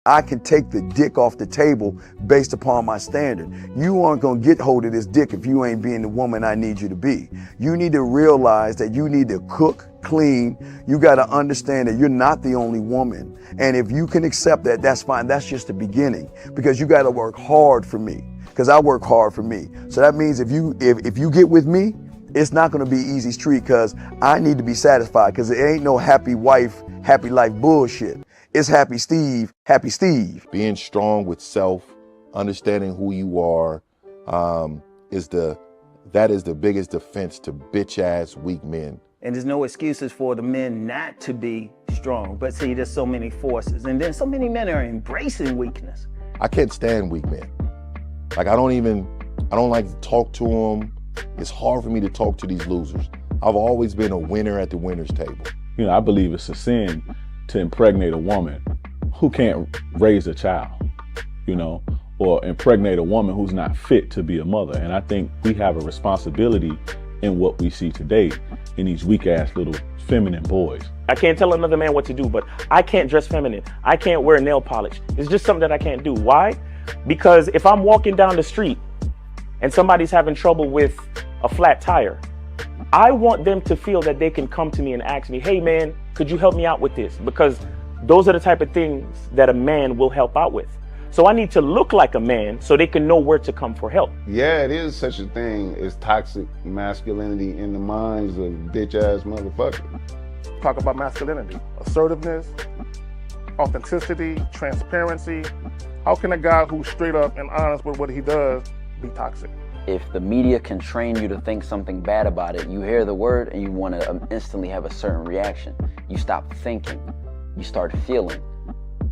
I can take the dick off the table based upon my standard. You aren't gonna get hold of this dick if you ain't being the woman I need you to be. You need to realize that you need to cook, clean. You gotta understand that you're not the only woman. And if you can accept that, that's fine. That's just the beginning, because you gotta work hard for me, because I work hard for me. So that means if you get with me, it's not gonna be easy street, because I need to be satisfied, because it ain't no happy wife, happy life bullshit. It's happy Steve, happy Steve. Being strong with self, understanding who you are, that is the biggest defense to bitch ass weak men. And there's no excuses for the men not to be strong. But see, there's so many forces, and then so many men are embracing weakness. I can't stand weak men. Like I don't like to talk to them. It's hard for me to talk to these losers. I've always been a winner at the winner's table. You know, I believe it's a sin to impregnate a woman who can't raise a child, you know, or impregnate a woman who's not fit to be a mother. And I think we have a responsibility in what we see today in these weak ass little feminine boys. I can't tell another man what to do, but I can't dress feminine. I can't wear nail polish. It's just something that I can't do. Why? Because if I'm walking down the street and somebody's having trouble with a flat tire, I want them to feel that they can come to me and ask me, hey man, could you help me out with this? Because those are the type of things that a man will help out with. So I need to look like a man so they can know where to come for help. Yeah, it is such a thing as toxic masculinity in the minds of bitch ass motherfuckers. Talk about masculinity, assertiveness, authenticity, transparency. How can a guy who's straight up and honest with what he does be toxic? If the media can train you to think something bad about it, you hear the word and you want to instantly have a certain reaction. You stop thinking, you start feeling.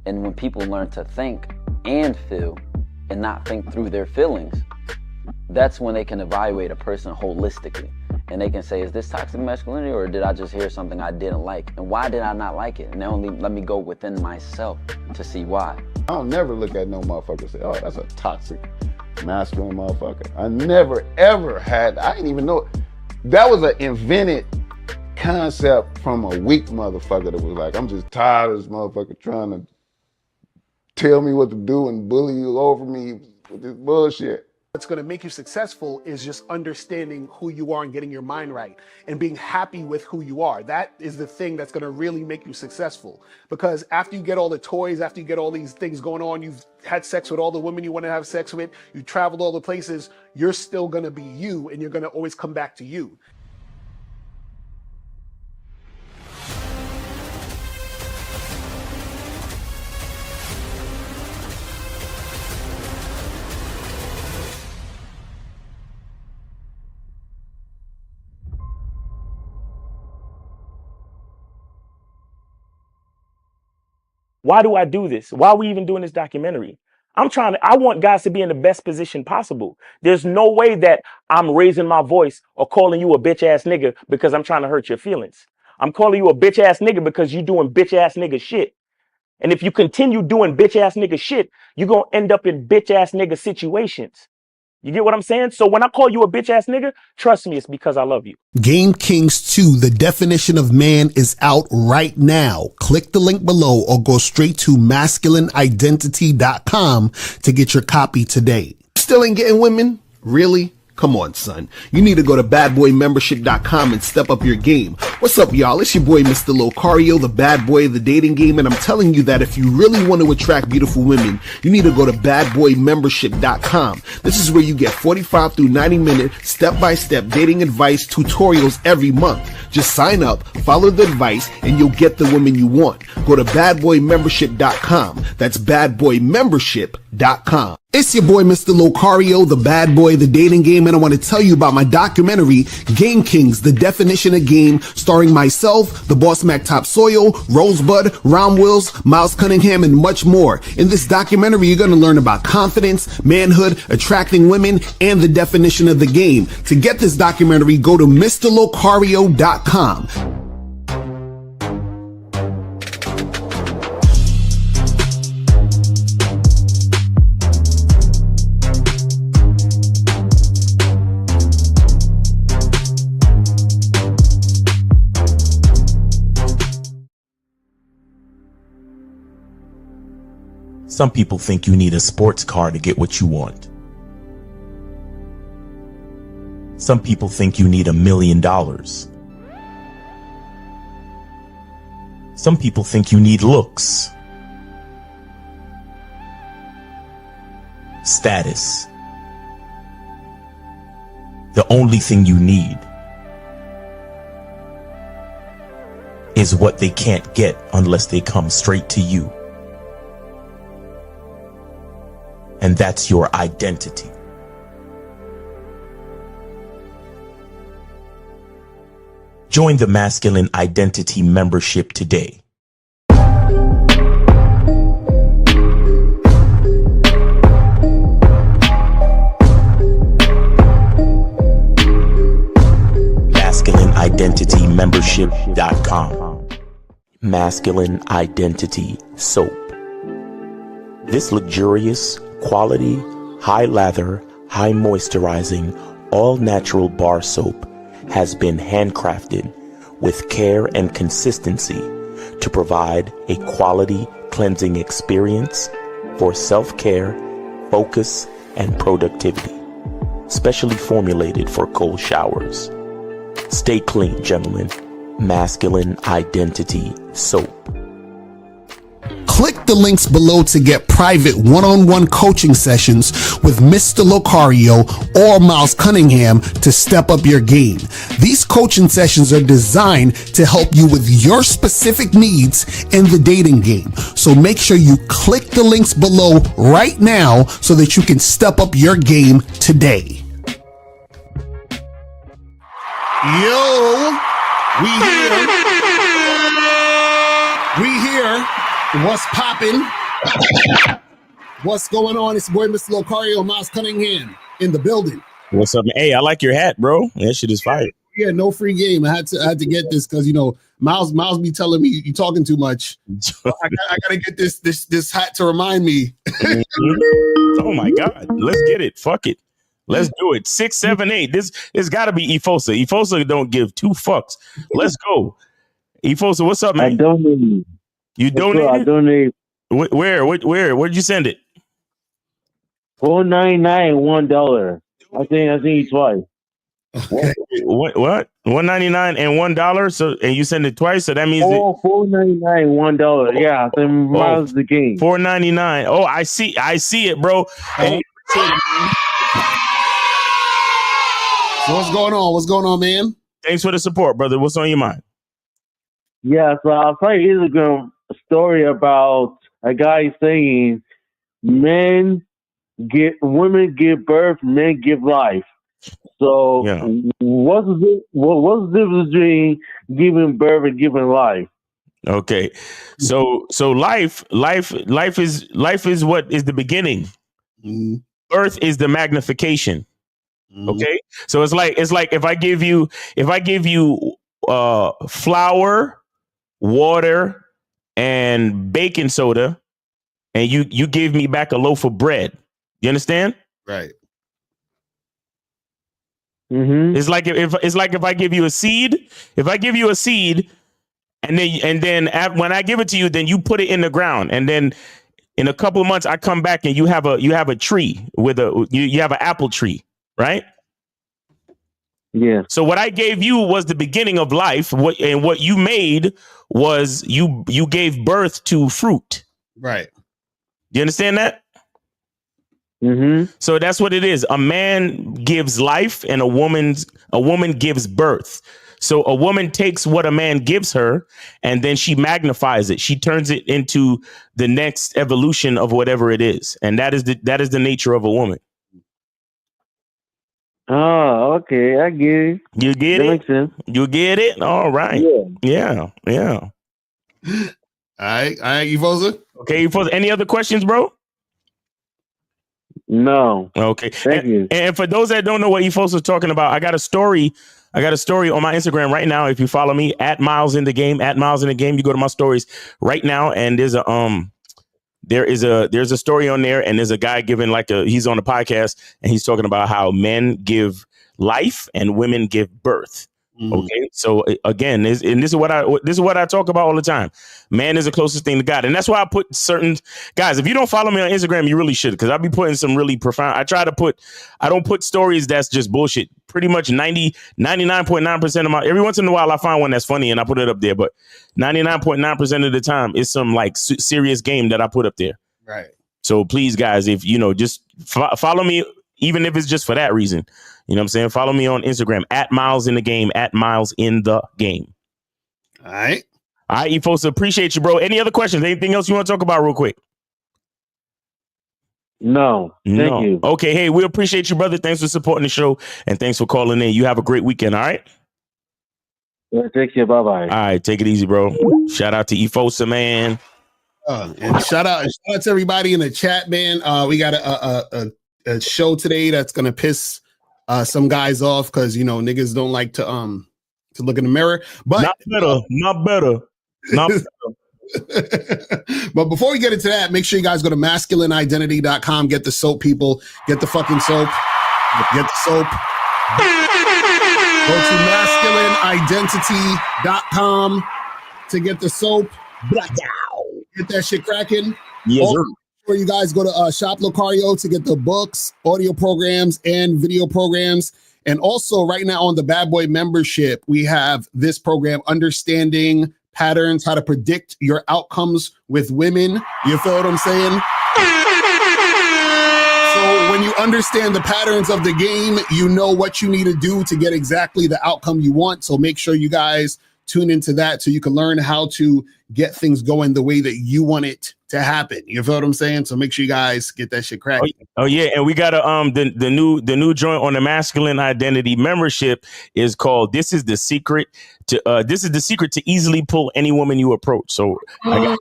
And when people learn to think and feel and not think through their feelings, that's when they can evaluate a person holistically. And they can say, is this toxic masculinity, or did I just hear something I didn't like? And why did I not like it? And they only let me go within myself to see why. I don't never look at no motherfucker and say, oh, that's a toxic masculine motherfucker. I never ever had, I didn't even know. That was an invented concept from a weak motherfucker that was like, I'm just tired of this motherfucker trying to tell me what to do and bully you over me with this bullshit. What's going to make you successful is just understanding who you are and getting your mind right and being happy with who you are. That is the thing that's going to really make you successful. Because after you get all the toys, after you get all these things going on, you've had sex with all the women you want to have sex with, you traveled all the places, you're still going to be you, and you're going to always come back to you. Why do I do this? Why are we even doing this documentary? I want guys to be in the best position possible. There's no way that I'm raising my voice or calling you a bitch ass nigga because I'm trying to hurt your feelings. I'm calling you a bitch ass nigga because you're doing bitch ass nigga shit. And if you continue doing bitch ass nigga shit, you're going to end up in bitch ass nigga situations. You get what I'm saying? So when I call you a bitch ass nigga, trust me, it's because I love you. Game Kings 2, the definition of man, is out right now. Click the link below or go straight to masculineidentity.com to get your copy today. Still ain't getting women? Really? Come on, son. You need to go to badboymembership.com and step up your game. What's up, y'all? It's your boy, Mr. Locario, the bad boy of the dating game, and I'm telling you that if you really want to attract beautiful women, you need to go to badboymembership.com. This is where you get 45 through 90-minute step-by-step dating advice tutorials every month. Just sign up, follow the advice, and you'll get the woman you want. Go to badboymembership.com. That's badboymembership.com. It's your boy, Mr. Locario, the bad boy of the dating game, and I want to tell you about my documentary, Game Kings, the definition of game, starring myself, the Boss Mac Topsoil, Rosebud, Ron Wills, Miles Cunningham, and much more. In this documentary, you're going to learn about confidence, manhood, attracting women, and the definition of the game. To get this documentary, go to MrLocario.com. Some people think you need a sports car to get what you want. Some people think you need $1 million. Some people think you need looks, status. The only thing you need is what they can't get unless they come straight to you. And that's your identity. Join the Masculine Identity membership today. MasculineIdentityMembership.com. Masculine Identity Soap. This luxurious, quality, high lather, high moisturizing, all natural bar soap has been handcrafted with care and consistency to provide a quality cleansing experience for self-care, focus, and productivity. Specially formulated for cold showers. Stay clean, gentlemen. Masculine Identity Soap. Click the links below to get private one-on-one coaching sessions with Mr. Locario or Miles Cunningham to step up your game. These coaching sessions are designed to help you with your specific needs in the dating game. So make sure you click the links below right now so that you can step up your game today. Yo, we here. What's poppin'? What's going on? It's your boy, Mr. Locario, Miles Cunningham in the building. What's up, man? Hey, I like your hat, bro. That shit is fire. Yeah, no free game. I had to get this because Miles be telling me you talking too much. So I gotta get this hat to remind me. Oh my God, let's get it. Fuck it. Let's do it. 6, 7, 8. This got to be Efosa. Efosa don't give two fucks. Let's go. Efosa, what's up, man? I donated. You donated? I donated. Where? Where'd you send it? $4.99 and $1. I think you twice. What? $1.99 and $1. So and you send it twice. So that means $4.99 and $1. Yeah, so Miles the game. $4.99. Oh, I see it, bro. Hey, so what's going on? What's going on, man? Thanks for the support, brother. What's on your mind? Yeah, so I'll tell you Instagram story about a guy saying women give birth, men give life. So what's the difference between giving birth and giving life? Okay. So life is what is the beginning. Mm-hmm. Birth is the magnification. Mm-hmm. Okay. So it's like if I give you flour, water, and baking soda, and you give me back a loaf of bread. You understand? Right. Mm-hmm. It's like if I give you a seed, and then when I give it to you, then you put it in the ground, and then in a couple of months I come back and you have a tree with you have an apple tree, right? Yeah. So what I gave you was the beginning of life. What you made was you gave birth to fruit. Right. Do you understand that? Mm-hmm. So that's what it is. A man gives life and a woman gives birth. So a woman takes what a man gives her and then she magnifies it. She turns it into the next evolution of whatever it is. And that is the nature of a woman. Oh, okay. I get it. You get it? Makes sense. You get it? All right. Yeah. All right, Efosa. Okay, Efosa. Any other questions, bro? No. Okay. Thank you. And for those that don't know what Efosa is talking about, I got a story on my Instagram right now. If you follow me at Miles in the Game, you go to my stories right now, and there's a story on there, and there's a guy giving he's on a podcast, and he's talking about how men give life and women give birth. Okay, so again, this is what I talk about all the time. Man is the closest thing to God, and that's why I put certain guys. If you don't follow me on Instagram, you really should, because I'll be putting some really profound. I don't put stories that's just bullshit. Pretty much 99.9% of my. Every once in a while, I find one that's funny and I put it up there, but 99.9% of the time, it's some like serious game that I put up there. Right. So please, guys, if just follow me, even if it's just for that reason. You know what I'm saying? Follow me on Instagram at Miles in the Game, at Miles in the Game. All right. All right, Efosa, appreciate you, bro. Any other questions? Anything else you want to talk about real quick? No. Thank you. Okay, hey, we appreciate you, brother. Thanks for supporting the show, and thanks for calling in. You have a great weekend, all right? Yeah, take care. Bye-bye. All right, take it easy, bro. Shout out to Efosa, man. And shout out to everybody in the chat, man. We got a show today that's going to piss some guys off because niggas don't like to look in the mirror, but not better. But before we get into that, make sure you guys go to masculineidentity.com. Get the soap, people. Get the fucking soap. Get the soap. Go to masculineidentity.com to get the soap. Get that shit cracking. Yes, sir. Where you guys go to Shop Locario to get the books, audio programs, and video programs. And also right now on the Bad Boy membership, we have this program, Understanding Patterns, How to Predict Your Outcomes with Women. You feel what I'm saying? So when you understand the patterns of the game, you know what you need to do to get exactly the outcome you want. So make sure you guys tune into that so you can learn how to get things going the way that you want it to happen. You feel what I'm saying? So make sure you guys get that shit cracking. Oh yeah, and we got the new joint on the Masculine Identity membership is called "This is the secret to easily pull any woman you approach." So They're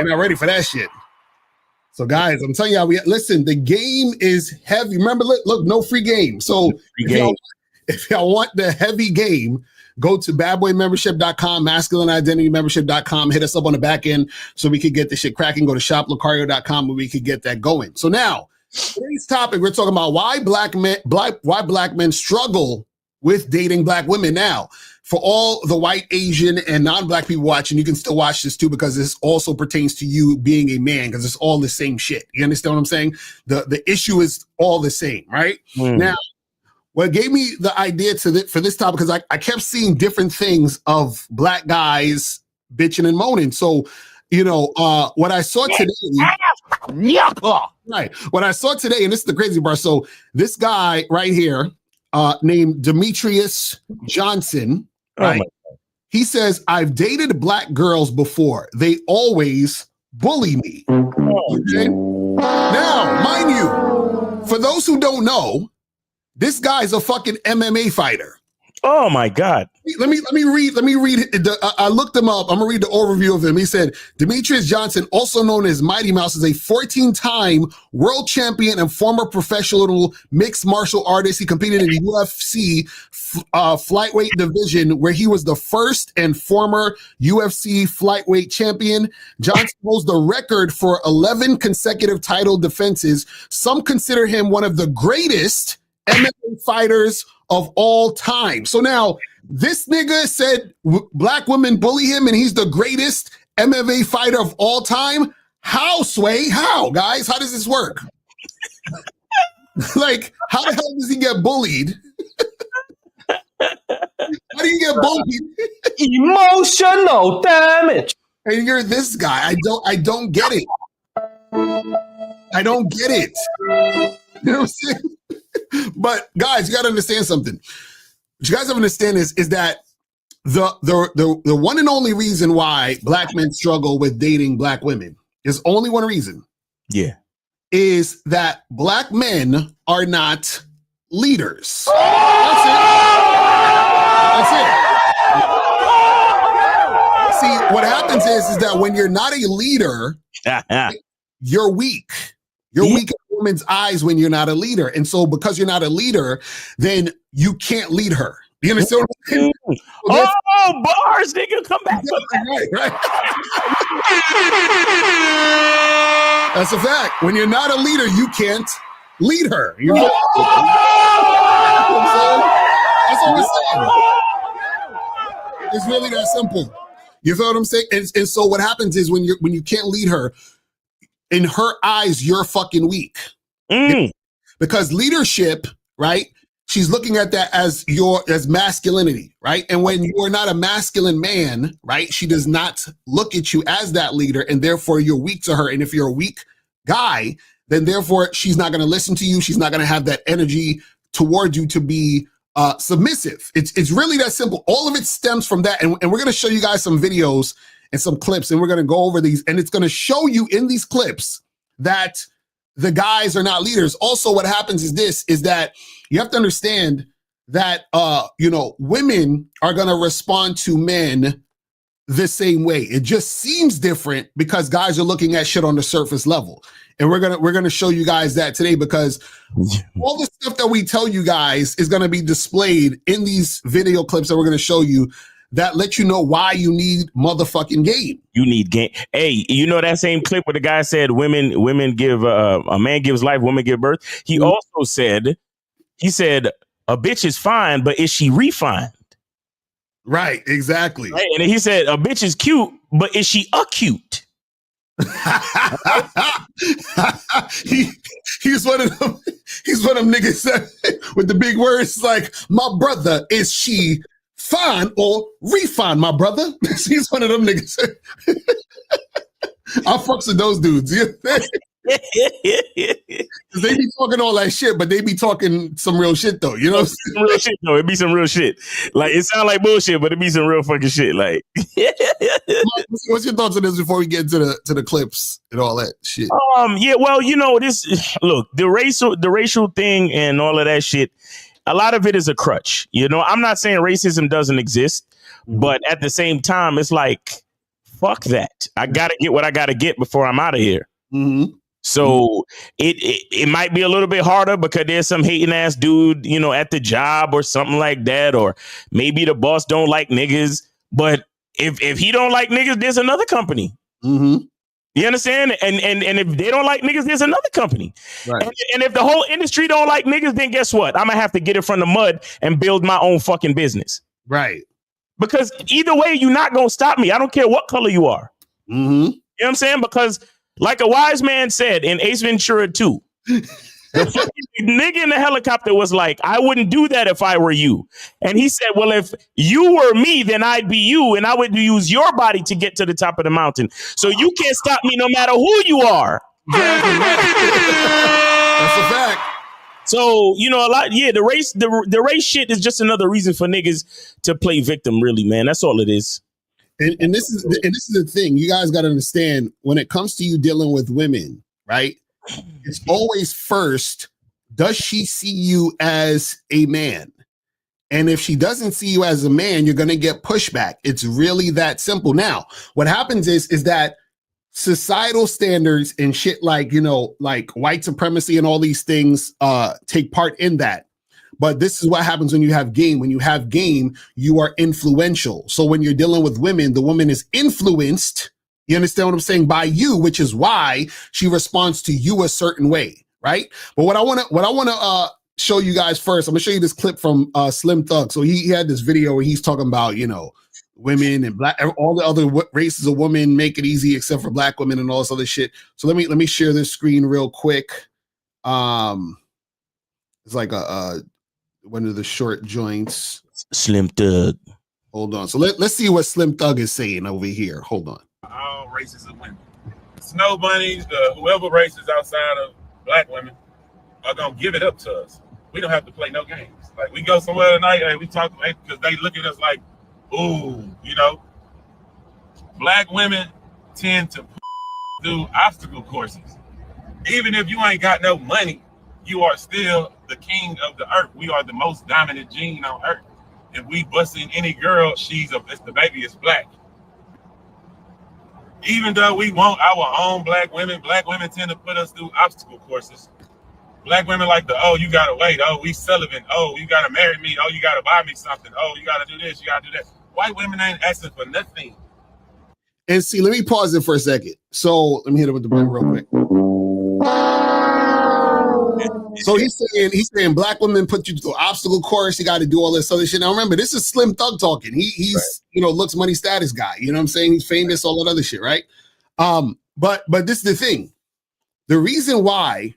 not ready for that shit. So guys, I'm telling y'all, listen, the game is heavy. Remember, look, no free game. So if y'all want the heavy game, go to badboymembership.com, masculineidentitymembership.com. Hit us up on the back end so we could get the shit cracking. Go to shoplocario.com where we could get that going. So now, today's topic, we're talking about why black men struggle with dating black women. Now, for all the white, Asian, and non-black people watching, you can still watch this too because this also pertains to you being a man because it's all the same shit. You understand what I'm saying? The issue is all the same, right? Now, what gave me the idea for this topic, because I kept seeing different things of black guys bitching and moaning. So, what I saw today, right? What I saw today, and this is the crazy part. So this guy right here, named Demetrius Johnson, right? He says, "I've dated black girls before. They always bully me." Okay? Now, mind you, for those who don't know, this guy's a fucking MMA fighter. Oh my God. Let me read. I looked him up. I'm gonna read the overview of him. He said, Demetrius Johnson, also known as Mighty Mouse, is a 14-time world champion and former professional mixed martial artist. He competed in the UFC flyweight division, where he was the first and former UFC flyweight champion. Johnson holds the record for 11 consecutive title defenses. Some consider him one of the greatest MMA fighters of all time. So now this nigga said black women bully him and he's the greatest MMA fighter of all time. How, Sway? How, guys? How does this work? Like, how the hell does he get bullied? How do you get bullied? Emotional damage. And you're this guy. I don't get it. I don't get it. You know what I'm saying? But guys, you got to understand something. What you guys have to understand is that the one and only reason why black men struggle with dating black women is only one reason. Yeah. Is that black men are not leaders. That's it. See, what happens is that when you're not a leader, you're weak. You're weak in women's eyes when you're not a leader. And so because you're not a leader, then you can't lead her. You understand what I'm saying? Oh, bars, nigga, come back. Right. That's a fact. When you're not a leader, you can't lead her. That's all we're saying. It's really that simple. You feel what I'm saying? And so what happens is when you can't lead her, in her eyes, you're fucking weak. Because leadership, right? She's looking at that as masculinity, right? And when you are not a masculine man, right? She does not look at you as that leader, and therefore you're weak to her. And if you're a weak guy, then therefore she's not going to listen to you. She's not going to have that energy toward you to be submissive. It's really that simple. All of it stems from that. And we're going to show you guys some videos and some clips, and we're going to go over these, and it's going to show you in these clips that the guys are not leaders. Also, what happens is that you have to understand that, women are going to respond to men the same way. It just seems different because guys are looking at shit on the surface level. And we're gonna show you guys that today, because all the stuff that we tell you guys is gonna be displayed in these video clips that we're gonna show you that let you know why you need motherfucking game. You need game. Hey, you know that same clip where the guy said women give a man gives life, women give birth. He also said, a bitch is fine, but is she refined? Right, exactly. Right? And he said a bitch is cute, but is she acute? He's one of them niggas that, with the big words like, my brother, is she fine or refine, my brother? He's one of them niggas. I fucks with those dudes. They be talking all that shit, but they be talking some real shit though. You know, some real shit though. It be some real shit. Like it sound like bullshit, but it be some real fucking shit. Like, what's your thoughts on this before we get into the clips and all that shit? Yeah, well, the racial thing and all of that shit. A lot of it is a crutch. You know, I'm not saying racism doesn't exist, but at the same time, it's like, fuck that. I gotta get what I gotta get before I'm out of here. Mm-hmm. So it might be a little bit harder because there's some hating ass dude, at the job or something like that, or maybe the boss don't like niggas. But if he don't like niggas, there's another company. Mm-hmm. You understand? And if they don't like niggas, there's another company. Right. And if the whole industry don't like niggas, then guess what? I'm gonna have to get it from the mud and build my own fucking business. Right. Because either way, you're not gonna stop me. I don't care what color you are. Mm-hmm. You know what I'm saying? Because like a wise man said in Ace Ventura 2, the fucking nigga in the helicopter was like, I wouldn't do that if I were you. And he said, well, if you were me, then I'd be you, and I would use your body to get to the top of the mountain. So you can't stop me no matter who you are. That's a fact. So, the race shit is just another reason for niggas to play victim, really, man. That's all it is. And this is the thing. You guys got to understand, when it comes to you dealing with women, right? It's always first, does she see you as a man? And if she doesn't see you as a man, you're going to get pushback. It's really that simple. Now, what happens is that societal standards and shit like white supremacy and all these things take part in that. But this is what happens when you have game. When you have game, you are influential. So when you're dealing with women, the woman is influenced, you understand what I'm saying, by you, which is why she responds to you a certain way, right? But what I want to show you guys first, I'm gonna show you this clip from Slim Thug. So he had this video where he's talking about, women and black, all the other races of women make it easy except for black women and all this other shit. So let me share this screen real quick. It's like one of the short joints. Slim Thug. Hold on. So let's see what Slim Thug is saying over here. Hold on. All races of women. Snow bunnies, whoever races outside of black women are going to give it up to us. We don't have to play no games. Like, we go somewhere tonight and we talk, because they look at us like, ooh, Black women tend to do obstacle courses. Even if you ain't got no money, you are still the king of the earth. We are the most dominant gene on earth. If we busting any girl, it's the baby is black. Even though we want our own black women tend to put us through obstacle courses. Black women like you gotta wait, we celibate, you gotta marry me, you gotta buy me something, you gotta do this, you gotta do that. White women ain't asking for nothing. And see, let me pause it for a second. So let me hit it with the button real quick. So he's saying black women put you through obstacle course. You got to do all this other shit. Now remember, this is Slim Thug talking. He's looks money status guy. You know what I'm saying? He's famous, all that other shit, right? But this is the thing. The reason why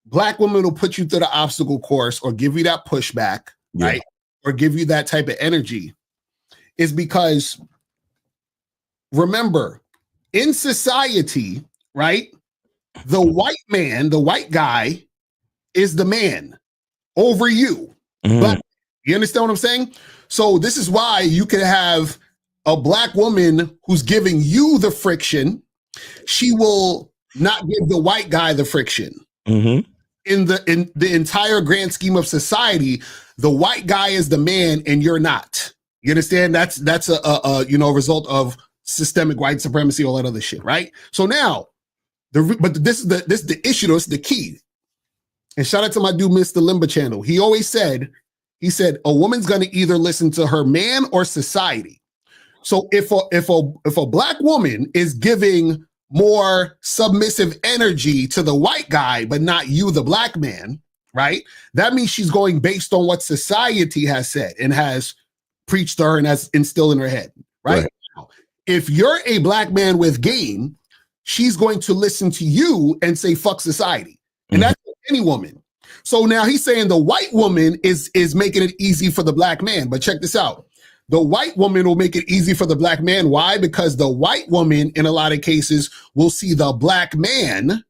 black women will put you through the obstacle course or give you that pushback, right? Or give you that type of energy is because, remember, in society, right, the white man, the white guy is the man over you. Black, you understand what I'm saying? So this is why you can have a black woman who's giving you the friction. She will not give the white guy the friction. In the entire grand scheme of society, the white guy is the man and you're not. You understand? That's a result of systemic white supremacy, all that other shit, right? So now, this is the issue, this is the key. And shout out to my dude, Mr. Limba Channel. He always said, a woman's gonna either listen to her man or society. So if a black woman is giving more submissive energy to the white guy, but not you, the black man, right? That means she's going based on what society has said and has preached to her and has instilled in her head, right? Now, if you're a black man with game, she's going to listen to you and say, fuck society. And that's any woman. So now he's saying the white woman is making it easy for the black man. But check this out. The white woman will make it easy for the black man. Why? Because the white woman, in a lot of cases, will see the black man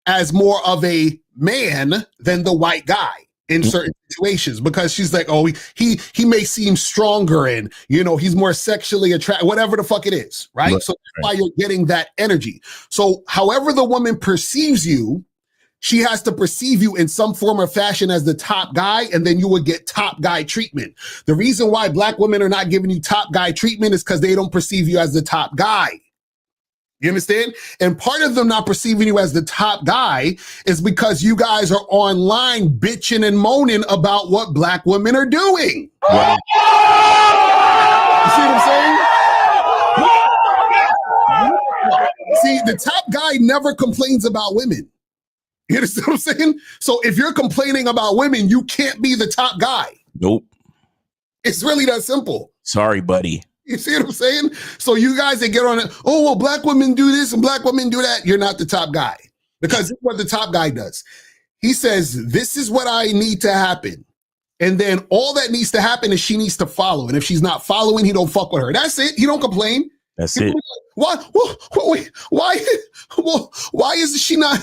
as more of a man than the white guy in certain situations, because she's like, oh, he may seem stronger and, he's more sexually attractive, whatever the fuck it is, right? So that's why you're getting that energy. So however the woman perceives you, she has to perceive you in some form or fashion as the top guy, and then you would get top guy treatment. The reason why black women are not giving you top guy treatment is because they don't perceive you as the top guy. You understand? And part of them not perceiving you as the top guy is because you guys are online bitching and moaning about what black women are doing. Wow. You see what I'm saying? See, the top guy never complains about women. You understand what I'm saying? So if you're complaining about women, you can't be the top guy. Nope. It's really that simple. Sorry, buddy. You see what I'm saying? So you guys that get on it, oh, well, black women do this and black women do that. You're not the top guy, because this is what the top guy does. He says, this is what I need to happen. And then all that needs to happen is she needs to follow. And if she's not following, he don't fuck with her. That's it. He don't complain. That's it. Why is she not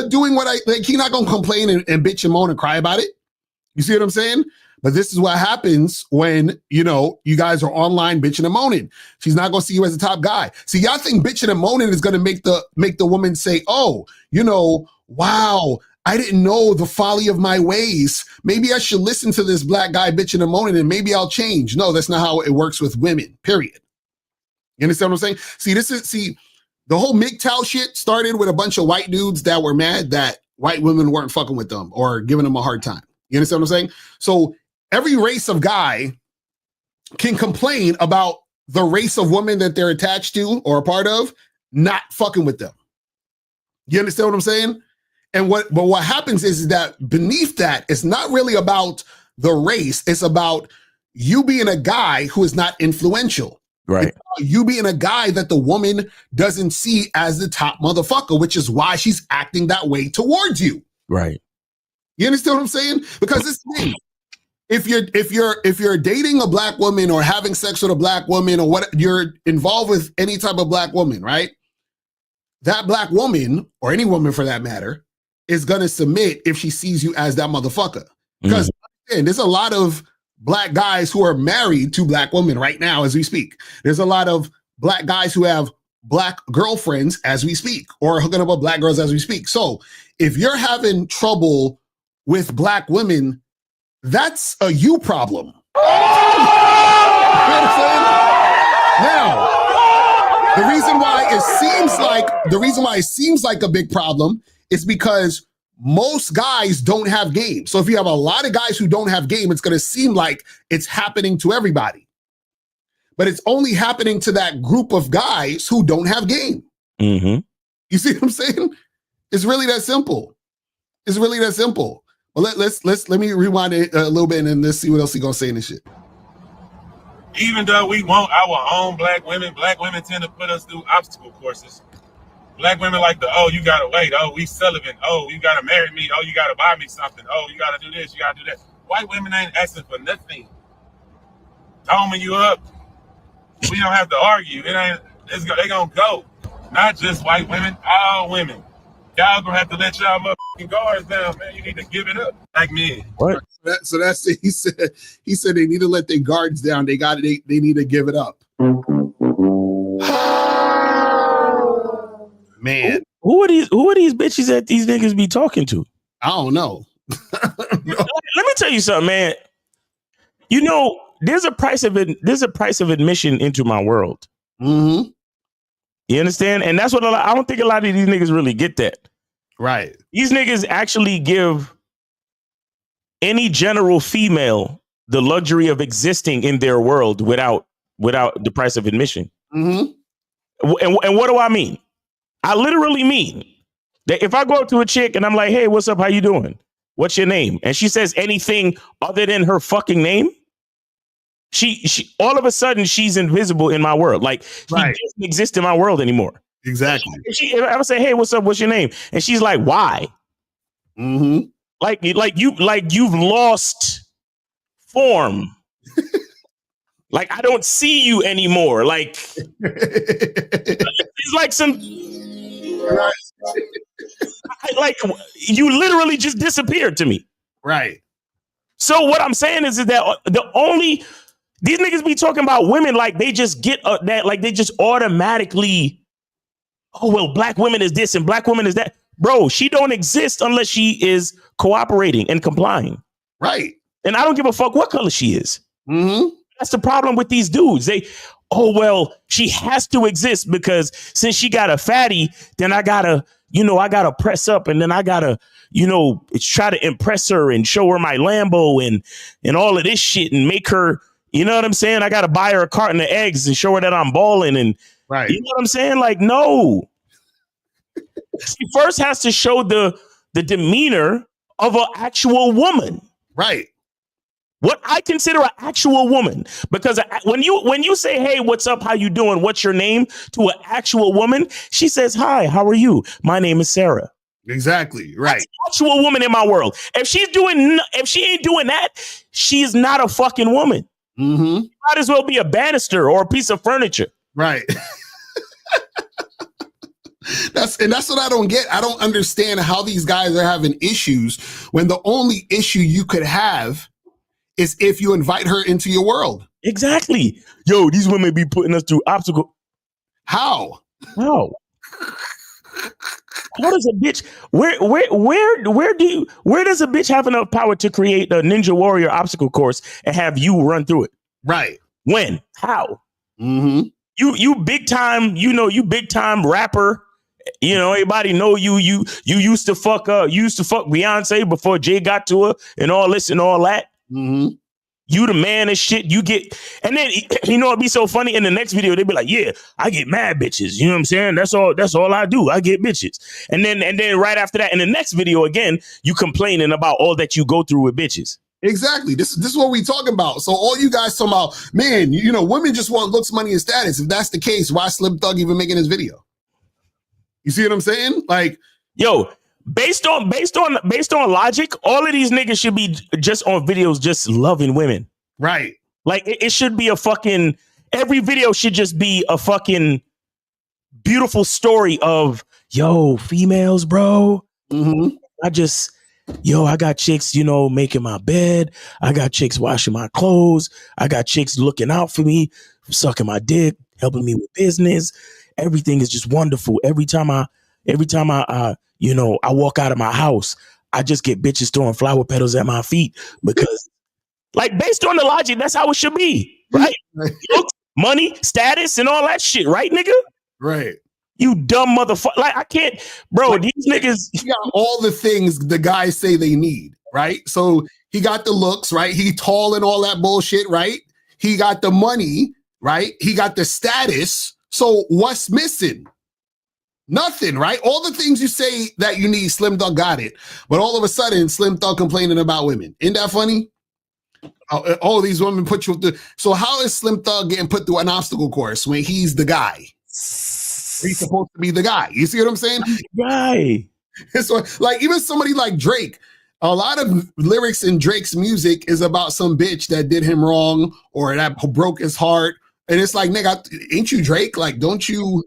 doing what he's not gonna complain and bitch and moan and cry about it? You see what I'm saying? But this is what happens when, you guys are online bitching and moaning. She's not gonna see you as a top guy. See, y'all think bitching and moaning is gonna make the woman say, oh, wow, I didn't know the folly of my ways. Maybe I should listen to this black guy bitching and moaning and maybe I'll change. No, that's not how it works with women, period. You understand what I'm saying? See, the whole MGTOW shit started with a bunch of white dudes that were mad that white women weren't fucking with them or giving them a hard time. You understand what I'm saying? So every race of guy can complain about the race of women that they're attached to or a part of not fucking with them. You understand what I'm saying? And what happens is that beneath that, it's not really about the race. It's about you being a guy who is not influential. Right. It's about you being a guy that the woman doesn't see as the top motherfucker, which is why she's acting that way towards you. Right. You understand what I'm saying? Because this thing, if you're dating a black woman or having sex with a black woman or what, you're involved with any type of black woman, right? That black woman, or any woman for that matter, is gonna submit if she sees you as that motherfucker. Because there's a lot of black guys who are married to black women right now as we speak. There's a lot of black guys who have black girlfriends as we speak, or hooking up with black girls as we speak. So if you're having trouble with black women, that's a you problem. You know what I'm saying? Now, the reason why it seems like a big problem is because most guys don't have game. So if you have a lot of guys who don't have game, it's going to seem like it's happening to everybody. But it's only happening to that group of guys who don't have game. Mm-hmm. You see what I'm saying? It's really that simple. It's really that simple. Well, let me rewind it a little bit and then let's see what else he's gonna say in this shit. Even though we want our own black women tend to put us through obstacle courses. Black women like you gotta wait. Oh, we celibate. Oh, you gotta marry me. Oh, you gotta buy me something. Oh, you gotta do this. You gotta do that. White women ain't asking for nothing. Toming you up. We don't have to argue. They gonna go. Not just white women, all women. Y'all gonna have to let y'all motherfucking guards down, man. You need to give it up. Like men. What? So that's it. He said they need to let their guards down. They need to give it up. Man. Who are these bitches that these niggas be talking to? I don't know. Let me tell you something, man. You know, there's a price of admission into my world. Mm-hmm. You understand? And that's what I don't think a lot of these niggas really get that. Right. These niggas actually give any general female the luxury of existing in their world without the price of admission. Mm-hmm. And what do I mean? I literally mean that if I go up to a chick and I'm like, hey, what's up? How you doing? What's your name? And she says anything other than her fucking name, she all of a sudden she's invisible in my world. Like she doesn't exist in my world anymore. Exactly. I would say, hey, what's up? What's your name? And she's like, why? Mm-hmm. Like you've lost form. Like I don't see you anymore. Like it's like some like you literally just disappeared to me. Right. So what I'm saying is that these niggas be talking about women like they just get that, like they just automatically, oh, well, black women is this and black women is that. Bro, she don't exist unless she is cooperating and complying. Right. And I don't give a fuck what color she is. Mm-hmm. That's the problem with these dudes. She has to exist because since she got a fatty, then I gotta press up and then I gotta, try to impress her and show her my Lambo and all of this shit and make her, you know what I'm saying? I gotta buy her a carton of eggs and show her that I'm balling and right. You know what I'm saying? Like, no. She first has to show the demeanor of an actual woman. Right. What I consider an actual woman, because when you say, hey, what's up? How you doing? What's your name? To an actual woman, she says, hi, how are you? My name is Sarah. Exactly. Right. That's an actual woman in my world. If she ain't doing that, she is not a fucking woman. Mm-hmm. She might as well be a banister or a piece of furniture. Right. That's what I don't get. I don't understand how these guys are having issues when the only issue you could have is if you invite her into your world. Exactly. Yo, these women be putting us through obstacles. How? How does a bitch where does a bitch have enough power to create a Ninja Warrior obstacle course and have you run through it? Right. When? How? Mm-hmm. You big time, you big time rapper. Everybody know you used to fuck Beyonce before Jay got to her and all this and all that. Mm-hmm. You the man and shit. You get, and then it'd be so funny. In the next video, they'd be like, "Yeah, I get mad bitches." You know what I'm saying? That's all I do. I get bitches. And then right after that, in the next video again, you complaining about all that you go through with bitches. Exactly. This is what we talking about. So all you guys talking about, man, women just want looks, money, and status. If that's the case, why Slim Thug even making this video? You see what I'm saying? Like, yo, based on logic, all of these niggas should be just on videos just loving women. Right. Like it should be every video should just be a fucking beautiful story of, yo, females, bro. Mm-hmm. I got chicks, making my bed. I got chicks washing my clothes. I got chicks looking out for me, sucking my dick, helping me with business. Everything is just wonderful. Every time I walk out of my house, I just get bitches throwing flower petals at my feet because, like, based on the logic, that's how it should be, right? Looks, money, status, and all that shit, right, nigga? Right. You dumb motherfucker. Like, I can't, bro, like, these niggas. He got all the things the guys say they need, right? So he got the looks, right? He tall and all that bullshit, right? He got the money, right? He got the status. So what's missing? Nothing, right? All the things you say that you need, Slim Thug got it. But all of a sudden, Slim Thug complaining about women. Isn't that funny? Oh, these women put you through. So how is Slim Thug getting put through an obstacle course when he's the guy? He's supposed to be the guy. You see what I'm saying? Right. So, like, even somebody like Drake, a lot of lyrics in Drake's music is about some bitch that did him wrong or that broke his heart. And it's like, nigga, ain't you Drake? Like, don't you,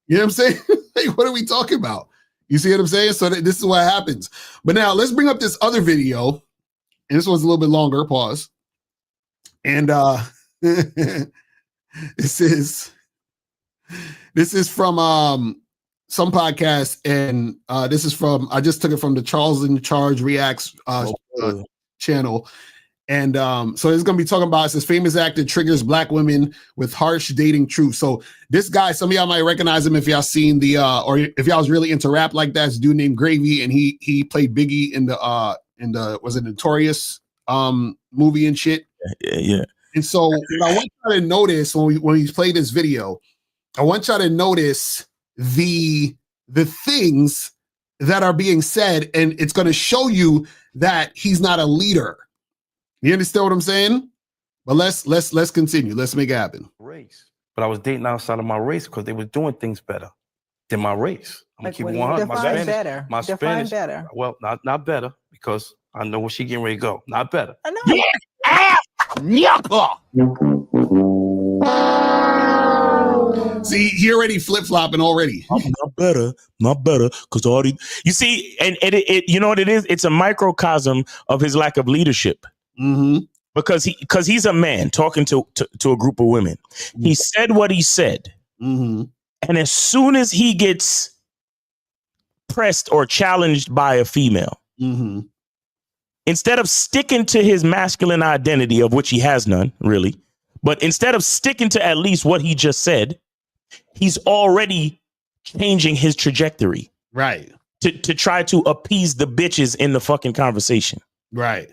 you know what I'm saying? Like, what are we talking about? You see what I'm saying? So this is what happens. But now let's bring up this other video. And this one's a little bit longer, pause. And this is from some podcast, and this is from, I just took it from the Charles in Charge Reacts channel. And so it's going to be talking about, it says famous actor triggers black women with harsh dating truth. So this guy, some of y'all might recognize him if y'all seen the, or if y'all was really into rap like that, it's a dude named Gravy, and he played Biggie in the was it Notorious movie and shit. Yeah. And so what I want y'all to notice when we play this video, I want y'all to notice the things that are being said, and it's going to show you that he's not a leader. You understand what I'm saying? But let's continue. Let's make it happen. Race, but I was dating outside of my race because they were doing things better than my race. I'm gonna keep it 100. My Spanish, better. Well, not better, because I know where she getting ready to go. Not better. I know. See, he already flip-flopping already. Not better, because all the, you see, and it you know what it is? It's a microcosm of his lack of leadership. Mm-hmm. Because he's a man talking to a group of women. He said what he said. Mm-hmm. And as soon as he gets pressed or challenged by a female, mm-hmm. instead of sticking to his masculine identity, of which he has none, really, but instead of sticking to at least what he just said, he's already changing his trajectory. Right. To try to appease the bitches in the fucking conversation. Right.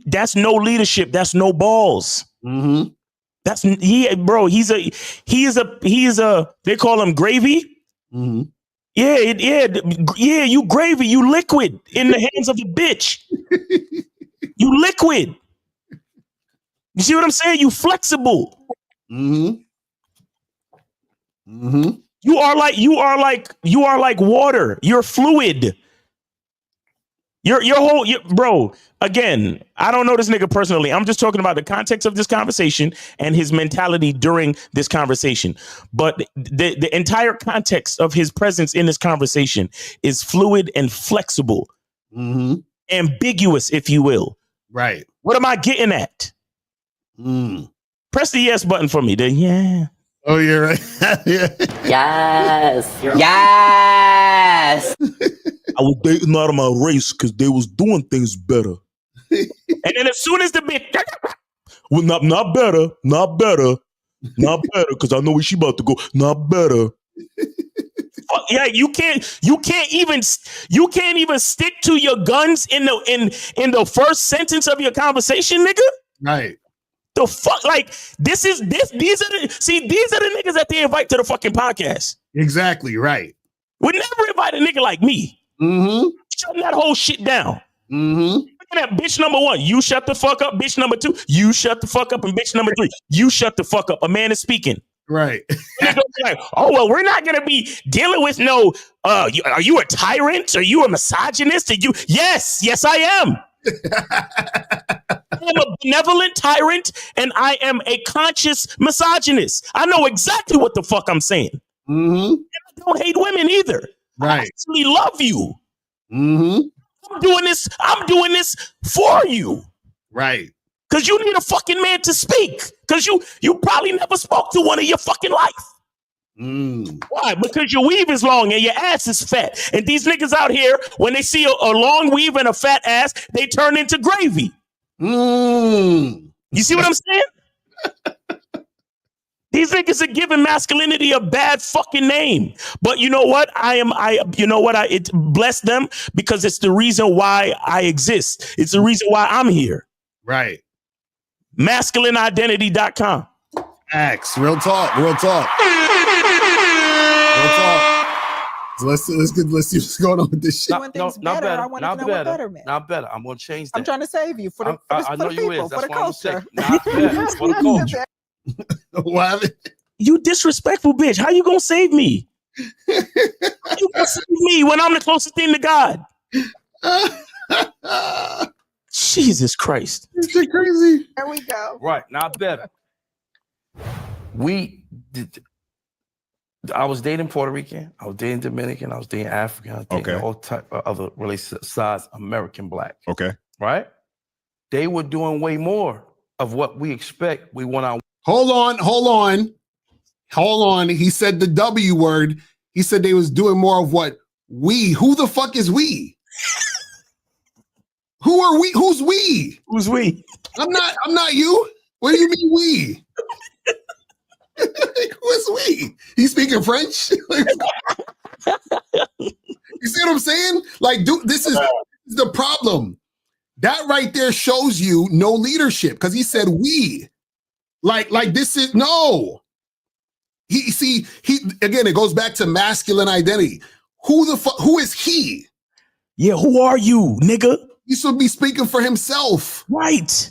That's no leadership. That's no balls. Mm-hmm. That's he is a they call him Gravy. Mm-hmm. Yeah, you gravy, you liquid in the hands of a bitch. You liquid. You see what I'm saying? You flexible. Mm-hmm. Mm-hmm. You are like water. You're fluid. Your whole bro, again, I don't know this nigga personally. I'm just talking about the context of this conversation and his mentality during this conversation. But the entire context of his presence in this conversation is fluid and flexible. Mm-hmm. Ambiguous, if you will. Right. What am I getting at? Press the yes button for me. Yeah. Oh, you're right. Yeah. Yes. Yes. I was dating out of my race because they was doing things better. And then as soon as the bitch, well, not better, because I know where she about to go. Not better. Yeah, you can't even stick to your guns in the first sentence of your conversation, nigga. Right. The fuck, like these are the niggas that they invite to the fucking podcast. Exactly right. Would never invite a nigga like me. Mm-hmm. Shutting that whole shit down. Mm-hmm. Look at that bitch number 1. You shut the fuck up. Bitch number 2. You shut the fuck up. And bitch number 3. You shut the fuck up. A man is speaking. Right. Like, oh well, we're not gonna be dealing with no. Are you a tyrant? Are you a misogynist? Are you? Yes, I am. I am a benevolent tyrant, and I am a conscious misogynist. I know exactly what the fuck I'm saying. Mm-hmm. I don't hate women either. Right. I actually love you. Mm-hmm. I'm doing this for you. Right. Because you need a fucking man to speak. Because you probably never spoke to one in your fucking life. Why? Because your weave is long and your ass is fat. And these niggas out here, when they see a long weave and a fat ass, they turn into gravy. You see what I'm saying? These niggas are giving masculinity a bad fucking name. But you know what? It bless them, because it's the reason why I exist. It's the reason why I'm here. Right. Masculineidentity.com. Real talk. let's see what's going on with this shit. Not better. Not better. I'm gonna change that. I'm trying to save you for the I know you people, is. for That's the why I'm saying culture. not better for the culture. What? You disrespectful bitch. How you gonna save me? How you gonna save me when I'm the closest thing to God? Jesus Christ. This shit crazy. There we go. Right, not better. I was dating Puerto Rican, I was dating Dominican, I was dating African, I was dating all type of other races besides American black. Okay. Right? They were doing way more of what we expect. We want our. Hold on. He said the W word. He said they was doing more of what we. Who the fuck is we? Who are we? Who's we? Who's we? I'm not you. What do you mean we? Who is we? He's speaking French? You see what I'm saying? Like, dude, this is the problem. That right there shows you no leadership because he said we. Like this is no. He again, it goes back to masculine identity. Who is he? Yeah, who are you, nigga? He should be speaking for himself. Right.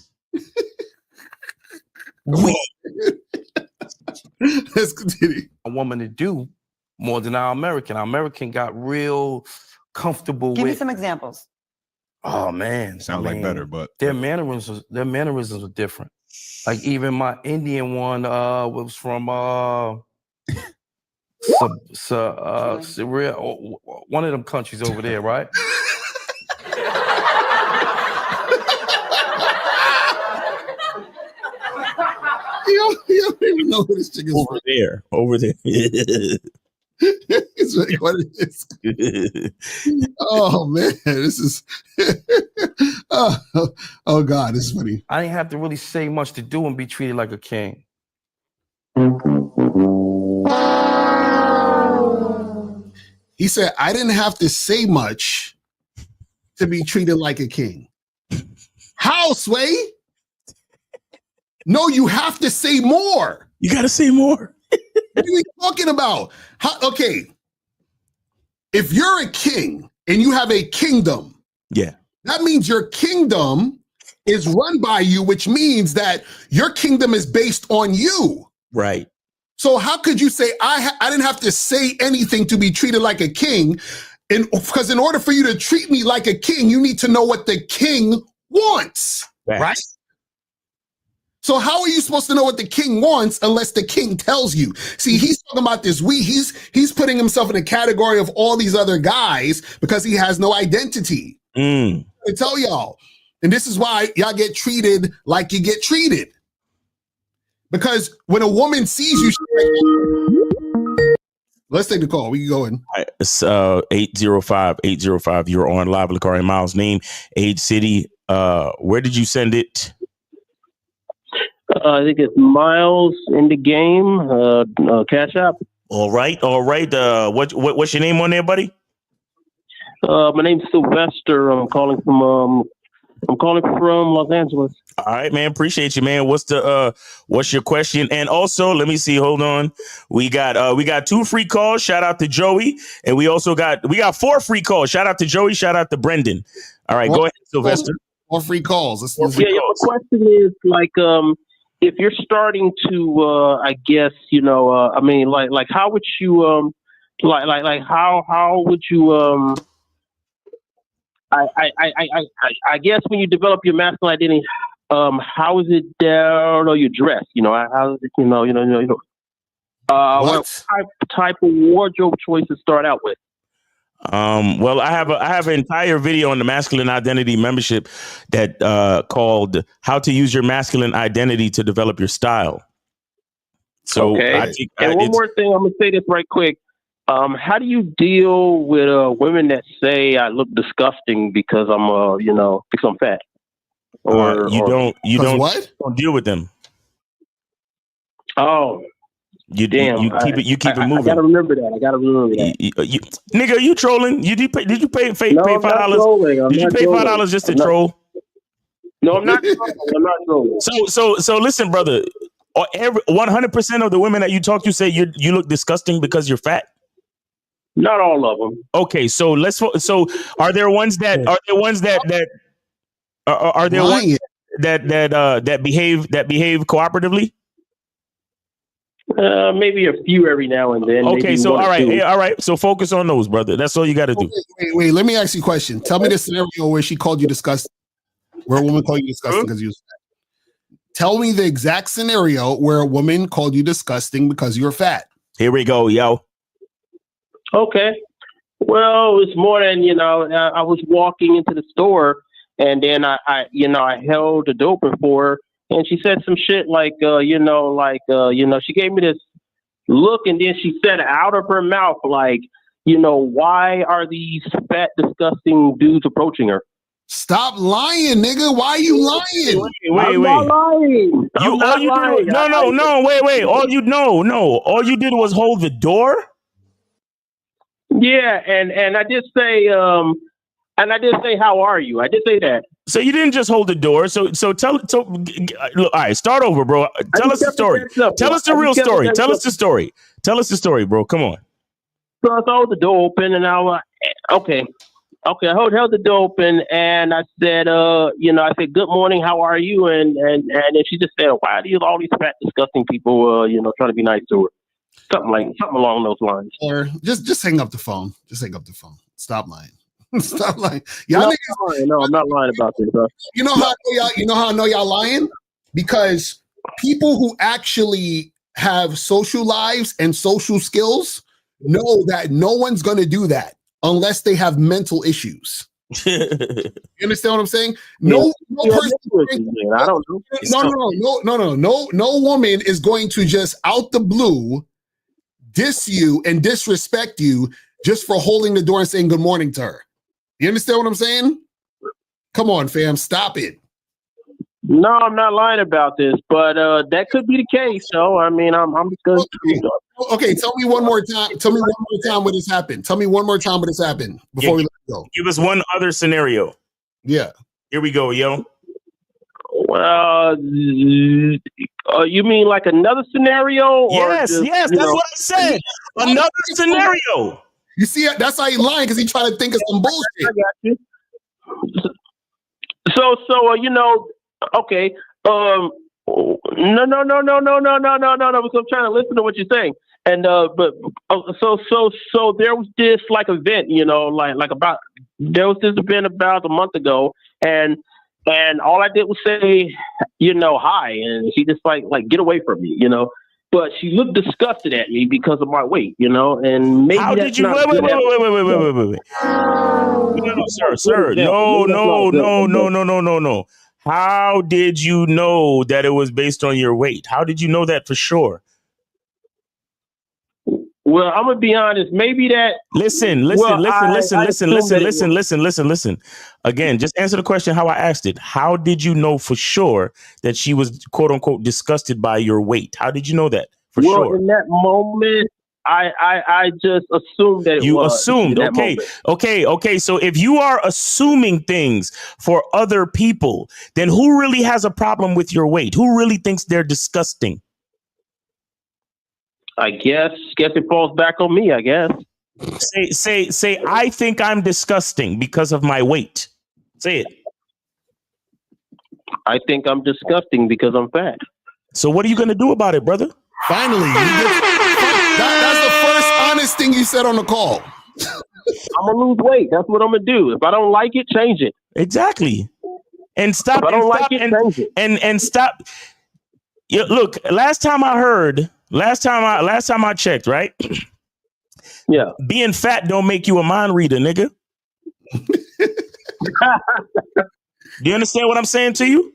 Let's continue. A woman to do more than our American. Our American got real comfortable Give with. me some examples. Oh man, sounds like better, but their mannerisms are different. Like even my Indian one was from Syria, one of them countries over there, right? You don't even know who this chick is. Over there. It's like, what is this? Oh man, this is oh God, this is funny. I didn't have to really say much to do and be treated like a king. He said, I didn't have to say much to be treated like a king. How, Sway? No, you have to say more. You got to say more. What are we talking about? Okay. If you're a king and you have a kingdom, yeah, that means your kingdom is run by you, which means that your kingdom is based on you. Right. So how could you say I didn't have to say anything to be treated like a king? Because in order for you to treat me like a king, you need to know what the king wants, right? So how are you supposed to know what the king wants unless the king tells you? See, he's talking about this we. He's putting himself in a category of all these other guys because he has no identity. I tell y'all, and this is why y'all get treated like you get treated. Because when a woman sees you, let's take the call. We can go in. All right, it's 805-805. You're on live. Locario Miles' name, age, city. Where did you send it? I think it's Miles in the game. Cash App. All right. What's your name on there, buddy? My name's Sylvester. I'm calling from Los Angeles. All right, man. Appreciate you, man. What's your question? And also, let me see. Hold on. We got 2 free calls. Shout out to Joey, and we got 4 free calls. Shout out to Joey. Shout out to Brendan. All right, go ahead, Sylvester. 4 free calls. My question is if you're starting to, I guess how would you how would you I guess when you develop your masculine identity, how is it down or you dress? How is it, what type of wardrobe choices start out with? Well, I have an entire video on the masculine identity membership that called "How to Use Your Masculine Identity to Develop Your Style." So, okay. One more thing, I'm gonna say this right quick. How do you deal with women that say I look disgusting because I'm fat? Or you don't deal with them. Oh. You keep it moving. I gotta remember that. Nigga, are you trolling? Did you pay $5? Did you pay $5 just to troll? No, I'm not trolling. I'm not trolling. So listen, brother. 100% of the women that you talk to say you look disgusting because you're fat. Not all of them. Okay, so so are there ones that are there ones that are there ones that behave cooperatively? Maybe a few every now and then. Okay, maybe so one or two. all right. So focus on those, brother. That's all you got to do. Wait. Let me ask you a question. Tell me the scenario where she called you disgusting, where a woman called you disgusting because you was fat. Tell me the exact scenario where a woman called you disgusting because you were fat. Here we go, yo. Okay. Well, it's more than, I was walking into the store and then I held the door open for her and she said some shit like, she gave me this look and then she said out of her mouth, like, why are these fat, disgusting dudes approaching her? Stop lying, nigga. Why are you lying? Wait. Not lying. Wait. All you did was hold the door? Yeah, and I did say, how are you? I did say that. So you didn't just hold the door. So look, all right, start over, bro. Tell us the story. Tell us the real story. Tell us the story. Tell us the story, bro. Come on. So I held the door open and I was okay. I held the door open and I said, I said, good morning, how are you? And then she just said, why do you all these fat, disgusting people, trying to be nice to her? Something along those lines. Or just hang up the phone. Just hang up the phone. Stop lying. Stop lying. No, I'm not lying about this, bro. You know how I know y'all lying? Because people who actually have social lives and social skills know that no one's going to do that unless they have mental issues. You understand what I'm saying? No person. I don't know. No woman is going to just out the blue diss you and disrespect you just for holding the door and saying good morning to her. You understand what I'm saying? Come on, fam, stop it. No, I'm not lying about this, but that could be the case. So, I mean, I'm just going to. Okay, tell me one more time. Tell me one more time what has happened. Tell me one more time what has happened before we let it go. Give us one other scenario. Yeah. Here we go, yo. Well, you mean like another scenario? Yes, that's what I said. Another scenario. You see, that's how he lying because he trying to think of some bullshit. I got you. So, okay. No. Because I'm trying to listen to what you're saying. And so there was this like event, there was this event about a month ago, and all I did was say, hi, and she just like get away from me, But she looked disgusted at me because of my weight, and maybe how did you wait. No, sir. No. How did you know that it was based on your weight? How did you know that for sure? Well, I'm gonna be honest. Maybe that. Listen. Again, just answer the question how I asked it. How did you know for sure that she was quote unquote disgusted by your weight? How did you know that for sure? Well, in that moment, I just assumed that you assumed. Okay. So if you are assuming things for other people, then who really has a problem with your weight? Who really thinks they're disgusting? I guess it falls back on me, I guess. Say, I think I'm disgusting because of my weight. Say it. I think I'm disgusting because I'm fat. So what are you going to do about it, brother? Finally. That's the first honest thing you said on the call. I'm going to lose weight. That's what I'm going to do. If I don't like it, change it. Exactly. And stop. If I don't like it, change it. And stop. Look, last time I checked, right? Yeah. Being fat don't make you a mind reader, nigga. Do you understand what I'm saying to you?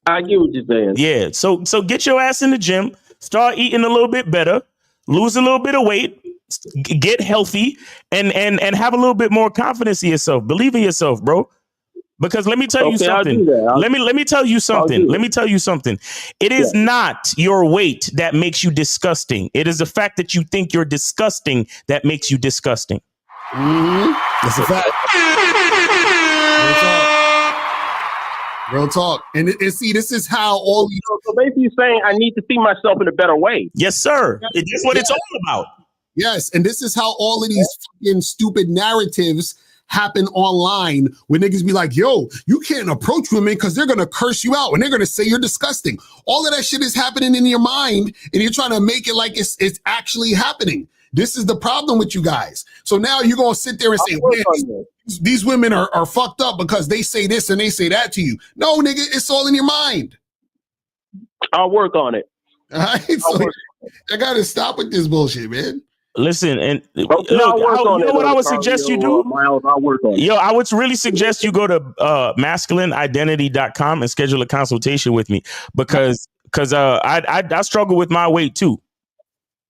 I get what you're saying. Yeah. So get your ass in the gym, start eating a little bit better, lose a little bit of weight, get healthy, and have a little bit more confidence in yourself. Believe in yourself, bro. Because let me tell you something. Let me tell you something. Let me tell you something. It is not your weight that makes you disgusting. It is the fact that you think you're disgusting that makes you disgusting. Mm-hmm. That's a fact. Real talk. And see, this is how all you So basically saying I need to see myself in a better way. Yes, sir. That's what it's all about. Yes, and this is how all of these fucking stupid narratives happen online when niggas be like, yo, you can't approach women because they're going to curse you out and they're going to say you're disgusting. All of that shit is happening in your mind and you're trying to make it like it's actually happening. This is the problem with you guys. So now you're going to sit there and say, man, these women are fucked up because they say this and they say that to you. No, nigga, it's all in your mind. I'll work on it. All right, so I got to stop with this bullshit, man. Listen, and look, you know what I would suggest you do? Miles, I'll work on it. Yo, I would really suggest you go to masculineidentity.com and schedule a consultation with me because I struggle with my weight too.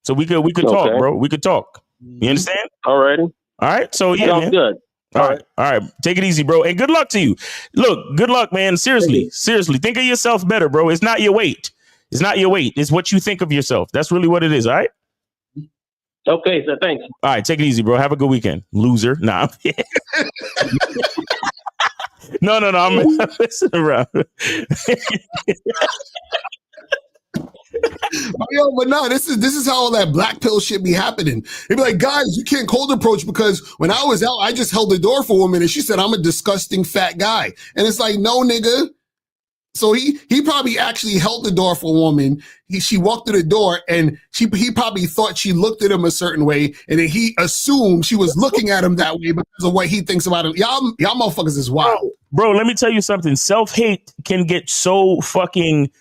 So we could talk, bro. We could talk. You understand? Alrighty. All right. So yeah, Sounds man. good. All right. Take it easy, bro. And good luck to you. Look, good luck, man. Seriously. Think of yourself better, bro. It's not your weight. It's not your weight. It's what you think of yourself. That's really what it is. All right. Okay, so thanks. All right, take it easy, bro. Have a good weekend, loser. Nah. No. I'm messing around. Yo, but no, this is how all that black pill shit be happening. They be like, guys, you can't cold approach because when I was out, I just held the door for a woman and she said I'm a disgusting fat guy. And it's like, no, nigga. So he probably actually held the door for a woman. She walked through the door and he probably thought she looked at him a certain way, and then he assumed she was looking at him that way because of what he thinks about him. Y'all motherfuckers is wild. Bro, let me tell you something. Self-hate can get so fucking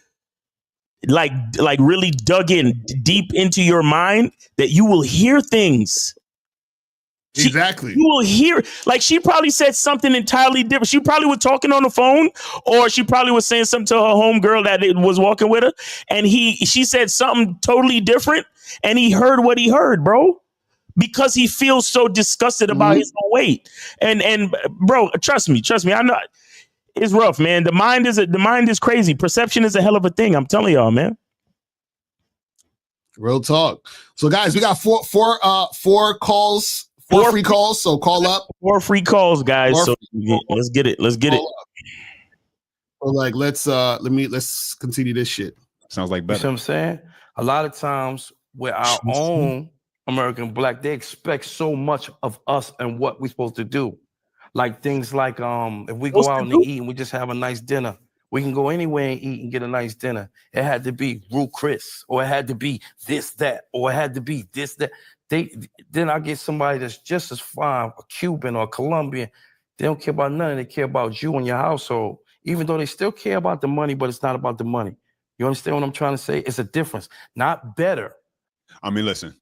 like really dug in deep into your mind that you will hear things. Exactly. You will hear, like, she probably said something entirely different. She probably was talking on the phone, or she probably was saying something to her homegirl that was walking with her, and she said something totally different, and he heard what he heard, bro, because he feels so disgusted about his own weight. And bro, trust me, I know it's rough, man. The mind is crazy. Perception is a hell of a thing. I'm telling y'all, man. Real talk. So guys, we got four calls. Four free calls, so call up. 4 free calls, guys. Let's get it. So like, let's continue this shit. Sounds like better. You see what I'm saying? A lot of times with our own American black, they expect so much of us and what we're supposed to do. Like things like if we go out and eat and we just have a nice dinner, we can go anywhere and eat and get a nice dinner. It had to be Ruth Chris, or it had to be this, that, or it had to be this, that. Then I get somebody that's just as fine, a Cuban or a Colombian. They don't care about nothing. They care about you and your household, even though they still care about the money, but it's not about the money. You understand what I'm trying to say? It's a difference, not better. I mean, listen,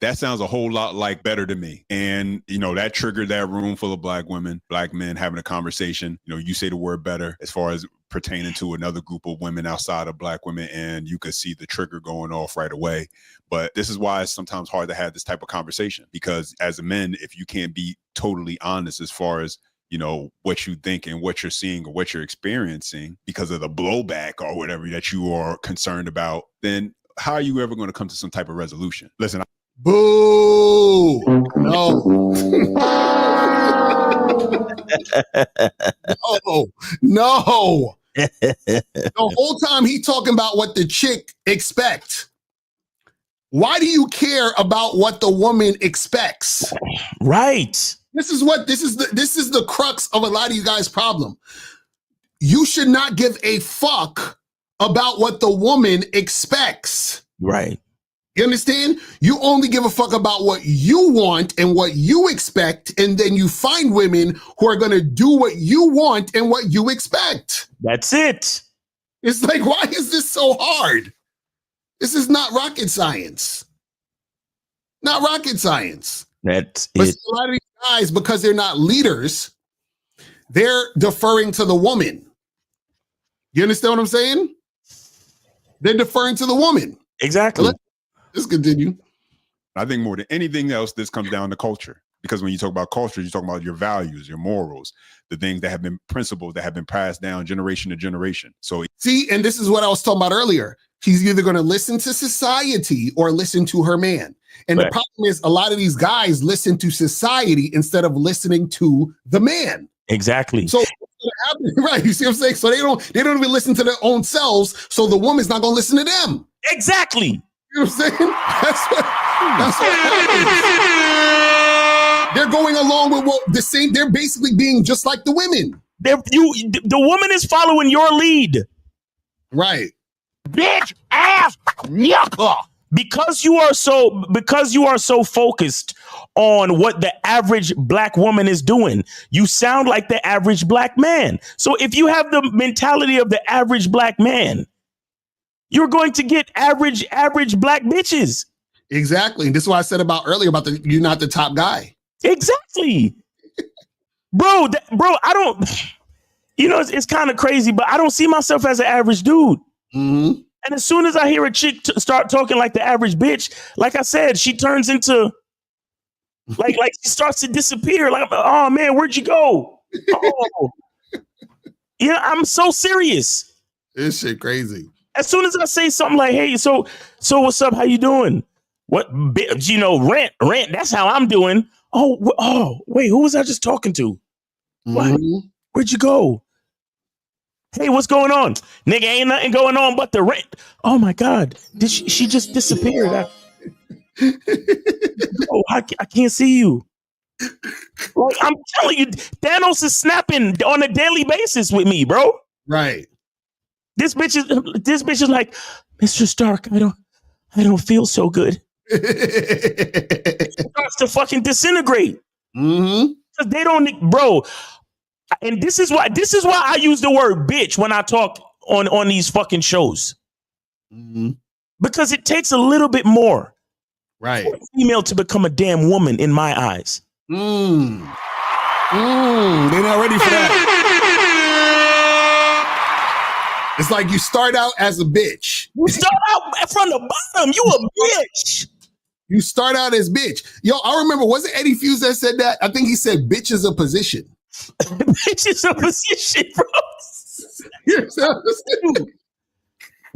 that sounds a whole lot like better to me. And, that triggered that room full of black women, black men having a conversation. You say the word better as far as pertaining to another group of women outside of black women, and you could see the trigger going off right away. But this is why it's sometimes hard to have this type of conversation, because as a man, if you can't be totally honest as far as what you think and what you're seeing or what you're experiencing because of the blowback or whatever that you are concerned about, then how are you ever going to come to some type of resolution? Listen. Boo! No. No. The whole time he talking about what the chick expect. Why do you care about what the woman expects? Right. This is the crux of a lot of you guys' problem. You should not give a fuck about what the woman expects. Right. You understand? You only give a fuck about what you want and what you expect, and then you find women who are going to do what you want and what you expect. That's it. It's like, why is this so hard? This is not rocket science. Not rocket science. That's but it. A lot of these guys, because they're not leaders, they're deferring to the woman. You understand what I'm saying? They're deferring to the woman. Exactly. Let's continue. I think more than anything else, this comes down to culture. Because when you talk about culture, you're talking about your values, your morals, the things that have been principles that have been passed down generation to generation. So see, and this is what I was talking about earlier. She's either going to listen to society or listen to her man. And the problem is a lot of these guys listen to society instead of listening to the man. Exactly. So what's going to happen, right? You see what I'm saying? So they don't even listen to their own selves. So the woman's not going to listen to them. Exactly. You know what I'm saying? That's what happens. They're going along with what the same. They're basically being just like the women. The woman is following your lead. Right. Bitch ass nigga. Because you are so focused on what the average black woman is doing, you sound like the average black man. So if you have the mentality of the average black man, you're going to get average black bitches. Exactly. This is what I said about earlier about you're not the top guy. Exactly. Bro, I don't, it's kind of crazy, but I don't see myself as an average dude. Mm-hmm. And as soon as I hear a chick start talking like the average bitch, like I said, she turns into like she starts to disappear. Like, oh man, where'd you go? Oh. Yeah, I'm so serious. This shit crazy. As soon as I say something like, hey, so what's up? How you doing? What, rent, that's how I'm doing. Oh, wait, who was I just talking to? What? Where'd you go? Hey, what's going on? Nigga, ain't nothing going on but the rent. Oh my God. Did she just disappeared? I can't see you. Like, I'm telling you, Thanos is snapping on a daily basis with me, bro. Right. This bitch is like, Mr. Stark, I don't feel so good. Starts to fucking disintegrate. Mm-hmm. Because they don't, bro. And this is why I use the word bitch when I talk on these fucking shows. Mm-hmm. Because it takes a little bit more for a female to become a damn woman in my eyes. They're not ready for that. It's like you start out as a bitch. You start out from the bottom. You a bitch. You start out as bitch. Yo, I remember, was it Eddie Fuse that said that? I think he said bitch is a position. Bitch is a position, bro.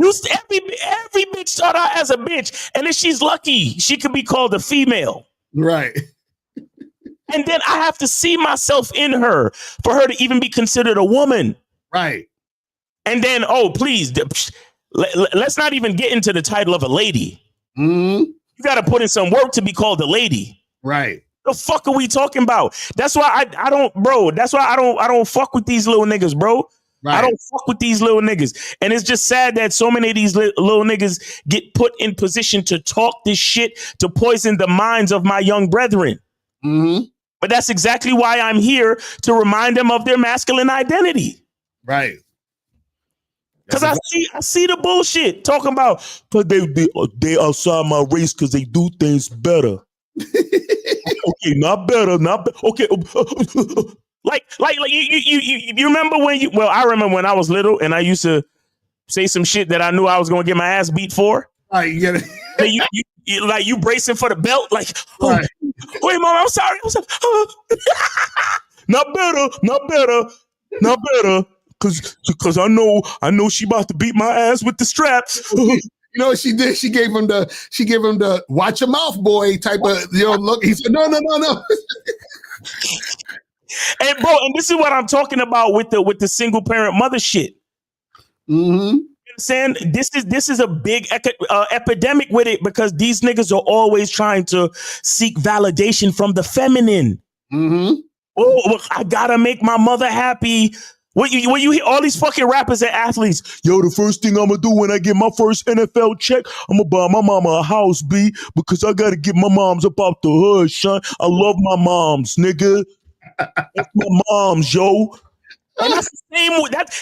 Every bitch start out as a bitch, and if she's lucky, she could be called a female. Right. And then I have to see myself in her for her to even be considered a woman. Right. And then, please, let's not even get into the title of a lady. Mm-hmm. You got to put in some work to be called a lady. Right. The fuck are we talking about? That's why I don't, bro. That's why I don't fuck with these little niggas, bro. Right. I don't fuck with these little niggas. And it's just sad that so many of these little niggas get put in position to talk this shit to poison the minds of my young brethren. Mm-hmm. But that's exactly why I'm here, to remind them of their masculine identity. Right. Because I see the bullshit talking about, because they outside my race because they do things better. Okay, not better. Okay. Like you remember when I remember when I was little and I used to say some shit that I knew I was going to get my ass beat for. All right, you get it. you bracing for the belt, like, right. Wait, mom, I'm sorry. Not better. Cause I know she about to beat my ass with the straps. You know what she did? She gave him the watch your mouth, boy type of look. He said, no. And bro, and this is what I'm talking about with the single parent mother shit. Mm-hmm. Saying this is a big epidemic with it, because these niggas are always trying to seek validation from the feminine. Mm-hmm. Oh, I gotta make my mother happy. When you hear all these fucking rappers and athletes, yo, the first thing I'm gonna do when I get my first NFL check, I'm gonna buy my mama a house, B, because I gotta get my moms up out the hood, son. I love my moms, nigga. That's my moms, yo. And that's the same.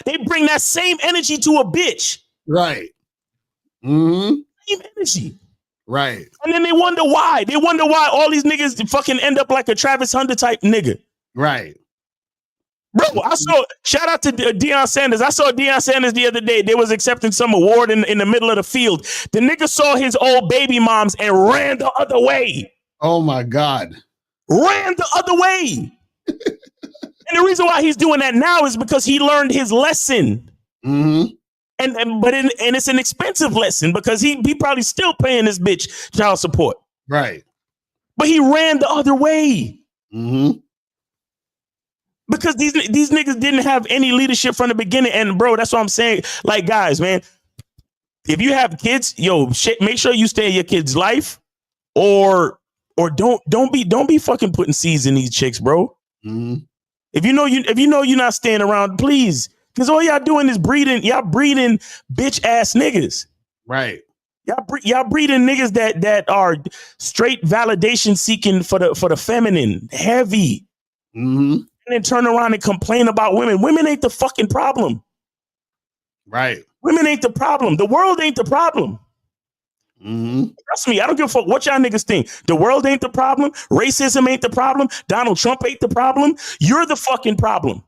They bring that same energy to a bitch. Right. Mm-hmm. Same energy. Right. And then they wonder why. They wonder why all these niggas fucking end up like a Travis Hunter type nigga. Right. Bro, shout out to Deion Sanders. I saw Deion Sanders the other day. They was accepting some award in the middle of the field. The nigga saw his old baby moms and ran the other way. Oh my God. Ran the other way. And the reason why he's doing that now is because he learned his lesson. Mm-hmm. And it's an expensive lesson, because he probably still paying this bitch child support. Right. But he ran the other way. Mm-hmm. Because these niggas didn't have any leadership from the beginning. And bro, that's what I'm saying. Like, guys, man, if you have kids, yo, make sure you stay in your kid's life, or don't be fucking putting seeds in these chicks, bro. Mm-hmm. If you know you're not staying around, please, because all y'all doing is breeding. Y'all breeding bitch ass niggas. Right. Y'all breeding niggas that are straight validation seeking for the feminine, heavy, and then turn around and complain about women. Women ain't the fucking problem. Right. Women ain't the problem. The world ain't the problem. Trust me, I don't give a fuck what y'all niggas think. The world ain't the problem. Racism ain't the problem. Donald Trump ain't the problem. You're the fucking problem.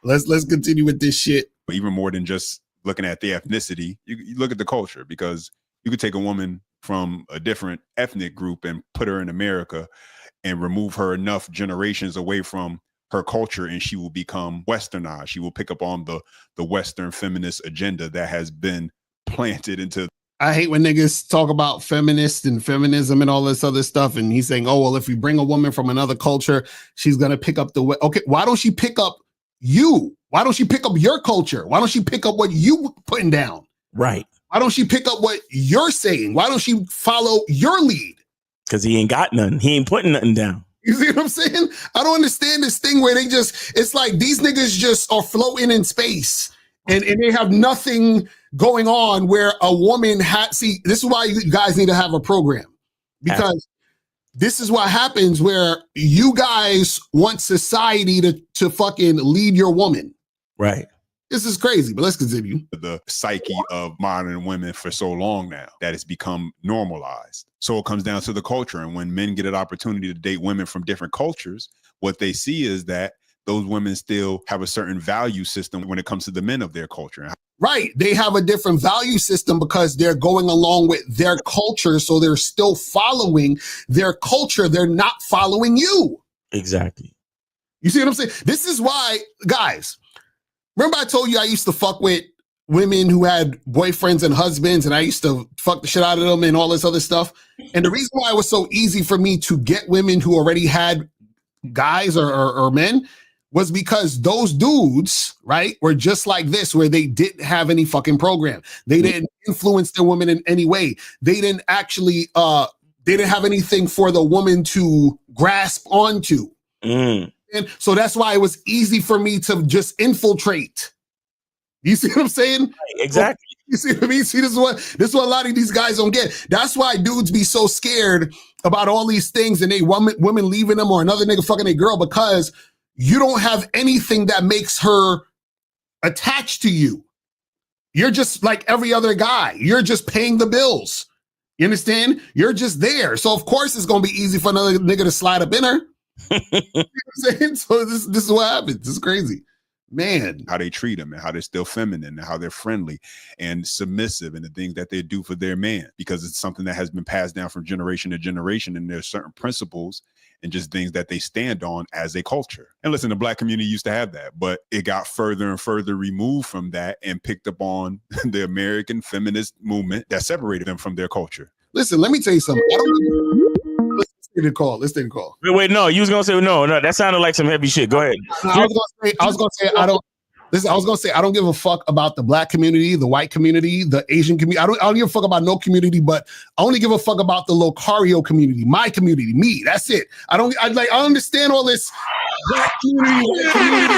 Let's continue with this shit. But even more than just looking at the ethnicity, you look at the culture, because you could take a woman from a different ethnic group and put her in America and remove her enough generations away from her culture, and she will become westernized. She will pick up on the Western feminist agenda that has been planted into. I hate when niggas talk about feminists and feminism and all this other stuff. And he's saying, oh, well, if we bring a woman from another culture, she's going to pick up okay, why don't she pick up you? Why don't she pick up your culture? Why don't she pick up what you putting down? Right. Why don't she pick up what you're saying? Why don't she follow your lead? Because he ain't got nothing. He ain't putting nothing down. You see what I'm saying? I don't understand this thing where it's like these niggas just are floating in space and they have nothing going on, where a woman see, this is why you guys need to have a program, because this is what happens where you guys want society to fucking lead your woman. Right. This is crazy, but let's continue. The psyche of modern women for so long now that it's become normalized. So it comes down to the culture. And when men get an opportunity to date women from different cultures, what they see is that those women still have a certain value system when it comes to the men of their culture. Right. They have a different value system because they're going along with their culture. So they're still following their culture. They're not following you. Exactly. You see what I'm saying? This is why, guys, remember I told you I used to fuck with women who had boyfriends and husbands, and I used to fuck the shit out of them and all this other stuff. And the reason why it was so easy for me to get women who already had guys or men was because those dudes, right, were just like this, where they didn't have any fucking program. They didn't influence their woman in any way. They didn't actually, they didn't have anything for the woman to grasp onto. And so that's why it was easy for me to just infiltrate. You see what I'm saying? Exactly. You see what I mean? See, this is what a lot of these guys don't get. That's why dudes be so scared about all these things, and women leaving them or another nigga fucking a girl, because you don't have anything that makes her attached to you. You're just like every other guy. You're just paying the bills. You understand? You're just there. So of course it's gonna be easy for another nigga to slide up in her. You know what I'm saying? So this is what happens. This is crazy. Man, how they treat them and how they're still feminine and how they're friendly and submissive and the things that they do for their man, because it's something that has been passed down from generation to generation. And there's certain principles and just things that they stand on as a culture. And listen, the Black community used to have that, but it got further and further removed from that and picked up on the American feminist movement that separated them from their culture. Listen, let me tell you something. Let's take the call. Wait, no, you was gonna say no. That sounded like some heavy shit. Go ahead. I was gonna say I don't give a fuck about the Black community, the white community, the Asian community. I don't give a fuck about no community, but I only give a fuck about the Locario community, my community, me. That's it. I understand all this Black community, white community.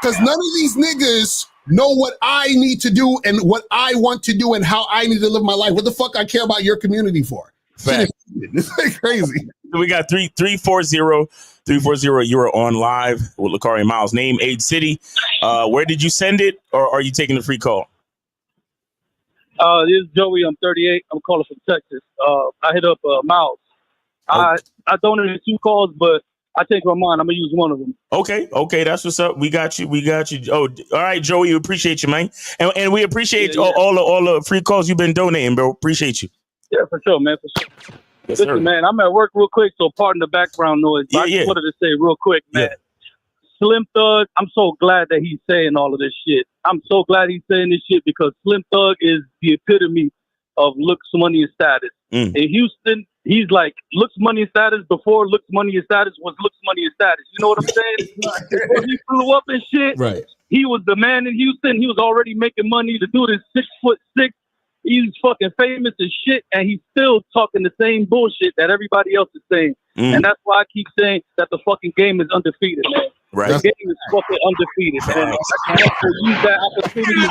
Because none of these niggas know what I need to do and what I want to do and how I need to live my life. What the fuck I care about your community for? It's like crazy. We got 340. You are on live with Locario Miles. Name, age, city. Where did you send it, or are you taking the free call? This is Joey. I'm 38. I'm calling from Texas. I hit up Miles. I donated 2 calls, but I changed my mind. I'm gonna use one of them. Okay, that's what's up. We got you. Oh, all right, Joey. We appreciate you, man, and we appreciate all the free calls you've been donating, bro. Appreciate you. Yeah, for sure, man. For sure. Yes, listen, sir. man, I'm at work real quick, so pardon the background noise. But I just wanted to say real quick, man. Slim Thug, I'm so glad that he's saying all of this shit. I'm so glad he's saying this shit because Slim Thug is the epitome of looks, money, and status. In Houston, He's like, looks, money, and status before looks, money, and status was looks, money, and status. You know what I'm saying? Before he blew up and shit, Right. he was the man in Houston. He was already making money. The dude is 6'6". He's fucking famous as shit, and he's still talking the same bullshit that everybody else is saying. And that's why I keep saying that the fucking game is undefeated, man. Right. The game is fucking undefeated, man. I can't use that opportunity.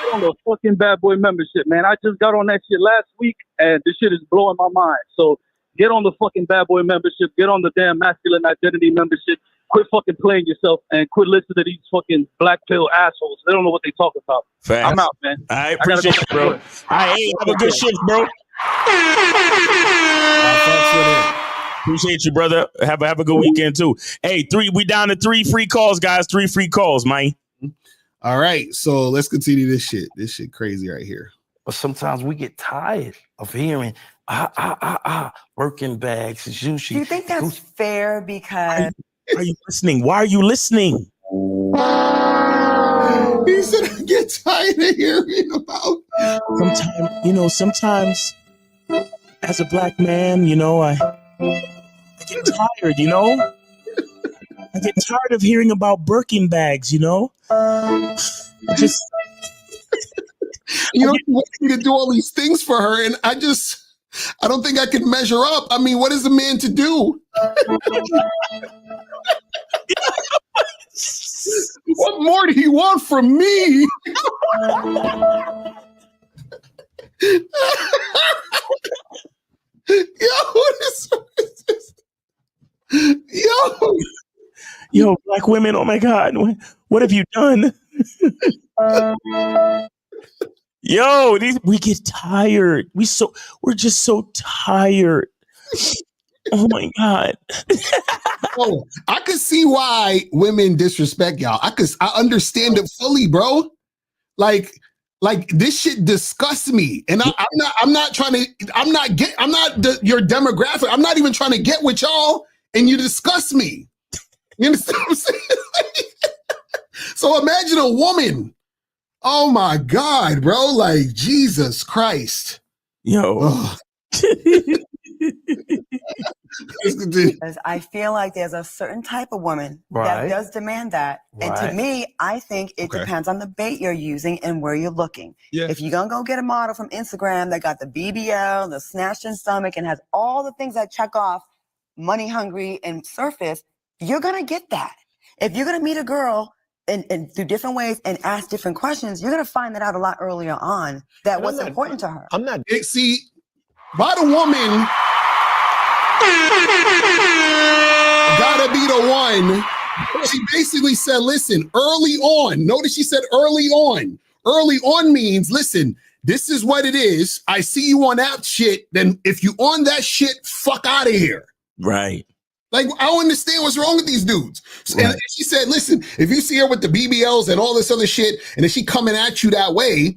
Get on the fucking Bad Boy membership, man. I just got on that shit last week, and this shit is blowing my mind. So get on the fucking Bad Boy membership. Get on the damn Masculine Identity membership. Quit fucking playing yourself and quit listening to these fucking black pill assholes. They don't know what they talk about. Facts. I'm out, man. I appreciate you, bro. Hey, have a good shift, bro. Appreciate you, brother. Have a good weekend too. Hey, we down to 3 free calls, guys. 3 free calls, man. All right, so let's continue this shit. This shit crazy right here. But sometimes we get tired of hearing working bags, sushi. Do you think that's fair? Because are you listening? Why are you listening? He said, I get tired of hearing about. Sometimes as a black man, I get tired, I get tired of hearing about Birkin bags, Just you want me to do all these things for her, and I don't think I can measure up. I mean, what is a man to do? What more do you want from me? What is this? Yo, black women, oh my God, what have you done? Yo, we get tired. We're just so tired. Oh my God. Oh, I could see why women disrespect y'all. I understand it fully, bro. Like this shit disgusts me. And I'm not your demographic. I'm not even trying to get with y'all, and you disgust me. You understand what I'm saying? So imagine a woman. Oh my God, bro. Like, Jesus Christ. Yo. Because I feel like there's a certain type of woman that does demand that. And to me, I think it depends on the bait you're using and where you're looking. Yeah. If you're going to go get a model from Instagram that got the BBL, the snatched in stomach, and has all the things that check off money hungry and surface, you're going to get that. If you're going to meet a girl and through different ways and ask different questions, you're going to find that out a lot earlier on that what's important to her. I'm not. See, by the woman gotta be the one. She basically said, listen, early on. Notice she said early on. Early on means, listen, this is what it is. I see you on that shit. Then if you on that shit, fuck out of here. Right. Like, I don't understand what's wrong with these dudes. Right. And she said, listen, if you see her with the BBLs and all this other shit, and if she coming at you that way,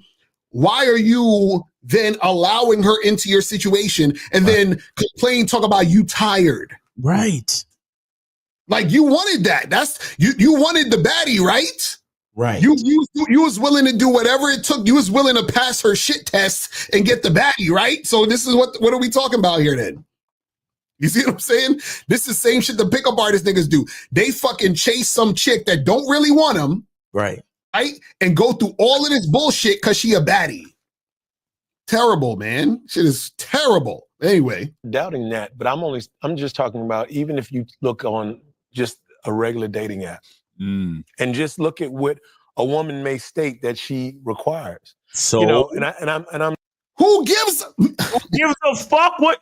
why are you then allowing her into your situation and then complain, talk about you tired? Right. Like, you wanted that. That's you wanted the baddie, right? Right. You was willing to do whatever it took. You was willing to pass her shit test and get the baddie, right? So this is what are we talking about here then? You see what I'm saying? This is the same shit the pickup artist niggas do. They fucking chase some chick that don't really want them. Right. Right? And go through all of this bullshit because she a baddie. Terrible, man. Shit is terrible. Anyway. Doubting that, but I'm just talking about even if you look on just a regular dating app and just look at what a woman may state that she requires. So and I'm who gives a fuck what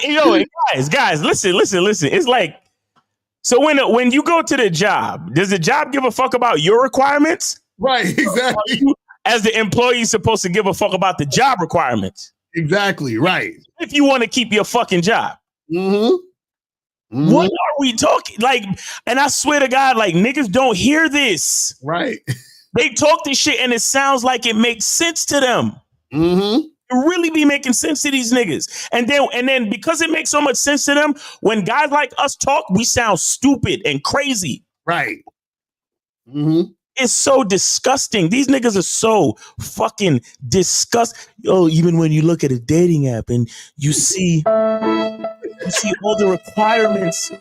Yo, guys, listen. It's like, so when you go to the job, does the job give a fuck about your requirements? Right, exactly. As the employee supposed to give a fuck about the job requirements. Exactly, right. If you want to keep your fucking job. Mm-hmm. What are we talking? Like, and I swear to God, like, niggas don't hear this. Right. They talk this shit and it sounds like it makes sense to them. Mm-hmm. It really be making sense to these niggas. And then because it makes so much sense to them, when guys like us talk, we sound stupid and crazy. Right. Mm-hmm. is so disgusting. These niggas are so fucking disgusting. Yo, even when you look at a dating app and you see all the requirements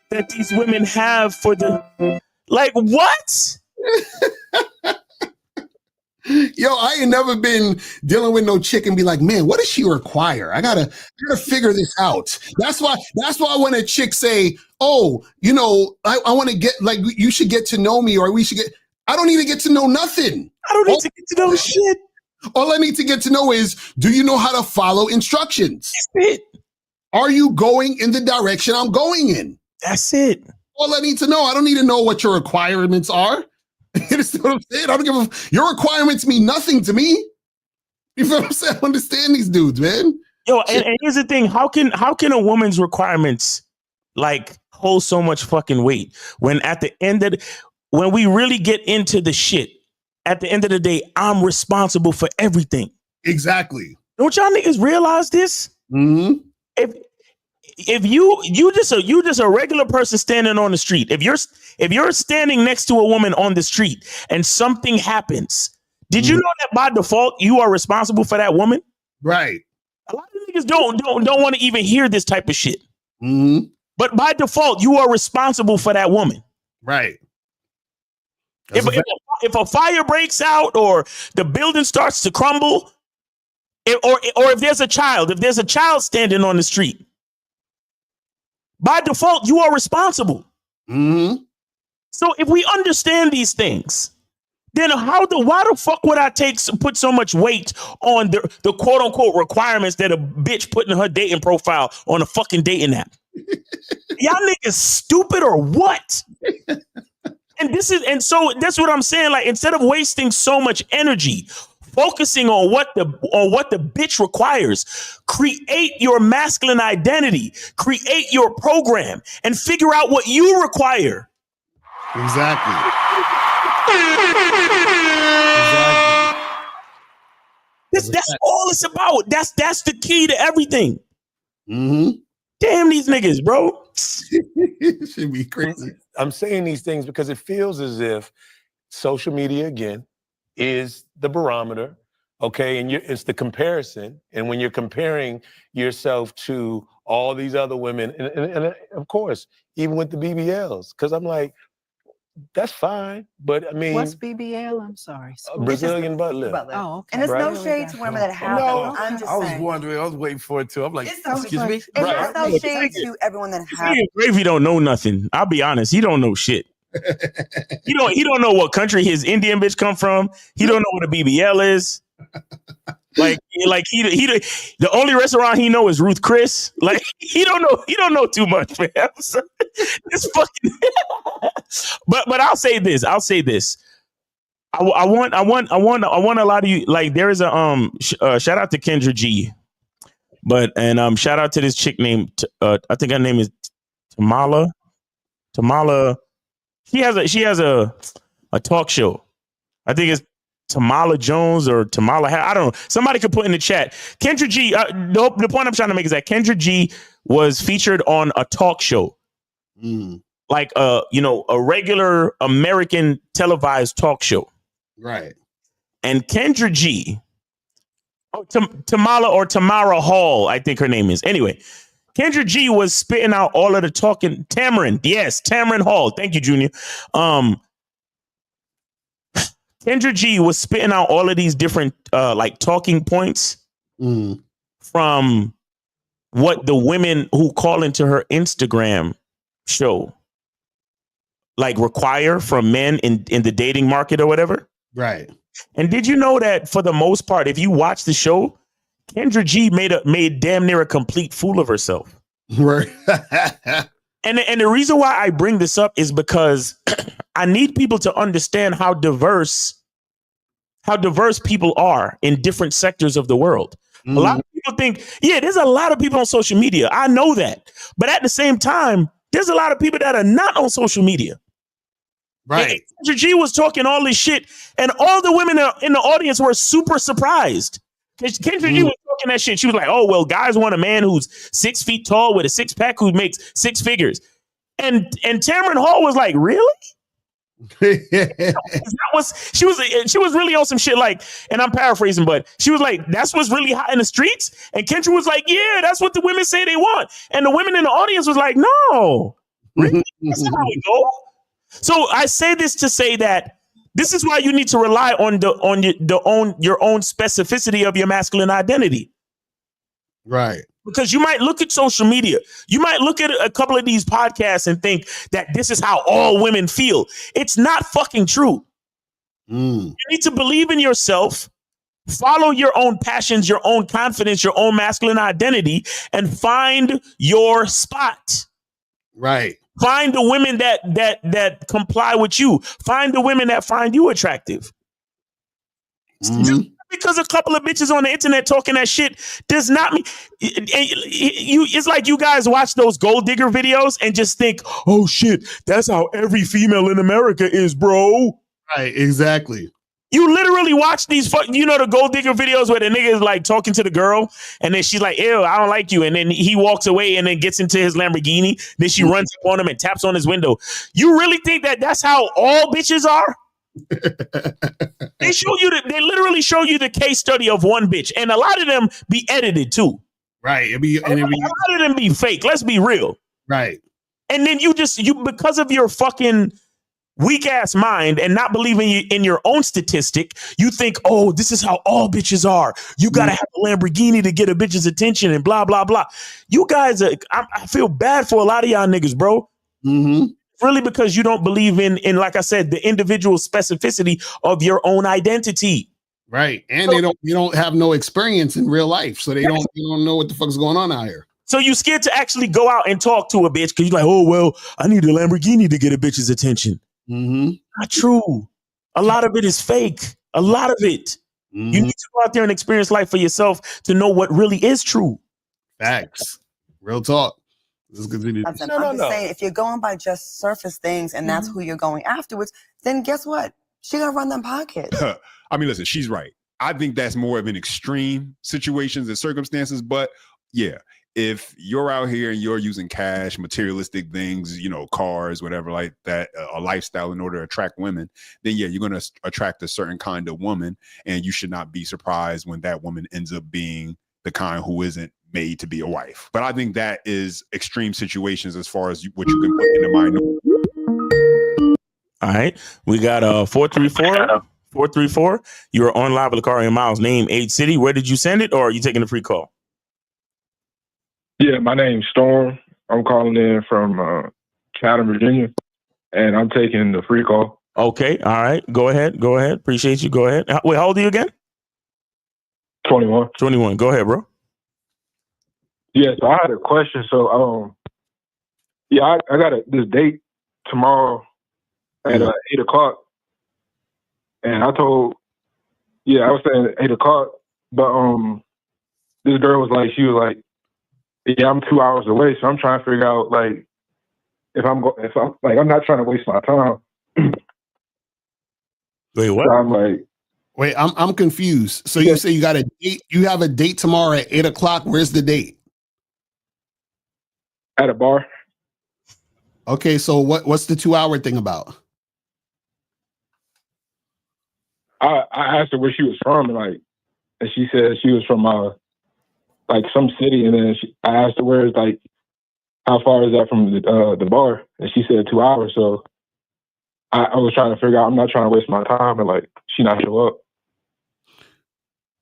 that these women have for the, like, what? Yo, I ain't never been dealing with no chick and be like, man, what does she require? I gotta figure this out. That's why when a chick say, oh, you know, I want to get, like, you should get to know me, or we should get, I don't need to get to know nothing. I don't need to get to know shit. All I need to get to know is, do you know how to follow instructions? That's it. Are you going in the direction I'm going in? That's it. All I need to know. I don't need to know what your requirements are. You see what I'm saying? I don't give a, your requirements mean nothing to me. You feel what I'm saying? I understand these dudes, man. Yo, and here's the thing: how can a woman's requirements like hold so much fucking weight when at the end of when we really get into the shit? At the end of the day, I'm responsible for everything. Exactly. Don't y'all niggas realize this? Mm-hmm. If you just a regular person standing on the street, if you're standing next to a woman on the street and something happens, did you know that by default you are responsible for that woman? Right. A lot of niggas don't want to even hear this type of shit. Mm-hmm. But by default, you are responsible for that woman. Right. If a fire breaks out or the building starts to crumble, or if there's a child standing on the street, by default, you are responsible. Mm-hmm. So if we understand these things, then why the fuck would I put so much weight on the quote unquote requirements that a bitch put in her dating profile on a fucking dating app? Y'all niggas stupid or what? And so that's what I'm saying. Like, instead of wasting so much energy focusing on what the bitch requires, create your masculine identity, create your program, and figure out what you require. Exactly. That's all it's about. That's the key to everything. Mm-hmm. Damn these niggas, bro. It should be crazy. I'm saying these things because it feels as if social media, again, is the barometer, okay? And it's the comparison. And when you're comparing yourself to all these other women, and of course, even with the BBLs, because I'm like, that's fine, but I mean, what's BBL? I'm sorry. Brazilian butt lift. Oh, okay. And it's no shade to women that have No, it. I'm just I was saying. wondering. I was waiting for it too. I'm like, excuse me. It's no shade to everyone that has it. Gravy don't know nothing. I'll be honest. He don't know shit. He don't know what country his Indian bitch come from. He don't know what a BBL is. Like he the only restaurant he know is Ruth Chris. Like he don't know too much, man. It's fucking. but I'll say this. I want a lot of you. Like, there is a shout out to Kendra G, and shout out to this chick named I think her name is Tamala. She has a talk show. I think it's Tamala Jones or Tamala. I don't know. Somebody could put in the chat. Kendra G. The point I'm trying to make is that Kendra G was featured on a talk show, like a regular American televised talk show. Right. And Kendra G. Tamara Hall, I think her name is. Anyway, Kendra G was spitting out all of the talking. Tamron Hall. Thank you, Junior. Kendra G was spitting out all of these different like talking points from what the women who call into her Instagram show like require from men in the dating market or whatever. Right. And did you know that for the most part, if you watch the show, Kendra G made damn near a complete fool of herself. Right. And the reason why I bring this up is because I need people to understand how diverse people are in different sectors of the world. A lot of people think, there's a lot of people on social media. I know that. But at the same time, there's a lot of people that are not on social media. Right. And Kendra G was talking all this shit, and all the women in the audience were super surprised. Kendra G was talking that shit. She was like, oh, well, guys want a man who's 6 feet tall with a six pack who makes six figures. And Tamron Hall was like, really? She was really on some shit like, and I'm paraphrasing, but she was like, that's what's really hot in the streets. And Kendra was like, yeah, that's what the women say they want. And the women in the audience was like, no, really? That's not how it go. So I say this to say that this is why you need to rely on your own specificity of your masculine identity. Right. Because you might look at social media, you might look at a couple of these podcasts and think that this is how all women feel. It's not fucking true. You need to believe in yourself, follow your own passions, your own confidence, your own masculine identity, and find your spot. Right. Find the women that comply with you. Find the women that find you attractive. Just because a couple of bitches on the internet talking that shit does not mean it's like you guys watch those gold digger videos and just think, oh shit, that's how every female in America is, bro. Right, exactly. You literally watch these, the gold digger videos where the nigga is like talking to the girl and then she's like, ew, I don't like you. And then he walks away and then gets into his Lamborghini. Then she runs up on him and taps on his window. You really think that that's how all bitches are? They literally show you the case study of one bitch. And a lot of them be edited too. Right. A lot of them be fake. Let's be real. Right. And then you because of your fucking weak ass mind and not believing in your own statistic, you think, oh, this is how all bitches are. You got to have a Lamborghini to get a bitch's attention and blah, blah, blah. You guys, I feel bad for a lot of y'all niggas, bro. Really, because you don't believe in, like I said, the individual specificity of your own identity. Right. And they don't have no experience in real life. So they don't know what the fuck's going on out here. So you scared to actually go out and talk to a bitch because you're like, oh, well, I need a Lamborghini to get a bitch's attention. Not true. A lot of it is fake. A lot of it. You need to go out there and experience life for yourself to know what really is true. Facts. Real talk. Let's continue. I'm just saying, if you're going by just surface things and that's who you're going afterwards, then guess what? She gonna run them pockets. I mean, listen, she's right. I think that's more of an extreme situations and circumstances, but yeah. If you're out here and you're using cash, materialistic things, cars, whatever like that, a lifestyle in order to attract women, then yeah, you're going to attract a certain kind of woman. And you should not be surprised when that woman ends up being the kind who isn't made to be a wife. But I think that is extreme situations as far as what you can put in the mind. All right. We got 434. 434. You're on live with Locario Miles. Name, age, city. Where did you send it, or are you taking a free call? Yeah, my name's Storm. I'm calling in from Chatham, Virginia, and I'm taking the free call. Okay, all right. Go ahead. Appreciate you. Go ahead. Wait, how old are you again? 21. 21. Go ahead, bro. Yeah, so I had a question. So, I got this date tomorrow at 8 o'clock, and I was saying 8 o'clock, but this girl was like, yeah, I'm 2 hours away, so I'm trying to figure out if I'm not trying to waste my time. Wait, what? So I'm like, wait, I'm confused. So you say you got a date? You have a date tomorrow at 8 o'clock. Where's the date? At a bar. Okay, so what's the 2 hour thing about? I asked her where she was from, and she said she was from some city, and then I asked her where it's how far is that from the bar, and she said 2 hours. So I was trying to figure out. I'm not trying to waste my time and she not show up.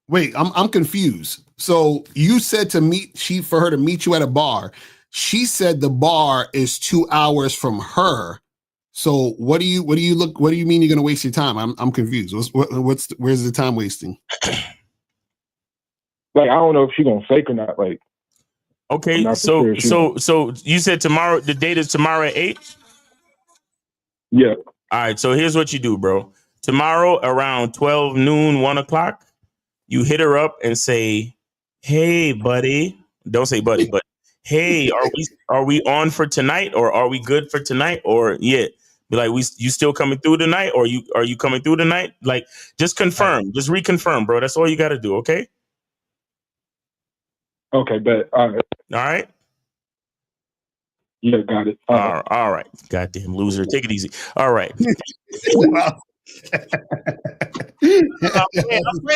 Wait, I'm confused. So you said for her to meet you at a bar. She said the bar is 2 hours from her. So what do you mean you're gonna waste your time? I'm confused. Where's the time wasting? I don't know if she's gonna fake or not. Okay, so you said tomorrow. The date is tomorrow at 8. Yeah. All right. So here's what you do, bro. Tomorrow around 12 noon, 1 o'clock, you hit her up and say, "Hey, buddy." Don't say buddy, but hey, are we on for tonight, or are we good for tonight, or yeah? Be like, you still coming through tonight, or are you coming through tonight? Just confirm, just reconfirm, bro. That's all you got to do. Okay. Okay, bet. All right. All right. Yeah, got it. All right. Goddamn loser. Take it easy. All right.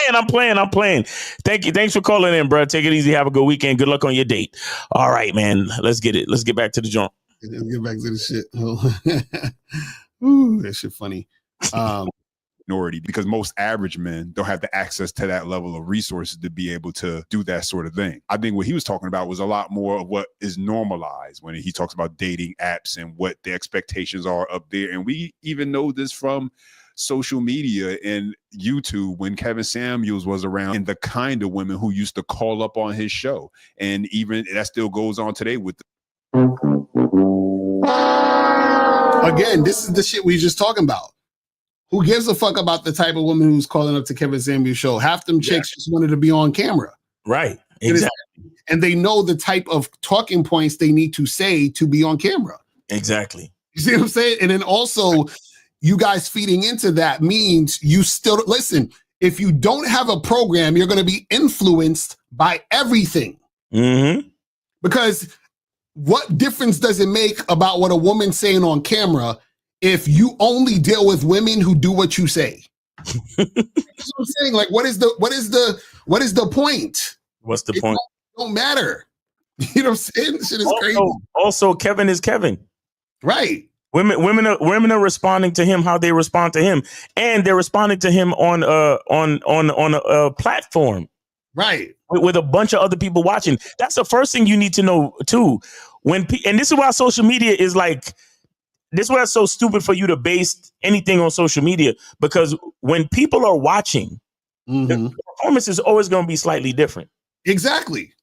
I'm playing. Thank you. Thanks for calling in, bro. Take it easy. Have a good weekend. Good luck on your date. All right, man. Let's get it. Let's get back to the joint. Let's get back to the shit. Ooh, that shit funny. Minority, because most average men don't have the access to that level of resources to be able to do that sort of thing. I think what he was talking about was a lot more of what is normalized when he talks about dating apps and what the expectations are up there. And we even know this from social media and YouTube when Kevin Samuels was around, and the kind of women who used to call up on his show. And even that still goes on today with Again, this is the shit we just talking about. Who gives a fuck about the type of woman who's calling up to Kevin Samuels' show? Half them chicks just wanted to be on camera. Right. Exactly. And they know the type of talking points they need to say to be on camera. Exactly. You see what I'm saying? And then also, you guys feeding into that means you still, listen, if you don't have a program, you're going to be influenced by everything. Mm-hmm. Because what difference does it make about what a woman's saying on camera if you only deal with women who do what you say? That's what I'm saying. Like, what is the point? What's the point? Don't matter. You know what I'm saying? This shit is crazy. Also, Kevin is Kevin. Right. Women are responding to him how they respond to him, and they're responding to him on a platform, right, with a bunch of other people watching. That's the first thing you need to know too. And this is why social media is like, this is why it's so stupid for you to base anything on social media, because when people are watching, the performance is always going to be slightly different. Exactly.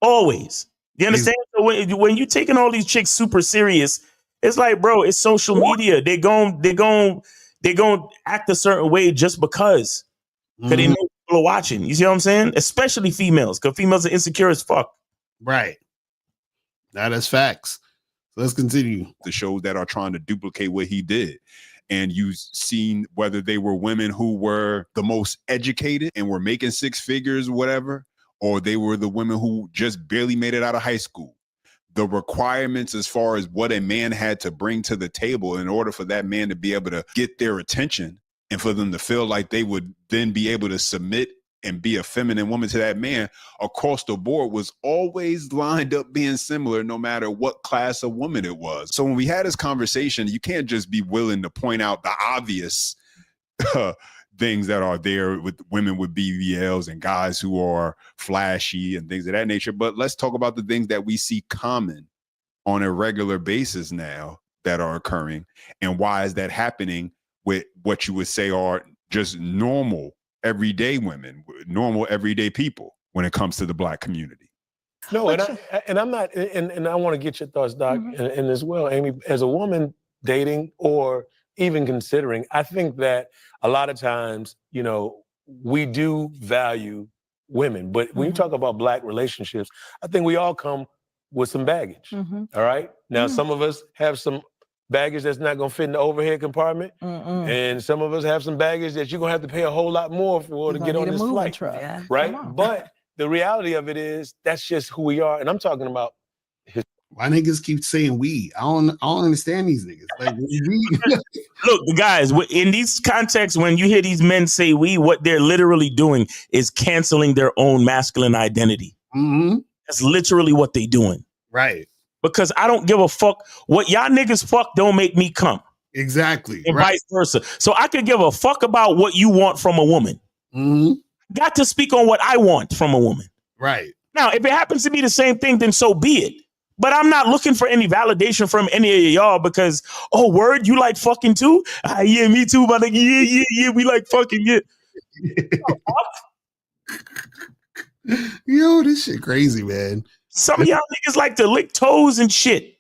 Always. You understand? So when you're taking all these chicks super serious, it's like, bro, it's social media. They gon' act a certain way just because they know people are watching. You see what I'm saying? Especially females, because females are insecure as fuck. Right. That is facts. Let's continue. The shows that are trying to duplicate what he did. And you've seen whether they were women who were the most educated and were making six figures, whatever, or they were the women who just barely made it out of high school. The requirements as far as what a man had to bring to the table in order for that man to be able to get their attention and for them to feel like they would then be able to submit and be a feminine woman to that man across the board was always lined up being similar no matter what class of woman it was. So when we had this conversation, you can't just be willing to point out the obvious things that are there with women with BBLs and guys who are flashy and things of that nature. But let's talk about the things that we see common on a regular basis now that are occurring. And why is that happening with what you would say are just normal everyday women, normal everyday people when it comes to the Black community? No, and I'm not, and I want to get your thoughts, Doc, and as well, Amy, as a woman dating or even considering, I think that a lot of times, you know, we do value women, but when you talk about Black relationships, I think we all come with some baggage. All right. Now, some of us have some baggage that's not going to fit in the overhead compartment, and some of us have some baggage that you're going to have to pay a whole lot more for to get on this flight. Yeah. Right. But the reality of it is that's just who we are. And I'm talking about why niggas keep saying we. I don't understand these niggas. Like, look, guys, in these contexts, when you hear these men say we, what they're literally doing is canceling their own masculine identity. That's literally what they're doing. Right. Because I don't give a fuck. What y'all niggas fuck don't make me come. Exactly. And vice versa. So I could give a fuck about what you want from a woman. Got to speak on what I want from a woman. Right. Now, if it happens to be the same thing, then so be it. But I'm not looking for any validation from any of y'all because, oh, word, you like fucking too? Yeah, me too, my nigga. Yeah, we like fucking, yeah. Yo, this shit crazy, man. Some of y'all niggas like to lick toes and shit.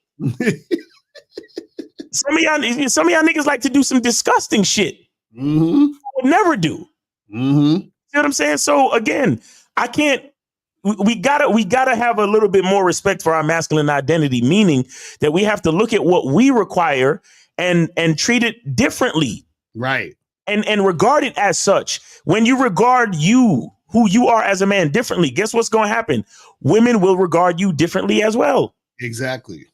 Some of y'all niggas like to do some disgusting shit. I would never do. See what I'm saying? So again, I can't. We gotta have a little bit more respect for our masculine identity, meaning that we have to look at what we require and treat it differently. Right. And regard it as such. When you regard who you are as a man differently, guess what's going to happen? Women will regard you differently as well. Exactly.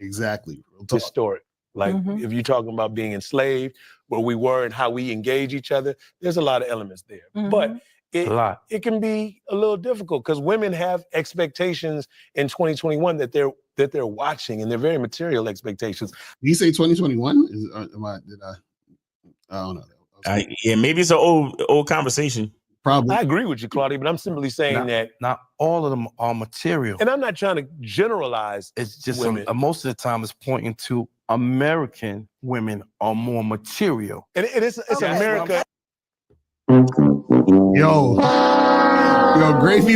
Exactly. Distort. Like if you're talking about being enslaved, where we were and how we engage each other, there's a lot of elements there. But it can be a little difficult because women have expectations in 2021 that they're watching, and they're very material expectations. Did you say 2021? I don't know. Yeah, maybe it's an old conversation. Probably. I agree with you, Claudia, but I'm simply saying that not all of them are material. And I'm not trying to generalize. It's just women. Most of the time it's pointing to American women are more material. And it's America. Yo, Gravy.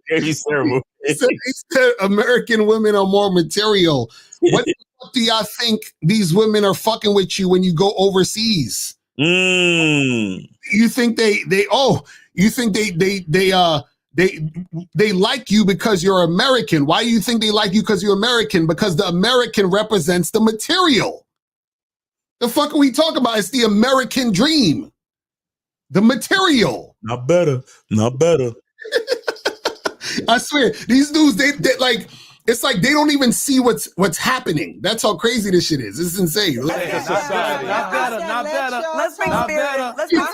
Gravy's terrible. He said American women are more material. What the fuck do y'all think these women are fucking with you when you go overseas? You think they like you because you're American. Why do you think they like you because you're American? Because the American represents the material. The fuck are we talking about? It's the American dream. The material. Not better. I swear, these dudes, they like, it's like they don't even see what's happening. That's how crazy this shit is. It's insane. Not better. Let's bring spirit. Let's bring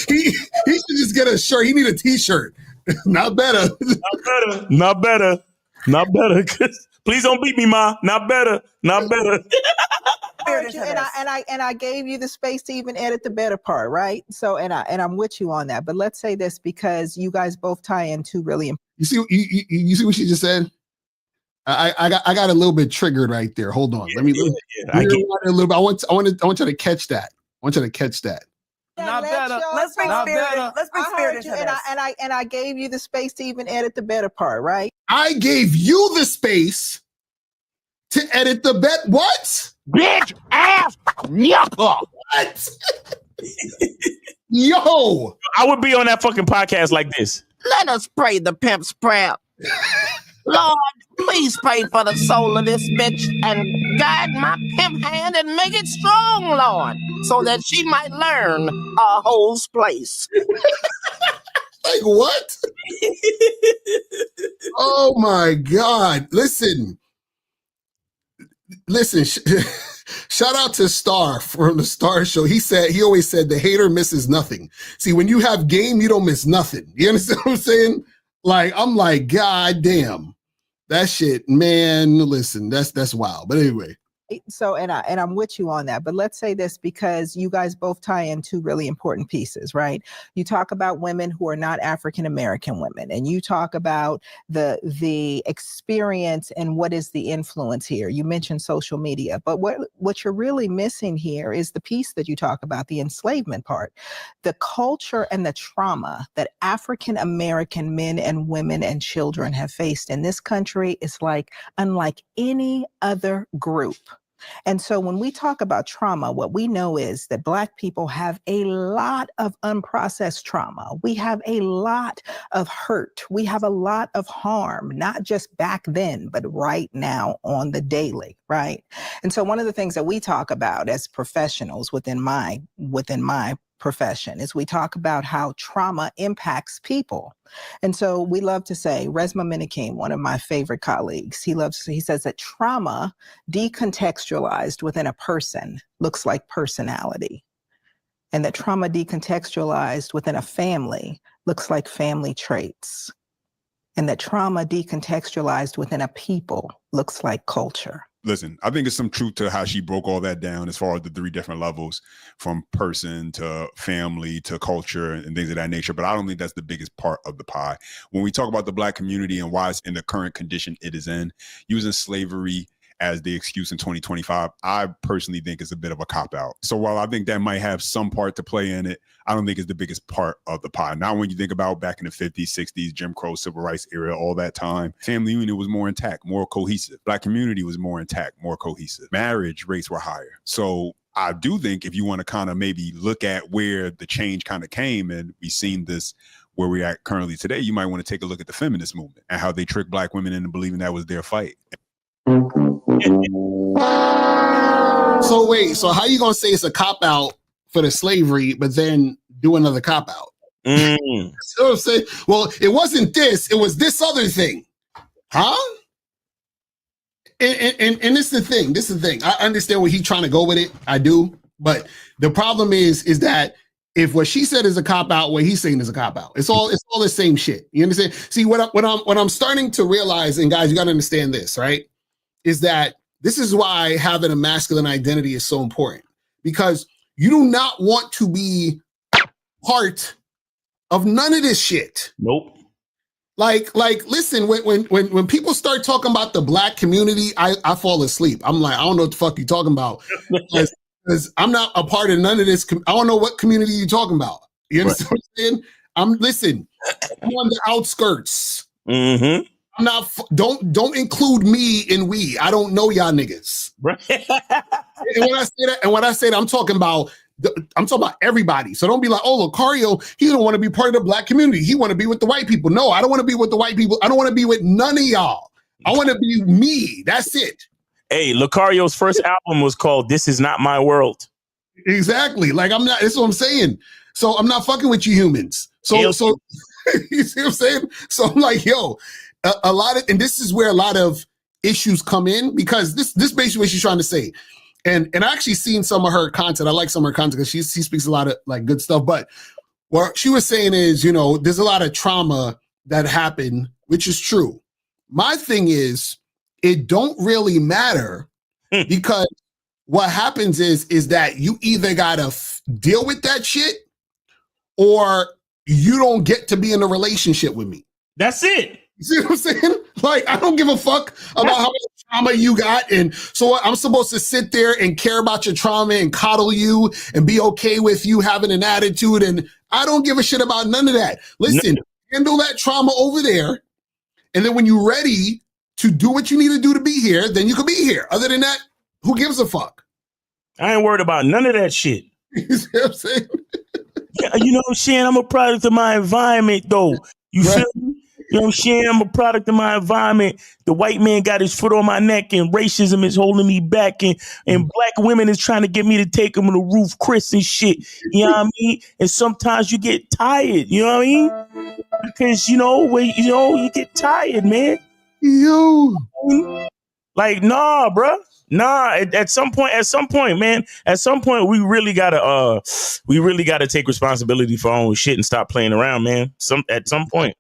He should just get a shirt. He need a t-shirt. Not better. Not better. Please don't beat me, Ma. Not better. And I gave you the space to even edit the better part, right? So and I'm with you on that. But let's say this because you guys both tie in two really important. You see what she just said? I got a little bit triggered right there. Hold on. Let me a little bit. I want you to catch that. Not better. Let's bring spirit. Let's bring spirit into this. And I gave you the space to even edit the better part, right? I gave you the space to edit the bet. What? Bitch ass yucca. What? Yo. I would be on that fucking podcast like this. Let us pray the pimp's prayer. Lord, please pray for the soul of this bitch and guide my pimp hand and make it strong, Lord, so that she might learn a hole's place. Like what? Oh my God. Listen. Shout out to Star from the Star Show. He always said the hater misses nothing. See, when you have game, you don't miss nothing. You understand what I'm saying? Like, I'm like, God damn. That shit, man, listen, that's wild. But anyway. So, and I'm with you on that, but let's say this because you guys both tie in two really important pieces, right? You talk about women who are not African-American women, and you talk about the experience and what is the influence here. You mentioned social media, but what you're really missing here is the piece that you talk about, the enslavement part, the culture and the trauma that African-American men and women and children have faced in this country is like unlike any other group. And so when we talk about trauma, what we know is that Black people have a lot of unprocessed trauma. We have a lot of hurt. We have a lot of harm, not just back then, but right now on the daily, right? And so one of the things that we talk about as professionals within my profession is we talk about how trauma impacts people. And so we love to say, Resma Minikin, one of my favorite colleagues, he says that trauma decontextualized within a person looks like personality. And that trauma decontextualized within a family looks like family traits. And that trauma decontextualized within a people looks like culture. Listen, I think it's some truth to how she broke all that down as far as the 3 different levels from person to family to culture and things of that nature. But I don't think that's the biggest part of the pie. When we talk about the Black community and why it's in the current condition it is in, using slavery as the excuse in 2025, I personally think it's a bit of a cop-out. So while I think that might have some part to play in it, I don't think it's the biggest part of the pie. Now, when you think about back in the 50s, 60s, Jim Crow, Civil Rights era, all that time, family unit was more intact, more cohesive. Black community was more intact, more cohesive. Marriage rates were higher. So I do think if you want to kind of maybe look at where the change kind of came, and we've seen this where we're at currently today, you might want to take a look at the feminist movement and how they tricked Black women into believing that was their fight. So wait, so how you gonna say it's a cop-out for the slavery, but then do another cop-out? So I'm saying, well, it wasn't this, it was this other thing. Huh? And this is the thing. This is the thing. I understand where he's trying to go with it. I do. But the problem is that if what she said is a cop out, what he's saying is a cop out. It's all the same shit. You understand? See, what I'm starting to realize, and guys, you got to understand this, right? Is that this is why having a masculine identity is so important, because you do not want to be part of none of this shit. Nope. Like, listen, when people start talking about the black community, I fall asleep. I'm like, I don't know what the fuck you're talking about. Because I'm not a part of none of this. I don't know what community you're talking about. You understand what I'm saying? I'm on the outskirts. Mm-hmm. I'm not, don't include me in we. I don't know y'all niggas. Right. And when I say that, I'm talking about everybody. So don't be like, oh, Locario, he don't want to be part of the black community. He want to be with the white people. No, I don't want to be with the white people. I don't want to be with none of y'all. I want to be me. That's it. Hey, Locario's first album was called "This Is Not My World." Exactly. Like, I'm not. That's what I'm saying. So I'm not fucking with you humans. So you see what I'm saying? So I'm like, yo, a lot of, and this is where a lot of issues come in, because this basically what she's trying to say. And I actually seen some of her content. I like some of her content because she speaks a lot of like good stuff. But what she was saying is, you know, there's a lot of trauma that happened, which is true. My thing is, it don't really matter, because what happens is that you either gotta deal with that shit, or you don't get to be in a relationship with me. That's it. You see what I'm saying? Like, I don't give a fuck about how much trauma you got. And so I'm supposed to sit there and care about your trauma and coddle you and be okay with you having an attitude. And I don't give a shit about none of that. Listen, handle that trauma over there. And then when you're ready to do what you need to do to be here, then you can be here. Other than that, who gives a fuck? I ain't worried about none of that shit. You see what I'm saying? You know what I'm saying? I'm a product of my environment, though. You feel me? You know what I'm saying? I'm a product of my environment. The white man got his foot on my neck, and racism is holding me back, and black women is trying to get me to take them to the roof, Chris and shit. You know what I mean? And sometimes you get tired, you know what I mean? Because, you get tired, man. Yo. Like, nah, bruh. Nah, at some point, man, we really gotta take responsibility for our own shit and stop playing around, man. At some point.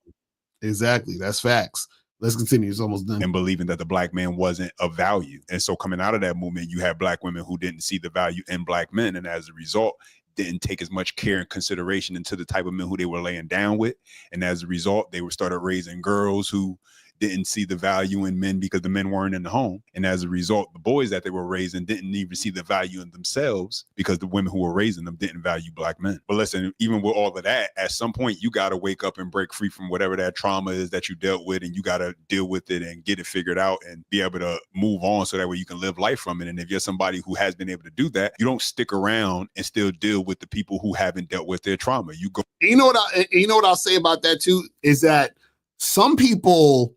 Exactly. That's facts. Let's continue. It's almost done. And believing that the black man wasn't of value. And so coming out of that movement, you had black women who didn't see the value in black men. And as a result, didn't take as much care and consideration into the type of men who they were laying down with. And as a result, they started raising girls who didn't see the value in men because the men weren't in the home. And as a result, the boys that they were raising didn't even see the value in themselves because the women who were raising them didn't value black men. But listen, even with all of that, at some point, you got to wake up and break free from whatever that trauma is that you dealt with, and you got to deal with it and get it figured out and be able to move on so that way you can live life from it. And if you're somebody who has been able to do that, you don't stick around and still deal with the people who haven't dealt with their trauma. You go. You know what I'll say about that too, is that some people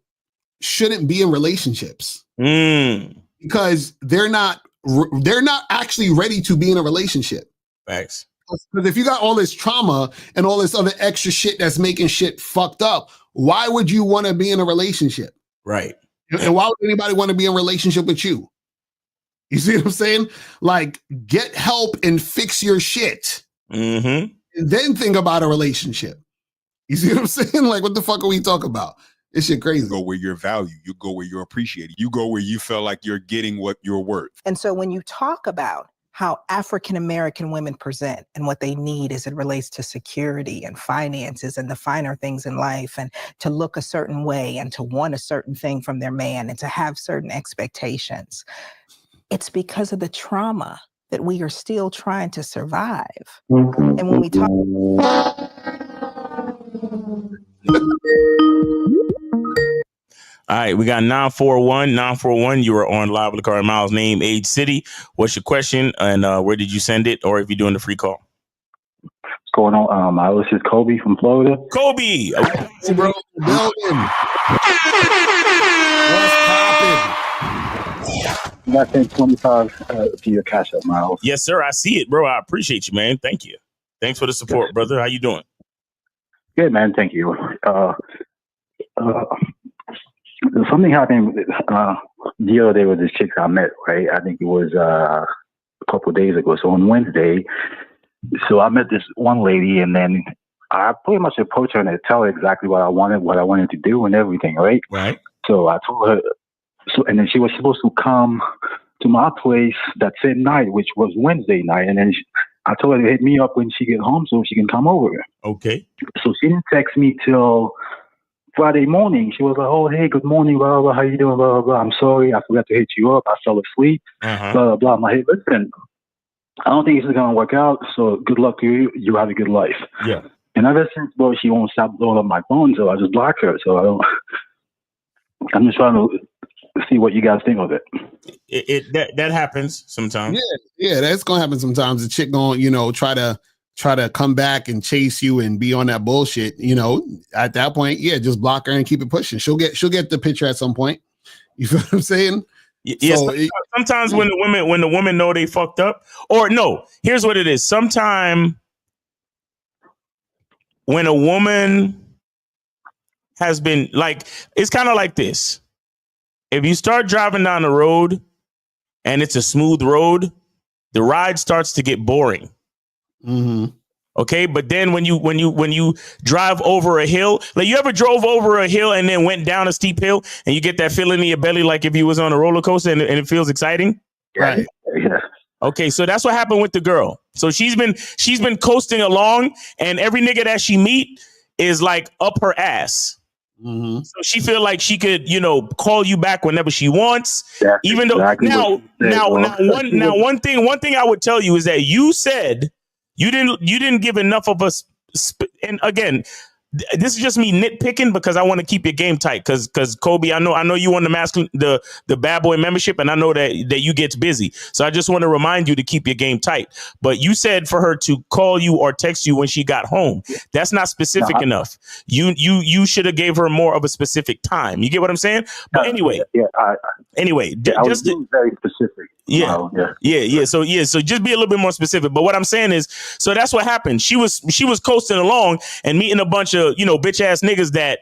shouldn't be in relationships because they're not actually ready to be in a relationship. Facts. Because if you got all this trauma and all this other extra shit that's making shit fucked up, why would you want to be in a relationship? Right. And why would anybody want to be in a relationship with you? You see what I'm saying? Like, get help and fix your shit. Mm-hmm. And then think about a relationship. You see what I'm saying? Like, what the fuck are we talking about? This shit crazy. You go where you're valued. You go where you're appreciated. You go where you feel like you're getting what you're worth. And so when you talk about how African-American women present and what they need as it relates to security and finances and the finer things in life, and to look a certain way and to want a certain thing from their man and to have certain expectations, it's because of the trauma that we are still trying to survive. And when we talk... All right, we got 941. 941, you are on live with Locario Miles, name, age, city. What's your question, and where did you send it, or if you're doing the free call? What's going on? This is Kobe from Florida. Kobe! Hey, bro. What's poppin'? You got 1025 to your cash up, Miles. Yes, sir. I see it, bro. I appreciate you, man. Thank you. Thanks for the support, brother. How you doing? Good, man. Thank you. Something happened the other day with this chick I met, right? I think it was a couple of days ago. So on Wednesday, so I met this one lady, and then I pretty much approached her and I tell her exactly what I wanted to do and everything, right? Right. So I told her, and then she was supposed to come to my place that same night, which was Wednesday night, and then I told her to hit me up when she get home so she can come over. Okay. So she didn't text me till Friday morning. She was like, "Oh, hey, good morning, blah, blah, blah. How you doing, blah, blah, blah. I'm sorry, I forgot to hit you up. I fell asleep, blah, blah, blah." I'm like, "Hey, listen, I don't think this is going to work out, so good luck to you. You have a good life." Yeah. And ever since, bro, she won't stop blowing up my phone, so I just block her. So I'm just trying to see what you guys think of it. That happens sometimes. Yeah, that's gonna happen sometimes. The chick gonna, try to come back and chase you and be on that bullshit. At that point, yeah, just block her and keep it pushing. She'll get the picture at some point. You feel what I'm saying? Yes. So sometimes when the women know they fucked up, or no, here's what it is. Sometimes when a woman has been like, it's kind of like this. If you start driving down the road and it's a smooth road, the ride starts to get boring. Mm-hmm. Okay, but then when you drive over a hill, like you ever drove over a hill and then went down a steep hill and you get that feeling in your belly like if you was on a roller coaster and it feels exciting? Right. Yeah. Okay, so that's what happened with the girl. So she's been coasting along, and every nigga that she meet is like up her ass. Mm-hmm. So she feel like she could, call you back whenever she wants. That's even though exactly one thing I would tell you is that you said you didn't give enough of us. And again, this is just me nitpicking because I want to keep your game tight. Because Kobe, I know you want the bad boy membership, and I know that you get busy. So I just want to remind you to keep your game tight. But you said for her to call you or text you when she got home. That's not specific enough. You should have gave her more of a specific time. You get what I'm saying? But anyway, I was being very specific. Yeah. So just be a little bit more specific. But what I'm saying is, so that's what happened. She was coasting along and meeting a bunch of, bitch ass niggas that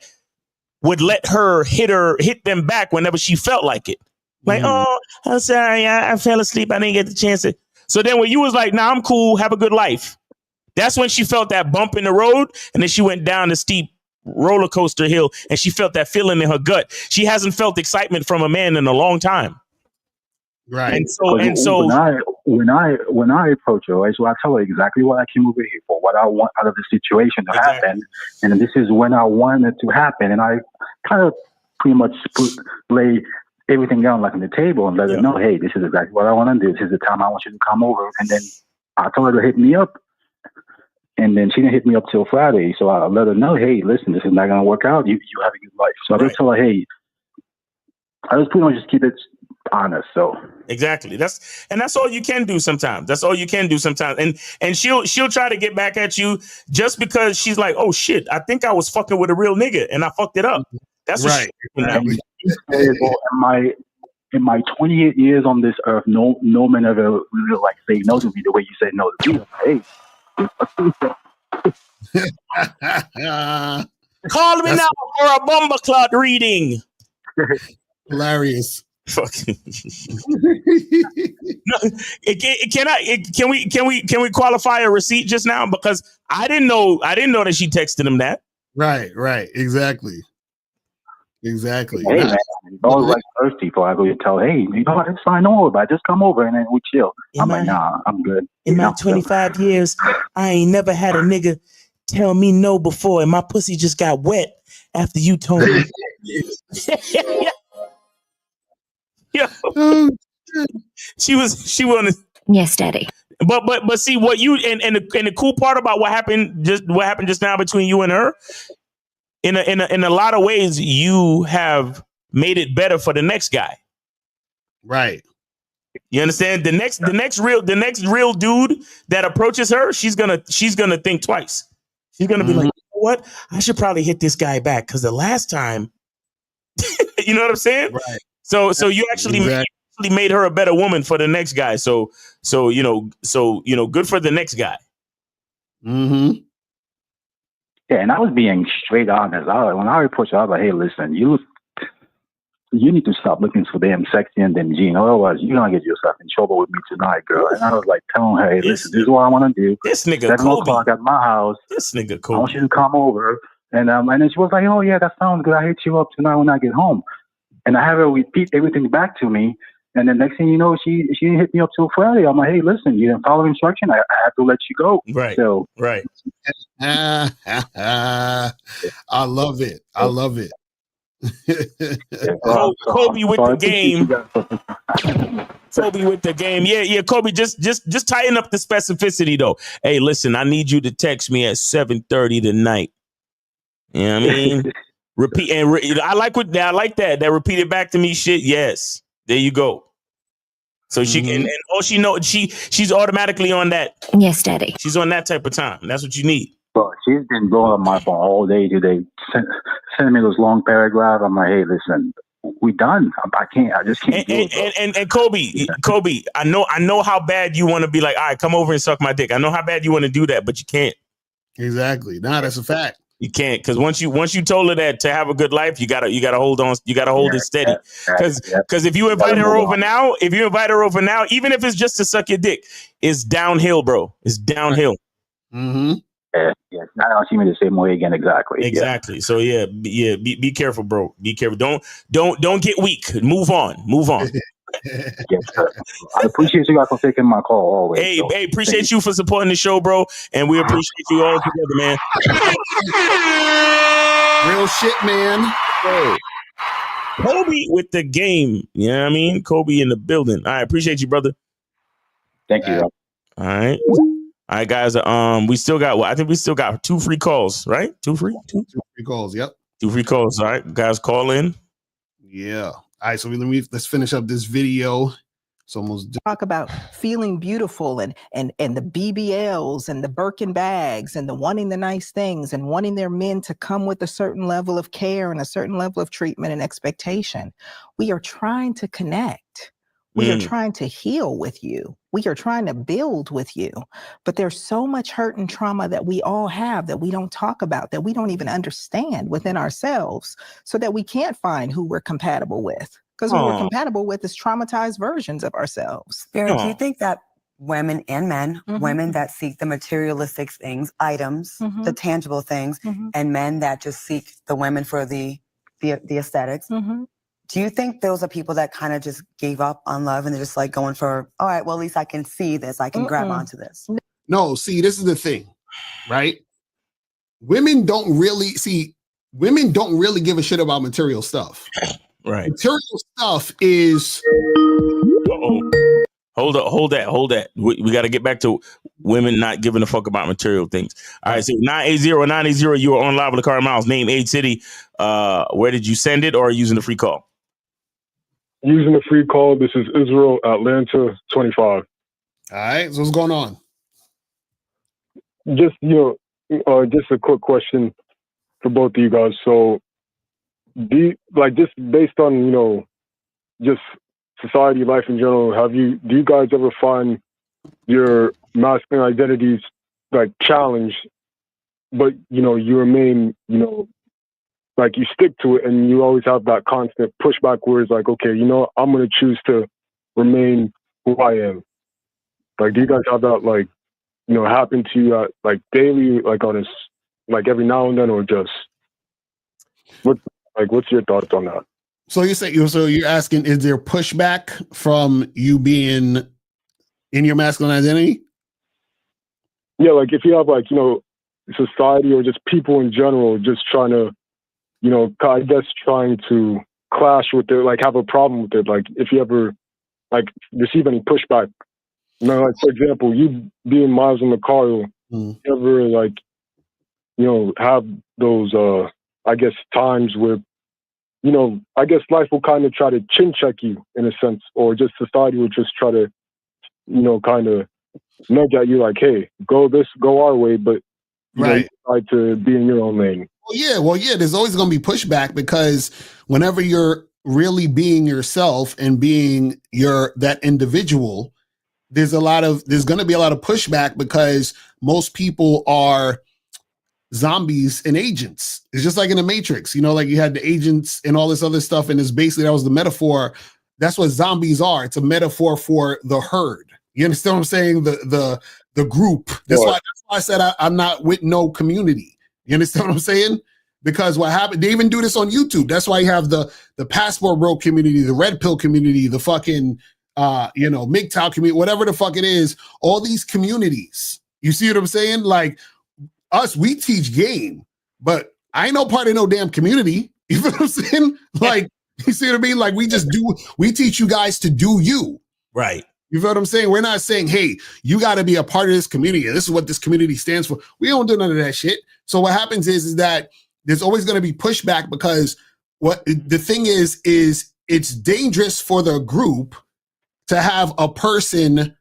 would let her hit them back whenever she felt like it. Like, oh, I'm sorry, I fell asleep. I didn't get the chance to. So then when you was like, nah, I'm cool. Have a good life. That's when she felt that bump in the road. And then she went down the steep roller coaster hill and she felt that feeling in her gut. She hasn't felt excitement from a man in a long time. Right. And so when I approach her, right, so I tell her exactly what I came over here for, what I want out of the situation to happen, and this is when I want it to happen, and I kind of pretty much lay everything down like on the table and let her know, hey, this is exactly what I want to do. This is the time I want you to come over, and then I told her to hit me up, and then she didn't hit me up till Friday, so I let her know, hey, listen, this is not gonna work out. You have a good life. So I just tell her, hey, I just pretty much just keep it honest. So exactly, that's all you can do sometimes. And she'll try to get back at you just because she's like, oh shit, I think I was fucking with a real nigga and I fucked it up. That's right. In my 28 years on this earth, no man ever really like say no to me the way you say no to me. Hey. Call me now for a bomber clot reading. Hilarious. Fucking. No, can we qualify a receipt just now? Because I didn't know that she texted him that. Right. Exactly. Hey man, it's always like thirsty before I go to tell, hey, I didn't sign over, but just come over and then we chill. I'm like, nah, I'm good. In my 25 years, I ain't never had a nigga tell me no before, and my pussy just got wet after you told me. Yeah. She wanted. Yes, daddy. But see what you and the cool part about what happened just now between you and her, in a lot of ways you have made it better for the next guy. Right. You understand? The next real dude that approaches her, she's gonna think twice. She's gonna be like, you know what? I should probably hit this guy back because the last time, you know what I'm saying? Right. So you actually made her a better woman for the next guy. So good for the next guy. Mm-hmm. Yeah, and I was being straight honest. When I approached her, I was like, hey, listen, you need to stop looking so damn sexy and damn Gene. Otherwise, you're going to get yourself in trouble with me tonight, girl. And I was like, telling her, hey, listen, this is what I want to do. This nigga 7 Kobe. o'clock at my house. This nigga I Kobe. want you to come over. And then she was like, oh, yeah, that sounds good. I hit you up tonight when I get home. And I have her repeat everything back to me. And the next thing you know, she didn't hit me up till Friday. I'm like, hey, listen, you didn't follow instruction. I have to let you go. Right. So, right. I love it. I love it. Kobe with the game. Kobe with the game. Yeah, Kobe, just tighten up the specificity though. Hey, listen, I need you to text me at 7:30 tonight. You know what I mean? Repeat and I like that. That repeated back to me shit. Yes. There you go. So she can, and all she know, she's automatically on that. Yes, Daddy. She's on that type of time. That's what you need. But she's been blowing up my phone all day today, sending me those long paragraphs. I'm like, hey, listen, we done. I just can't do it. And Kobe, I know how bad you want to be like, all right, come over and suck my dick. I know how bad you want to do that, but you can't. Exactly. Nah, that's a fact. You can't, because once you told her that to have a good life, you gotta hold on, you gotta hold it steady. Because if you invite her over now, even if it's just to suck your dick, it's downhill, bro. It's downhill. Mm-hmm. Yeah. Now I'll see me the same way again. Exactly. Exactly. So be careful, bro. Be careful. Don't get weak. Move on. Yes, sir. I appreciate you guys for taking my call always. Hey, appreciate you for supporting the show, bro. And we appreciate you all together, man. Real shit, man. Hey. Kobe with the game. You know what I mean? Kobe in the building. I appreciate you, brother. Thank you. All right. All right, guys. We still got I think we still got 2 free calls, right? Two free calls. Yep. 2 free calls. All right, guys, call in. Yeah. All right, so let's finish up this video. It's almost done. Talk about feeling beautiful and the BBLs and the Birkin bags and the wanting the nice things and wanting their men to come with a certain level of care and a certain level of treatment and expectation. We are trying to connect. We are trying to heal with you. We are trying to build with you. But there's so much hurt and trauma that we all have that we don't talk about, that we don't even understand within ourselves, so that we can't find who we're compatible with. Because who we're compatible with is traumatized versions of ourselves. Spirit, do you think that women and men, women that seek the materialistic things, items, the tangible things, and men that just seek the women for the aesthetics, do you think those are people that kind of just gave up on love and they're just like going for, all right, well, at least I can see this, I can grab onto this? No, see, this is the thing, right? Women don't really give a shit about material stuff. Right. Material stuff is. Hold that. We got to get back to women not giving a fuck about material things. All right, so 980, you are on live with Locario Miles. Name, age, city. Where did you send it, or are you using the free call? Using the free call. This is Israel, Atlanta, 25. All right, so what's going on? Just just a quick question for both of you guys. So, just based on just society, life in general, do you guys ever find your masculine identities like challenged, but you remain like you stick to it, and you always have that constant pushback where it's like, okay, I'm going to choose to remain who I am. Like, do you guys have that happen to you daily, on a every now and then, or just what's your thoughts on that? So you're asking, is there pushback from you being in your masculine identity? Yeah, if you have society or just people in general just trying to, I guess trying to clash with it, have a problem with it. If you ever receive any pushback, for example, you being Miles and Locario, you ever have those I guess times where I guess life will kind of try to chin check you in a sense, or just society will just try to, kind of nudge at you hey, go our way, but you try to be in your own lane. Well, yeah, there's always going to be pushback, because whenever you're really being yourself and being that individual, there's going to be a lot of pushback, because most people are zombies and agents. It's just like in the Matrix, you know, like you had the agents and all this other stuff, and it's basically that was the metaphor. That's what zombies are. It's a metaphor for the herd. You understand what I'm saying? The group. That's why I said I'm not with no community. You understand what I'm saying? Because what happened, they even do this on YouTube. That's why you have the passport bro community, the red pill community, the fucking MGTOW community, whatever the fuck it is, all these communities. You see what I'm saying? Like us, we teach game, but I ain't no part of no damn community. You know what I'm saying? Like, you see what I mean? Like we teach you guys to do you. Right. You feel what I'm saying? We're not saying, hey, you got to be a part of this community. This is what this community stands for. We don't do none of that shit. So what happens is that there's always going to be pushback, because what the thing is it's dangerous for the group to have a person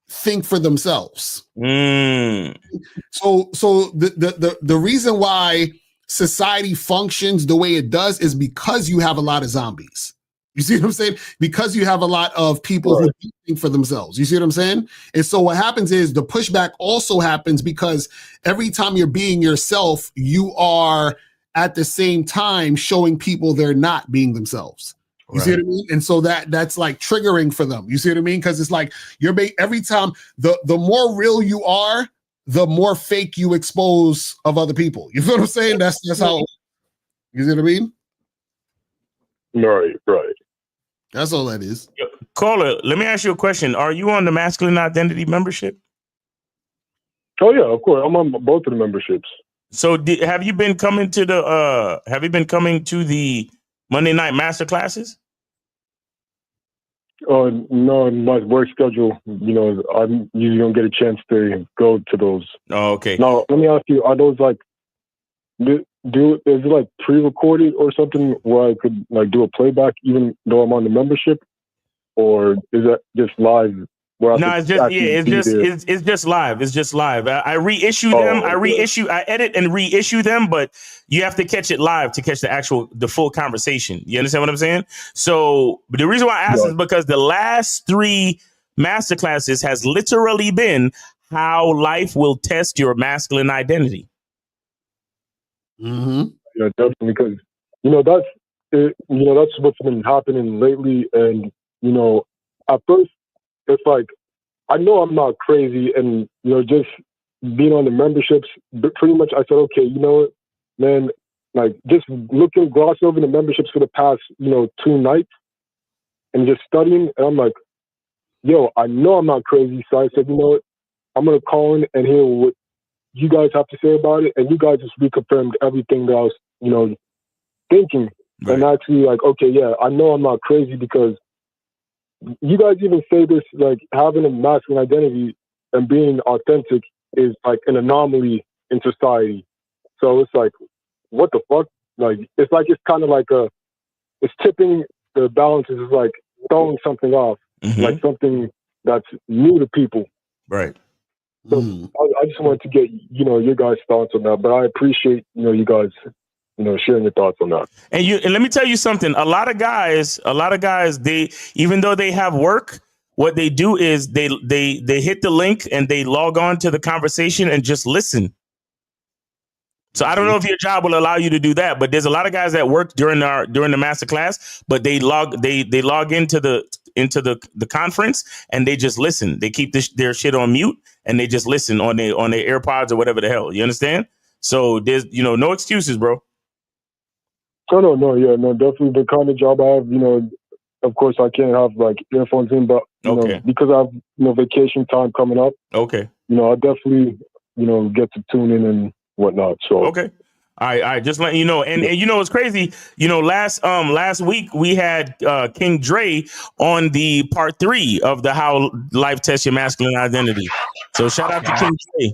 think for themselves. So the reason why society functions the way it does is because you have a lot of zombies. You see what I'm saying? Because you have a lot of people who think for themselves. You see what I'm saying? And so what happens is the pushback also happens because every time you're being yourself, you are at the same time showing people they're not being themselves. You see what I mean? And so that's like triggering for them. You see what I mean? Because it's like every time the more real you are, the more fake you expose of other people. You feel what I'm saying? That's how. You see what I mean? Right. That's all that is. Caller, let me ask you a question. Are you on the Masculine Identity membership? Oh yeah, of course. I'm on both of the memberships. So have you been coming to the Monday night master classes? No, my work schedule, I usually don't get a chance to go to those. Oh, okay. Now, let me ask you, are those like, is it like pre-recorded or something where I could like do a playback even though I'm on the membership? Or is that just live? No, it's just live. It's just live. I reissue them. Okay. I edit and reissue them, but you have to catch it live to catch the full conversation. You understand what I'm saying? So the reason why I asked is because the last 3 masterclasses has literally been how life will test your masculine identity. Mm-hmm. Yeah, definitely, because that's what's been happening lately, and at first it's like I know I'm not crazy, and just being on the memberships, but pretty much I said, okay, you know what, man, like just gloss over the memberships for the past 2 nights, and just studying, and I'm like, yo, I know I'm not crazy, so I said, you know what, I'm gonna call in and hear what you guys have to say about it, and you guys just reconfirmed everything that I was, thinking, and actually like, okay, yeah, I know I'm not crazy because you guys even say this, like having a masculine identity and being authentic is like an anomaly in society. So it's like, what the fuck? Like, it's kind of like it's tipping the balances, is like throwing something off, like something that's new to people. Right. So I just wanted to get, your guys' thoughts on that, but I appreciate, you guys, sharing your thoughts on that. And let me tell you something. A lot of guys, they, even though they have work, what they do is they hit the link and they log on to the conversation and just listen. So I don't know if your job will allow you to do that, but there's a lot of guys that work during the master class, but they log into the conference and they just listen. They keep their shit on mute and they just listen on their AirPods or whatever the hell. You understand? So there's no excuses, bro. Oh, no, definitely the kind of job I have, of course I can't have like earphones in, but because I have vacation time coming up. Okay. I definitely get to tune in and whatnot. So okay. All right, just letting you know. And it's crazy. Last week we had King Dre on the part 3 of the How Life Tests Your Masculine Identity. So shout out to King Dre.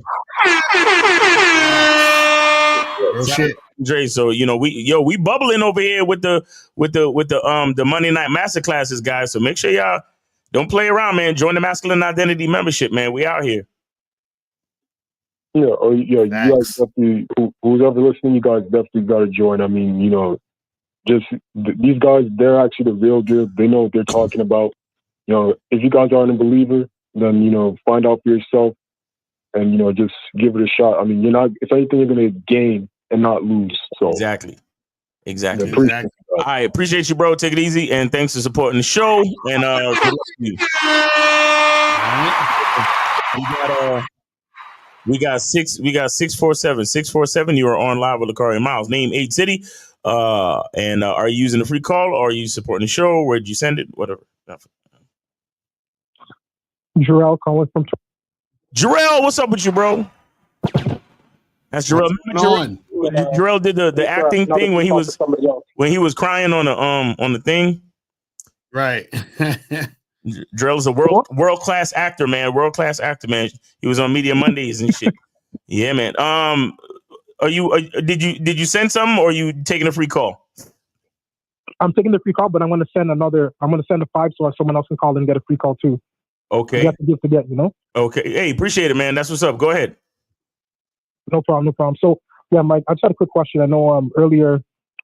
Real shit. Dre, so we bubbling over here with the Monday night masterclasses, guys. So make sure y'all don't play around, man. Join the Masculine Identity membership, man. We out here. Yeah, you guys definitely. Who's ever listening, you guys definitely got to join. I mean, these guys, they're actually the real deal. They know what they're talking about. If you guys aren't a believer, then find out for yourself. and just give it a shot. I mean, if anything, you're gonna gain and not lose. So exactly. Yeah, I appreciate you, bro. Take it easy, and thanks for supporting the show. And good luck to you. We got 647. 647. You are on live with Locario and Miles. Name 8 City. And are you using a free call or are you supporting the show? Where'd you send it? Whatever. Jarrell calling from. Jarrell, what's up with you, bro? That's Jarrell. Jarrell did the acting thing when he was crying on the thing. Right. Jarrell's a world class actor, man. World class actor, man. He was on Media Mondays and shit. Yeah, man. Did you send something or are you taking a free call? I'm taking the free call, but I'm going to send a 5 so someone else can call and get a free call too. Okay. You have to give to get, Okay. Hey, appreciate it, man. That's what's up. Go ahead. No problem. So, yeah, Mike, I just had a quick question. I know earlier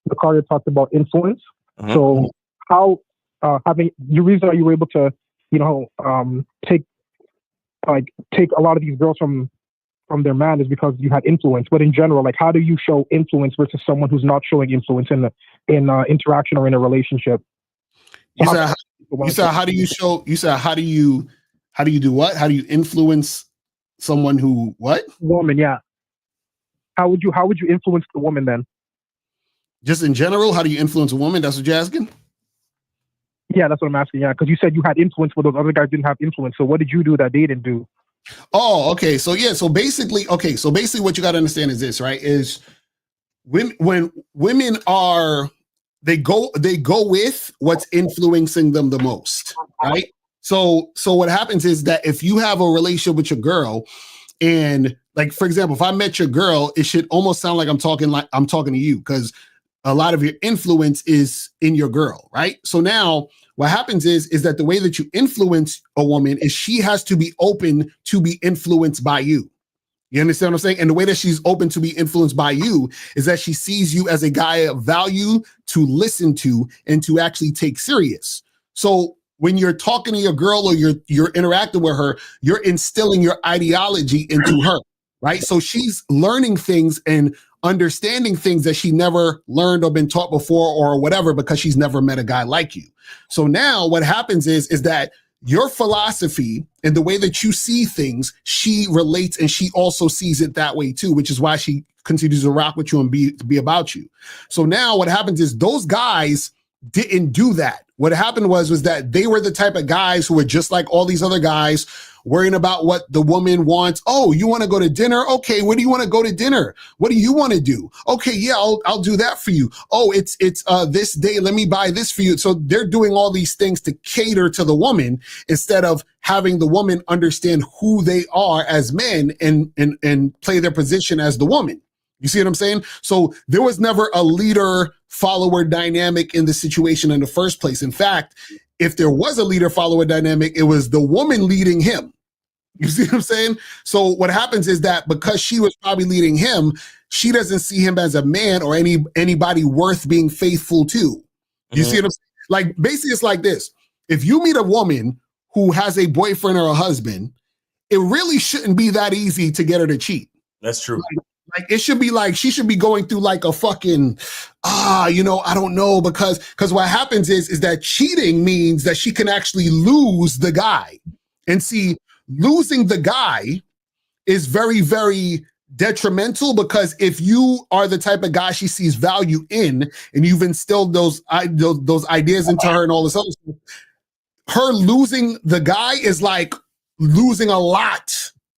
Locario talked about influence. Uh-huh. So how the reason why you were able to, take a lot of these girls from their man is because you had influence. But in general, like, how do you show influence versus someone who's not showing influence in interaction or in a relationship? You said how do you do what? How do you influence someone who what? Woman, yeah. How would you influence the woman then? Just in general, how do you influence a woman? That's what you're asking? Yeah, that's what I'm asking. Yeah, because you said you had influence, but those other guys didn't have influence. So what did you do that they didn't do? Oh, okay. So yeah. So basically, what you got to understand is this, right? Is when women are they go with what's influencing them the most, right? So what happens is that if you have a relationship with your girl, and like for example, if I met your girl, it should almost sound like I'm talking to you because a lot of your influence is in your girl, right? So now what happens is that the way that you influence a woman is she has to be open to be influenced by you. You understand what I'm saying? And the way that she's open to be influenced by you is that she sees you as a guy of value to listen to and to actually take serious. So when you're talking to your girl or you're interacting with her, you're instilling your ideology into her, right? So she's learning things and understanding things that she never learned or been taught before or whatever because she's never met a guy like you. So now what happens is that your philosophy and the way that you see things, she relates and she also sees it that way too, which is why she continues to rock with you and be about you. So now what happens is those guys didn't do that. What happened was that they were the type of guys who were just like all these other guys worrying about what the woman wants. Oh, you want to go to dinner? Okay, where do you want to go to dinner? What do you want to do? Okay, yeah, I'll do that for you. Oh, it's this day. Let me buy this for you. So they're doing all these things to cater to the woman instead of having the woman understand who they are as men and play their position as the woman. You see what I'm saying? So there was never a leader-follower dynamic in the situation in the first place. In fact, if there was a leader-follower dynamic, it was the woman leading him. You see what I'm saying? So what happens is that because she was probably leading him, she doesn't see him as a man or anybody worth being faithful to. You see what I'm saying? Like, basically, it's like this. If you meet a woman who has a boyfriend or a husband, it really shouldn't be that easy to get her to cheat. That's true. Like it should be like she should be going through like a fucking I don't know because what happens is that cheating means that she can actually lose the guy. And see, losing the guy is very, very detrimental because if you are the type of guy she sees value in and you've instilled those ideas into her and all this other stuff, her losing the guy is like losing a lot,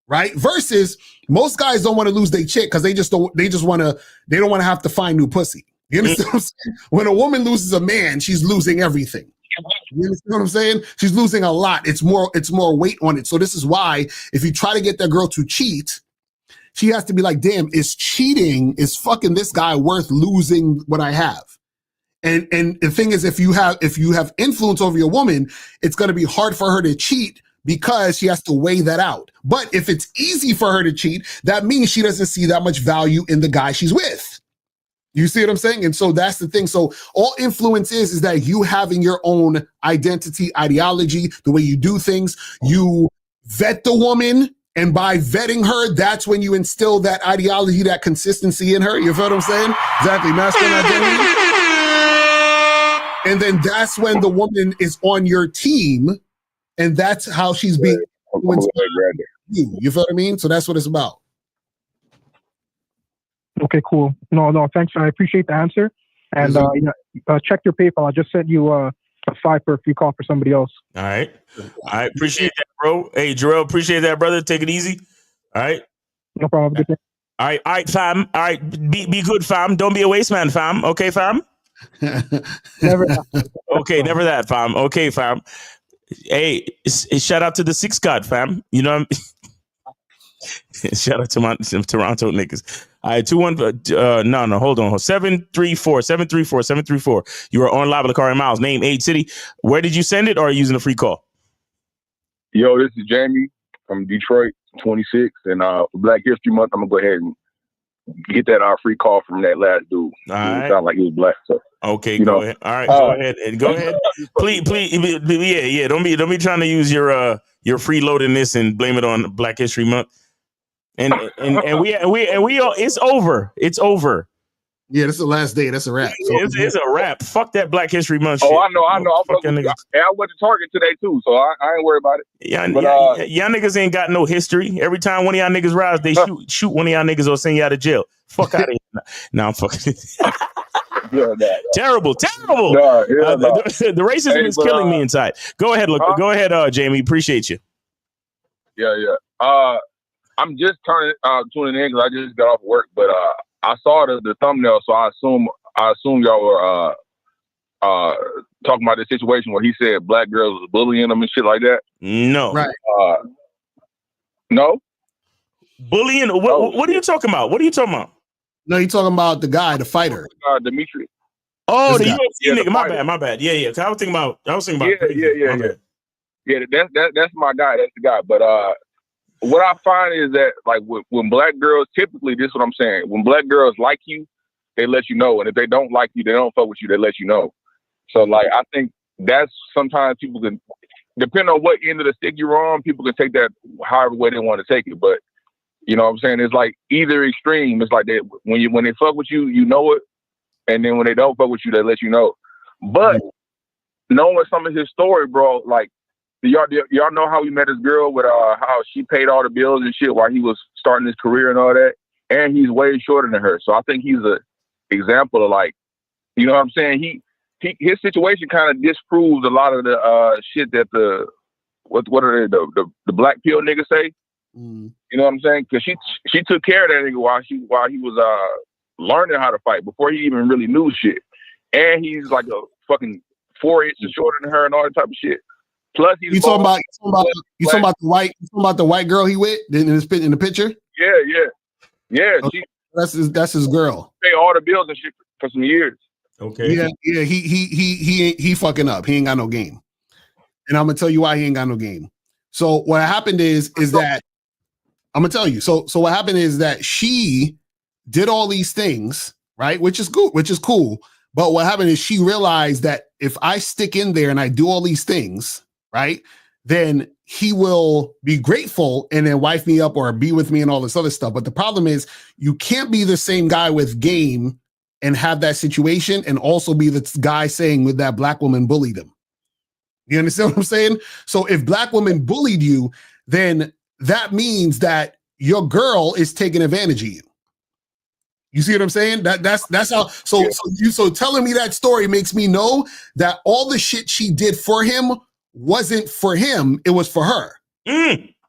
right? Versus most guys don't want to lose their chick because they don't want to have to find new pussy. You understand what I'm saying? When a woman loses a man, she's losing everything. You understand what I'm saying? She's losing a lot. It's more weight on it. So this is why if you try to get that girl to cheat, she has to be like, damn, is fucking this guy worth losing what I have? And the thing is, if you have influence over your woman, it's going to be hard for her to cheat because she has to weigh that out. But if it's easy for her to cheat, that means she doesn't see that much value in the guy she's with. You see what I'm saying? And so that's the thing. So all influence is that you having your own identity, ideology, the way you do things. You vet the woman And by vetting her, that's when you instill that ideology, that consistency in her. You feel what I'm saying? Exactly. Masculine identity. And then that's when the woman is on your team. And that's how she's being influenced by you. You feel what I mean? So that's what it's about. Okay, cool. No, thanks. I appreciate the answer. And check your PayPal. I just sent you a $5 if you call for somebody else. All right. I appreciate that, bro. Hey, Jarrell, appreciate that, brother. Take it easy. All right. No problem. All right, fam. All right, be good, fam. Don't be a waste man, fam. Okay, fam? Never. Okay, never that, fam. Okay, fam. Hey, shout out to the Six God, fam. You know what I mean? Shout out to my Toronto niggas. All right, 21. No, hold on. 734. You are on live with Locario Miles. Name, age, city. Where did you send it, or are you using a free call? Yo, this is Jamie from Detroit, 26, and for Black History Month, I'm gonna go ahead and get that free call from that last dude. It sounded like he was black. So okay, go ahead. All right, go ahead and go ahead. Please, yeah. Don't be trying to use your freeloadingness and blame it on Black History Month. And we all, it's over. It's over. Yeah, this is the last day. That's a wrap. So it's a wrap. Fuck that Black History Month shit. I know. I went to Target today too, so I ain't worried about it. Yeah, y'all niggas ain't got no history. Every time one of y'all niggas rise, they shoot one of y'all niggas or send y'all to jail. Fuck out of here. Nah, I'm fucking. Terrible. The racism is killing me inside. Go ahead, go ahead, Jamie. Appreciate you. Yeah. I'm just tuning in because I just got off work, but I saw the thumbnail, so I assume y'all were talking about the situation where he said black girls was bullying them and shit like that. No, right? No, bullying. What are you talking about? What are you talking about? No, you're talking about the guy, the fighter, Dimitri. Oh, the UFC nigga. My bad. Yeah. I was thinking about. Yeah. That's my guy. That's the guy. But what I find is that like when black girls, typically this is what I'm saying. When black girls like you, they let you know, and if they don't like you, they don't fuck with you. They let you know. So like I think that's sometimes people can, depending on what end of the stick you're on, people can take that however way they want to take it. But you know what I'm saying? It's like either extreme. It's like when they fuck with you, you know it, and then when they don't fuck with you, they let you know. But knowing some of his story, bro, like. Y'all know how he met his girl with how she paid all the bills and shit while he was starting his career and all that, and he's way shorter than her. So I think he's a example of like, you know what I'm saying? His situation kind of disproves a lot of the shit that the black pill niggas say. You know what I'm saying? Because she took care of that nigga while he was learning how to fight before he even really knew shit, and he's like a fucking 4 inches shorter than her and all that type of shit. Plus, you talking about the white girl he with in the picture? Yeah. Okay. That's his girl. Pay all the bills and shit for some years. Okay. Yeah. He fucking up. He ain't got no game, and I'm gonna tell you why he ain't got no game. So what happened is that I'm gonna tell you. So what happened is that she did all these things, right? Which is cool. But what happened is she realized that if I stick in there and I do all these things, right, then he will be grateful and then wife me up or be with me and all this other stuff. But the problem is you can't be the same guy with game and have that situation and also be the guy saying with that black woman bullied him. You understand what I'm saying? So if black woman bullied you, then that means that your girl is taking advantage of you. You see what I'm saying? That's how. So telling me that story makes me know that all the shit she did for him wasn't for him. It was for her,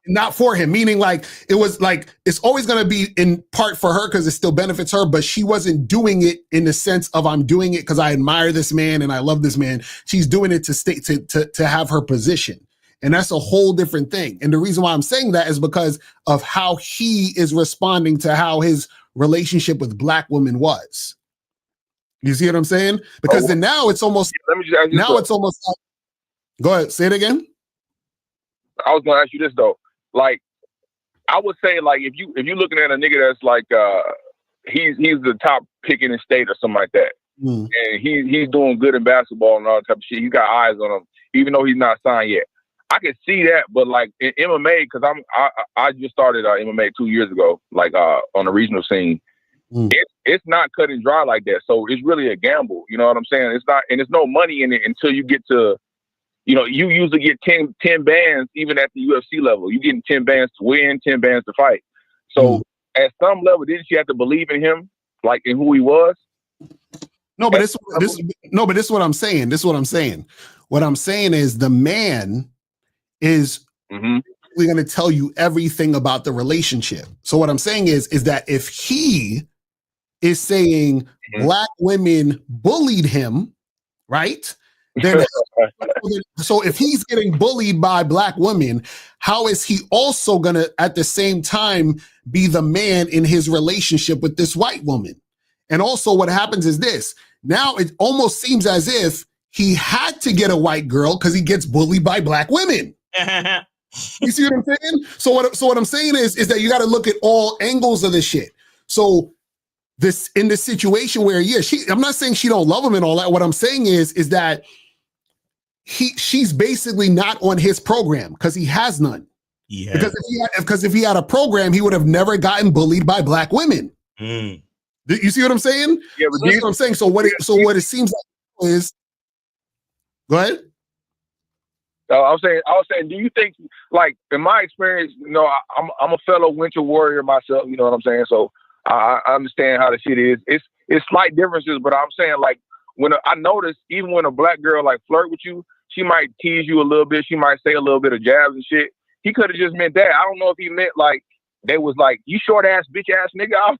not for him. Meaning, like it was like it's always going to be in part for her because it still benefits her. But she wasn't doing it in the sense of I'm doing it because I admire this man and I love this man. She's doing it to stay to have her position, and that's a whole different thing. And the reason why I'm saying that is because of how he is responding to how his relationship with black women was. You see what I'm saying? Because then now it's almost it's almost like, go ahead, say it again. I was gonna ask you this though. Like I would say like if you looking at a nigga that's like he's the top pick in the state or something like that. And he's doing good in basketball and all that type of shit. He's got eyes on him, even though he's not signed yet. I can see that, but like in MMA, because I just started MMA 2 years ago, like on the regional scene. It's not cut and dry like that. So it's really a gamble. You know what I'm saying? It's not, and there's no money in it until you get to, you know, you usually get 10 bands even at the UFC level. You getting 10 bands to win, 10 bands to fight. So at some level, didn't you have to believe in him, like in who he was? No, but this is what I'm saying. This is what I'm saying. What I'm saying is the man is we're going to tell you everything about the relationship. So what I'm saying is that if he is saying black women bullied him, right? Then so if he's getting bullied by black women, how is he also going to at the same time be the man in his relationship with this white woman? And also what happens is this. Now it almost seems as if he had to get a white girl because he gets bullied by black women. You see what I'm saying? So what I'm saying is that you got to look at all angles of this shit. So this in this situation where I'm not saying she don't love him and all that. What I'm saying is that she's basically not on his program because he has none. Yeah. Because if he had a program, he would have never gotten bullied by black women. You see what I'm saying? Yeah, but that's what I'm saying. So what it seems like is, go ahead. I was saying, do you think, like, in my experience, you know, I'm a fellow winter warrior myself, you know what I'm saying? So I understand how the shit is. It's slight differences, but I'm saying, like, when I notice, even when a black girl, like, flirt with you, she might tease you a little bit. She might say a little bit of jabs and shit. He could have just meant that. I don't know if he meant, like, they was like, you short ass, bitch ass nigga.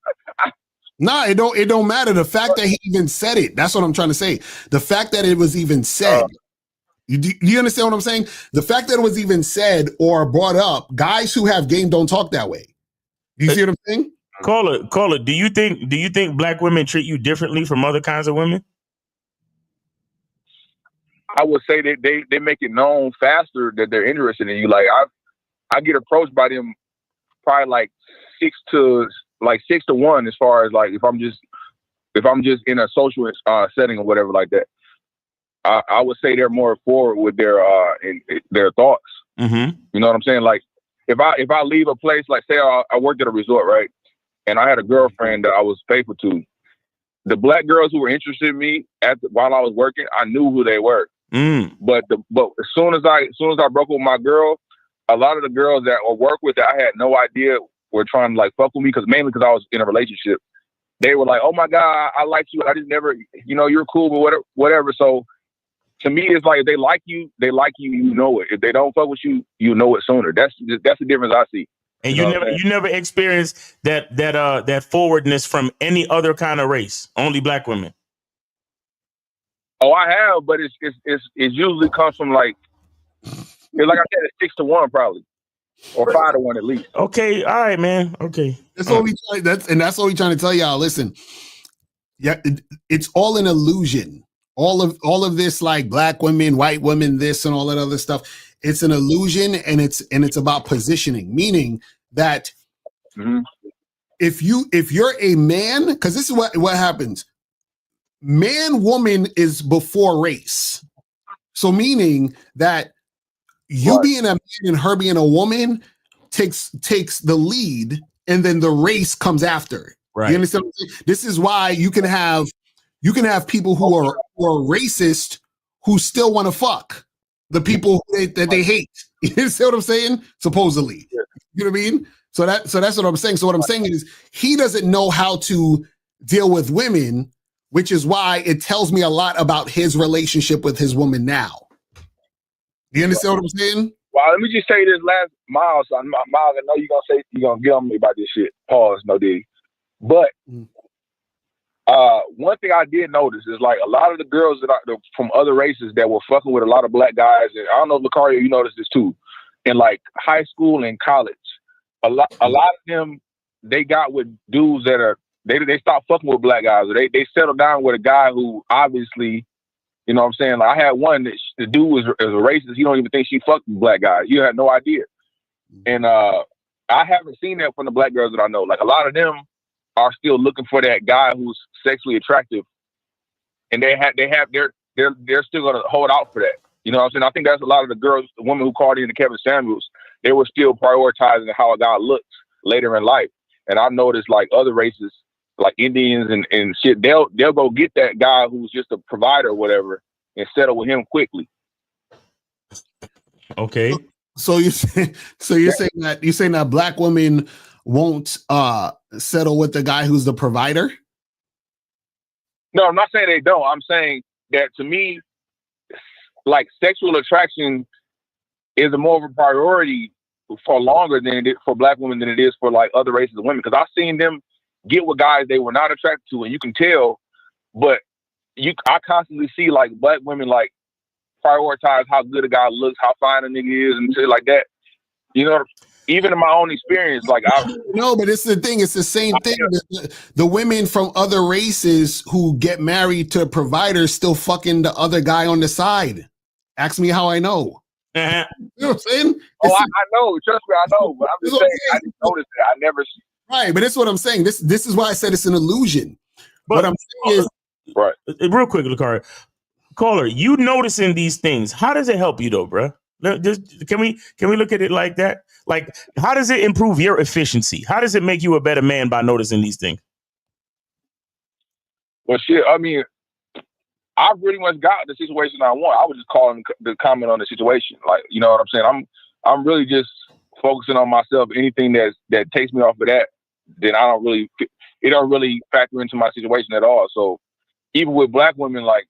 No, it don't matter. The fact that he even said it, that's what I'm trying to say. The fact that it was even said. Do you understand what I'm saying? The fact that it was even said or brought up, guys who have game don't talk that way. Do you see what I'm saying? Caller, do you think black women treat you differently from other kinds of women? I would say that they make it known faster that they're interested in you. Like I get approached by them probably like 6 to 1 as far as like if I'm just in a social setting or whatever like that. I would say they're more forward with their thoughts. You know what I'm saying? Like if I leave a place, like say I worked at a resort, right? And I had a girlfriend that I was faithful to. The black girls who were interested in me while I was working, I knew who they were. But as soon as I broke up with my girl, a lot of the girls that I work with that I had no idea were trying to like fuck with me mainly because I was in a relationship. They were like, "Oh my God, I like you. I just never, you know, you're cool, but whatever." So to me, it's like if they like you, you know it. If they don't fuck with you, you know it sooner. That's the difference I see. And you never experienced that forwardness from any other kind of race, only black women. Oh, I have, but it usually comes from like I said, it's 6 to 1 probably, or 5 to 1 at least. Okay, all right, man. Okay, that's what we trying to tell y'all. Listen, yeah, it's all an illusion. All of this, like black women, white women, this and all that other stuff. It's an illusion, and it's about positioning, meaning that if you're a man, because this is what happens. Man, woman is before race. So meaning that you being a man and her being a woman takes the lead, and then the race comes after. Right. You understand what I'm saying? This is why you can have people who are racist who still want to fuck the people that they hate. You see what I'm saying? Supposedly. You know what I mean? So that's what I'm saying. So what I'm saying is he doesn't know how to deal with women, which is why it tells me a lot about his relationship with his woman now. Do you understand what I'm saying? Well, let me just say this last, Miles. I know you're gonna get on me about this shit. Pause, no dig. But one thing I did notice is like a lot of the girls that from other races that were fucking with a lot of black guys, and I don't know if Locario, you noticed this too, in like high school and college, a lot of them, they got with dudes that are they stopped fucking with black guys, or they settled down with a guy who obviously, you know what I'm saying? Like I had one that the dude was a racist. He don't even think she fucked with black guys. You had no idea. And I haven't seen that from the black girls that I know. Like a lot of them are still looking for that guy who's sexually attractive, and they're still gonna hold out for that. You know what I'm saying? I think that's a lot of the girls, the women who called in to Kevin Samuels, they were still prioritizing how a guy looks later in life. And I've noticed like other races, like Indians and shit, they'll go get that guy who's just a provider or whatever and settle with him quickly. Okay. So you're saying that black women won't settle with the guy who's the provider? No, I'm not saying they don't. I'm saying that to me, like sexual attraction is a more of a priority for longer than it is for black women than it is for like other races of women. Because I've seen them get with guys they were not attracted to, and you can tell. But I constantly see like black women like prioritize how good a guy looks, how fine a nigga is, and shit like that. You know, even in my own experience, like no, but it's the thing. It's the same thing. The women from other races who get married to providers still fucking the other guy on the side. Ask me how I know. You know what I'm saying? I know. Trust me, I know. But I'm just saying, I didn't notice that. I never. Right, but that's what I'm saying. This is why I said it's an illusion. But what I'm saying is, right. Real quick, Locario, caller, you noticing these things? How does it help you, though, bro? Can we look at it like that? Like, how does it improve your efficiency? How does it make you a better man by noticing these things? Well, shit. I mean, I pretty much got the situation I want. I was just calling to comment on the situation. Like, you know what I'm saying? I'm really just focusing on myself. Anything that takes me off of that, then it don't really factor into my situation at all. So even with black women, like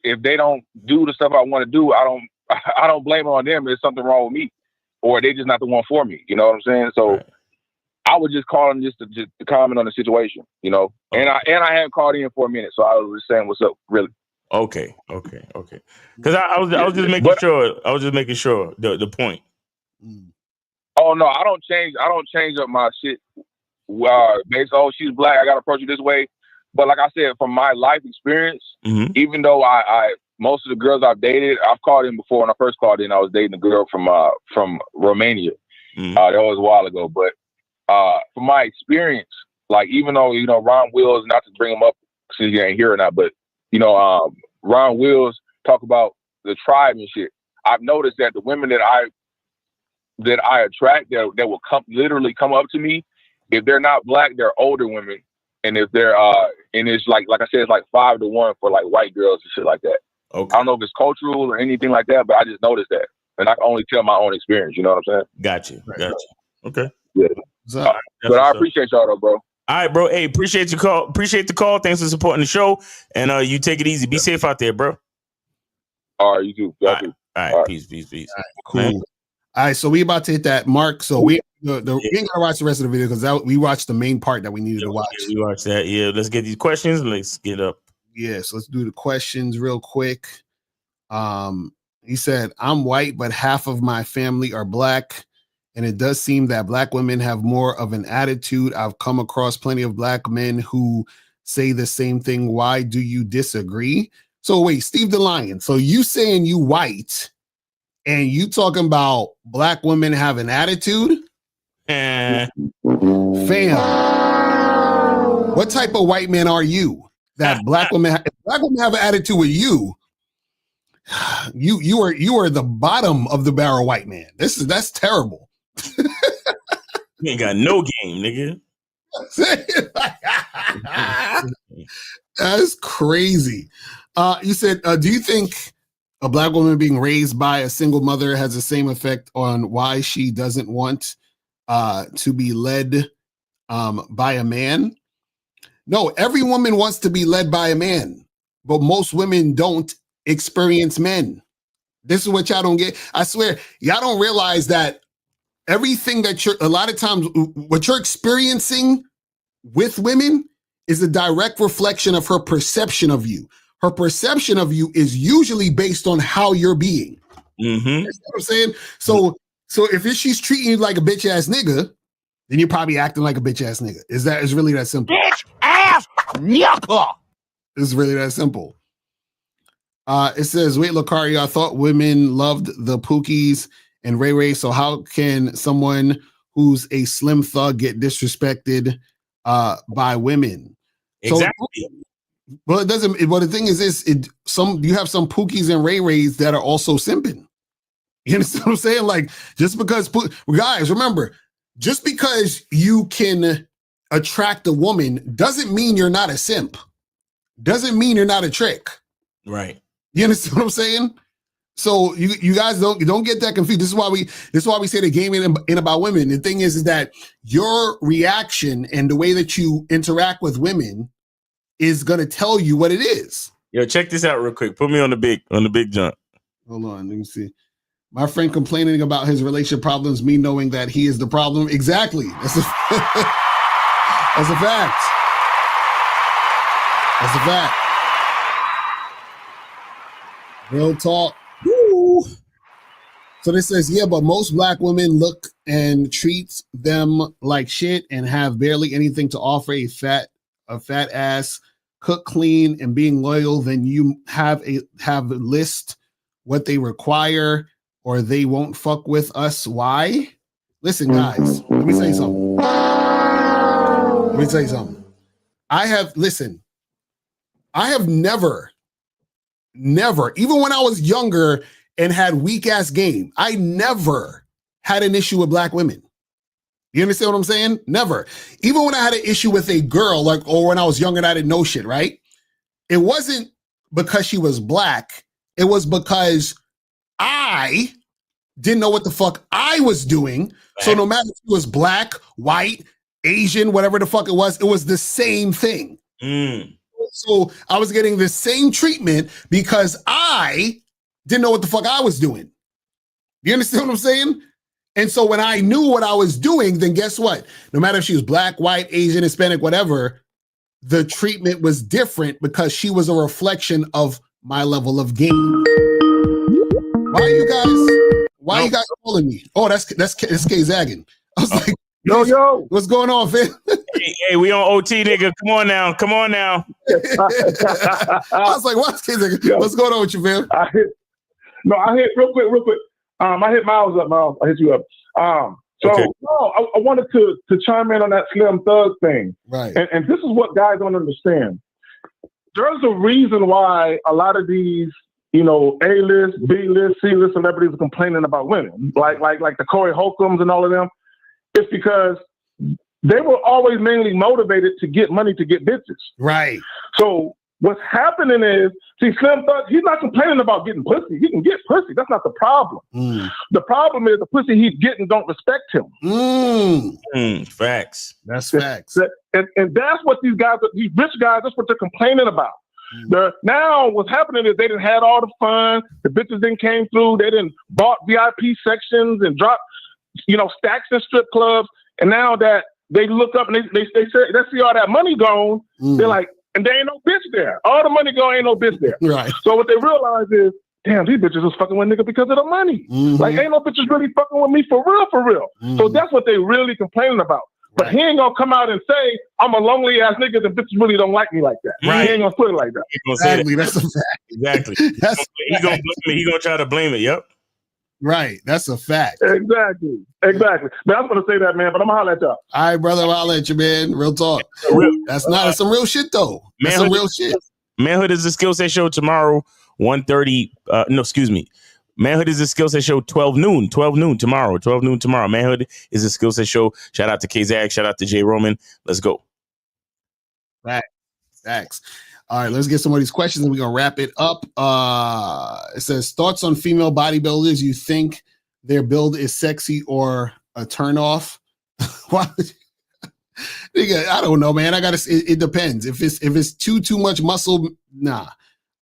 if they don't do the stuff I want to do, I don't blame it on them. There's something wrong with me, or they just not the one for me. You know what I'm saying? So right. I was just calling just to comment on the situation, you know. Okay. And I hadn't called in for a minute, so I was just saying what's up, really. Okay. Because I was just making sure. I was just making sure the point. Oh no, I don't change up my shit. Based on she's black, I gotta approach you this way. But like I said, from my life experience, even though I most of the girls I've dated, I've called in before. When I first called in, I was dating a girl from Romania. That was a while ago. But from my experience, like even though you know Ron Wills, not to bring him up since you ain't here or not, but you know Ron Wills talk about the tribe and shit. I've noticed that the women that I attract that will literally come up to me, if they're not black, they're older women. And if they're and it's like I said, it's like 5 to 1 for like white girls and shit like that. Okay. I don't know if it's cultural or anything like that, but I just noticed that. And I can only tell my own experience, you know what I'm saying? Got you. Okay. Yeah. But I appreciate y'all though, bro. All right, bro. Hey, appreciate your call. Appreciate the call. Thanks for supporting the show. And you take it easy. Be safe out there, bro. All right, you too. All right. Peace. All right, cool. Man. All right, so we about to hit that mark. So we ain't gonna watch the rest of the video because we watched the main part that we needed to watch. We watched that. Yeah, let's get these questions. Let's get up. Yes, let's do the questions real quick. He said, "I'm white, but half of my family are black, and it does seem that black women have more of an attitude. I've come across plenty of black men who say the same thing. Why do you disagree?" So wait, Steve the Lion. So you saying you white? And you talking about black women have an attitude? Fam, what type of white man are you? That black women have an attitude with you. You are the bottom of the barrel white man. That's terrible. You ain't got no game, nigga. That's crazy. You said, do you think a black woman being raised by a single mother has the same effect on why she doesn't want to be led by a man? No, every woman wants to be led by a man, but most women don't experience men. This is what y'all don't get. I swear, y'all don't realize that everything that a lot of times, what you're experiencing with women is a direct reflection of her perception of you. Her perception of you is usually based on how you're being. You know what I'm saying? So if she's treating you like a bitch ass nigga, then you're probably acting like a bitch ass nigga. It's really that simple. Bitch ass nigga. It's really that simple. It says, wait, Locario, I thought women loved the Pookies and Ray Ray. So how can someone who's a slim thug get disrespected by women? Exactly. So, Well, it doesn't. Well, the thing is this: you have some Pookies and Ray Rays that are also simping. You understand what I'm saying? Like, just because guys, remember, just because you can attract a woman doesn't mean you're not a simp. Doesn't mean you're not a trick. Right. You understand what I'm saying? So you guys don't get that confused. This is why we say the game ain't about women. The thing is that your reaction and the way that you interact with women is gonna tell you what it is. Yo, check this out real quick. Put me on the big jump. Hold on, let me see. My friend complaining about his relationship problems, me knowing that he is the problem. Exactly. That's a that's a fact. That's a fact. Real talk. Woo. So this says, yeah, but most black women look and treat them like shit and have barely anything to offer. A fat ass, cook clean and being loyal. Then you have a list what they require, or they won't fuck with us. Why? Listen, guys, let me tell you something. I have never, even when I was younger and had weak ass game, I never had an issue with black women. You understand what I'm saying? Never. Even when I had an issue with a girl, or when I was younger and I didn't know shit, right? It wasn't because she was black. It was because I didn't know what the fuck I was doing. So no matter if it was black, white, Asian, whatever the fuck it was the same thing. So I was getting the same treatment because I didn't know what the fuck I was doing. You understand what I'm saying? And so when I knew what I was doing, then guess what? No matter if she was black, white, Asian, Hispanic, whatever, the treatment was different because she was a reflection of my level of game. Why you guys calling me? Oh, that's K Zagging. I was like, yo, what's going on, fam? hey, we on OT, nigga. Come on now. I was like, what's K Zagging? What's going on with you, fam? I hit real quick. I hit Miles up, Miles. I hit you up. I wanted to chime in on that Slim Thug thing. Right. And this is what guys don't understand. There's a reason why a lot of these, A-list, B-list, C-list celebrities are complaining about women, like the Corey Holcombs and all of them. It's because they were always mainly motivated to get money to get bitches. Right. So what's happening is, see, Slim Thug, he's not complaining about getting pussy. He can get pussy. That's not the problem. The problem is the pussy he's getting don't respect him. Facts. That's facts. And that's what these rich guys, that's what they're complaining about. Now what's happening is they done had all the fun. The bitches didn't came through. They didn't bought VIP sections and dropped, stacks in strip clubs. And now that they look up and they see all that money gone, they're like, and there ain't no bitch there. All the money gone, ain't no bitch there. Right. So what they realize is, damn, these bitches was fucking with nigga because of the money. Like, ain't no bitches really fucking with me for real. So that's what they really complaining about. But he ain't gonna come out and say, I'm a lonely ass nigga, the bitches really don't like me like that. Right. He ain't gonna put it like that. Exactly. That's a fact. Exactly. He gonna blame it. He gonna try to blame it. Yep. Right. That's a fact. Exactly. Man, I was gonna say that, man, but I'm gonna holler at y'all. All right, brother. I'll holler at you, man. Real talk. That's some real shit, though. That's some real shit. Manhood is a skill set show tomorrow, 1:30. Manhood is a skill set show, 12 noon tomorrow. Manhood is a skill set show. Shout out to K-Zag. Shout out to Jay Roman. Let's go. Facts. All right, let's get some of these questions and we're going to wrap it up. It says, thoughts on female bodybuilders. You think their build is sexy or a turnoff? Why? Nigga, I don't know, man. It depends. If it's too much muscle, nah.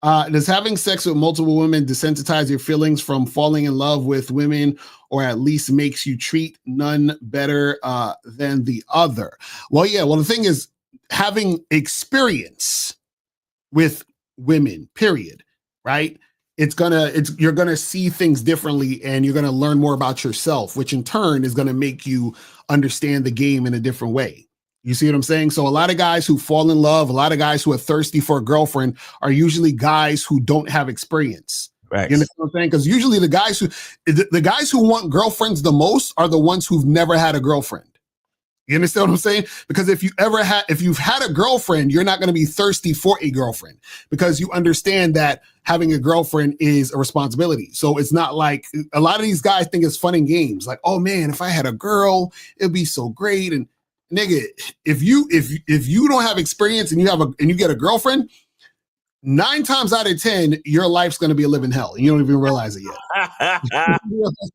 Does having sex with multiple women desensitize your feelings from falling in love with women, or at least makes you treat none better than the other? Well, yeah. Well, the thing is, having experience with women, period, right? You're gonna see things differently, and you're gonna learn more about yourself, which in turn is gonna make you understand the game in a different way. You see what I'm saying? So a lot of guys who fall in love, a lot of guys who are thirsty for a girlfriend are usually guys who don't have experience. Right. You understand what I'm saying? Because usually the guys who want girlfriends the most are the ones who've never had a girlfriend. You understand what I'm saying? Because if you've had a girlfriend, you're not going to be thirsty for a girlfriend because you understand that having a girlfriend is a responsibility. So it's not like a lot of these guys think it's fun and games. Like, oh man, if I had a girl, it'd be so great. And nigga, if you don't have experience and you get a girlfriend, 9 times out of 10, your life's going to be a living hell. And you don't even realize it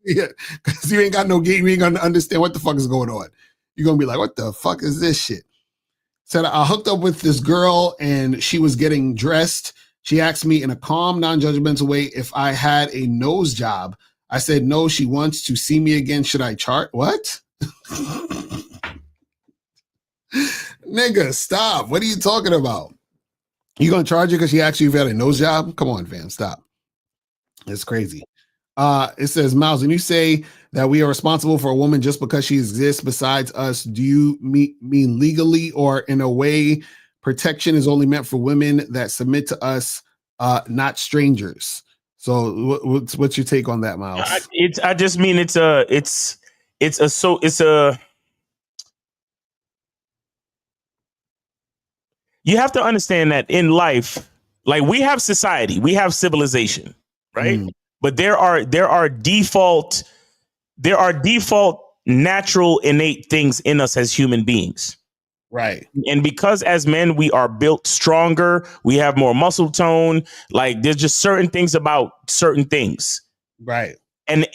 yet. Because you ain't got no game. You ain't going to understand what the fuck is going on. You're going to be like, what the fuck is this shit? Said, I hooked up with this girl and she was getting dressed. She asked me in a calm, non-judgmental way if I had a nose job. I said, no, she wants to see me again. Should I chart? What? Nigga, stop. What are you talking about? You going to charge her because she asked you if you had a nose job? Come on, fam. Stop. It's crazy. It says, Miles, when you say that we are responsible for a woman just because she exists besides us, do you mean legally or in a way protection is only meant for women that submit to us, not strangers? So what's your take on that, Miles? I just mean you have to understand that in life, like we have society, we have civilization, right? But there are default natural innate things in us as human beings. Right. And because as men, we are built stronger, we have more muscle tone, like there's just certain things about certain things. Right. And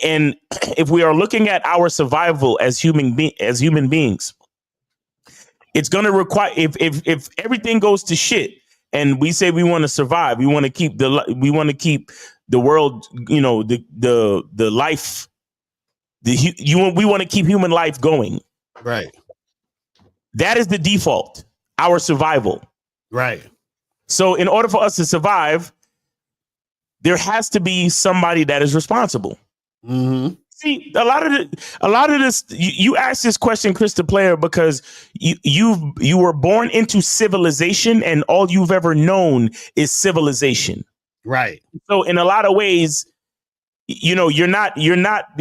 if we are looking at our survival as human beings, it's going to require if everything goes to shit and we say we want to survive, we want to keep the world, you know, the life, we want to keep human life going. Right. That is the default, our survival. Right. So in order for us to survive, there has to be somebody that is responsible. Mm-hmm. See, a lot of this, you asked this question, Chris the Player, because you were born into civilization and all you've ever known is civilization. Right. So in a lot of ways, you know, you're not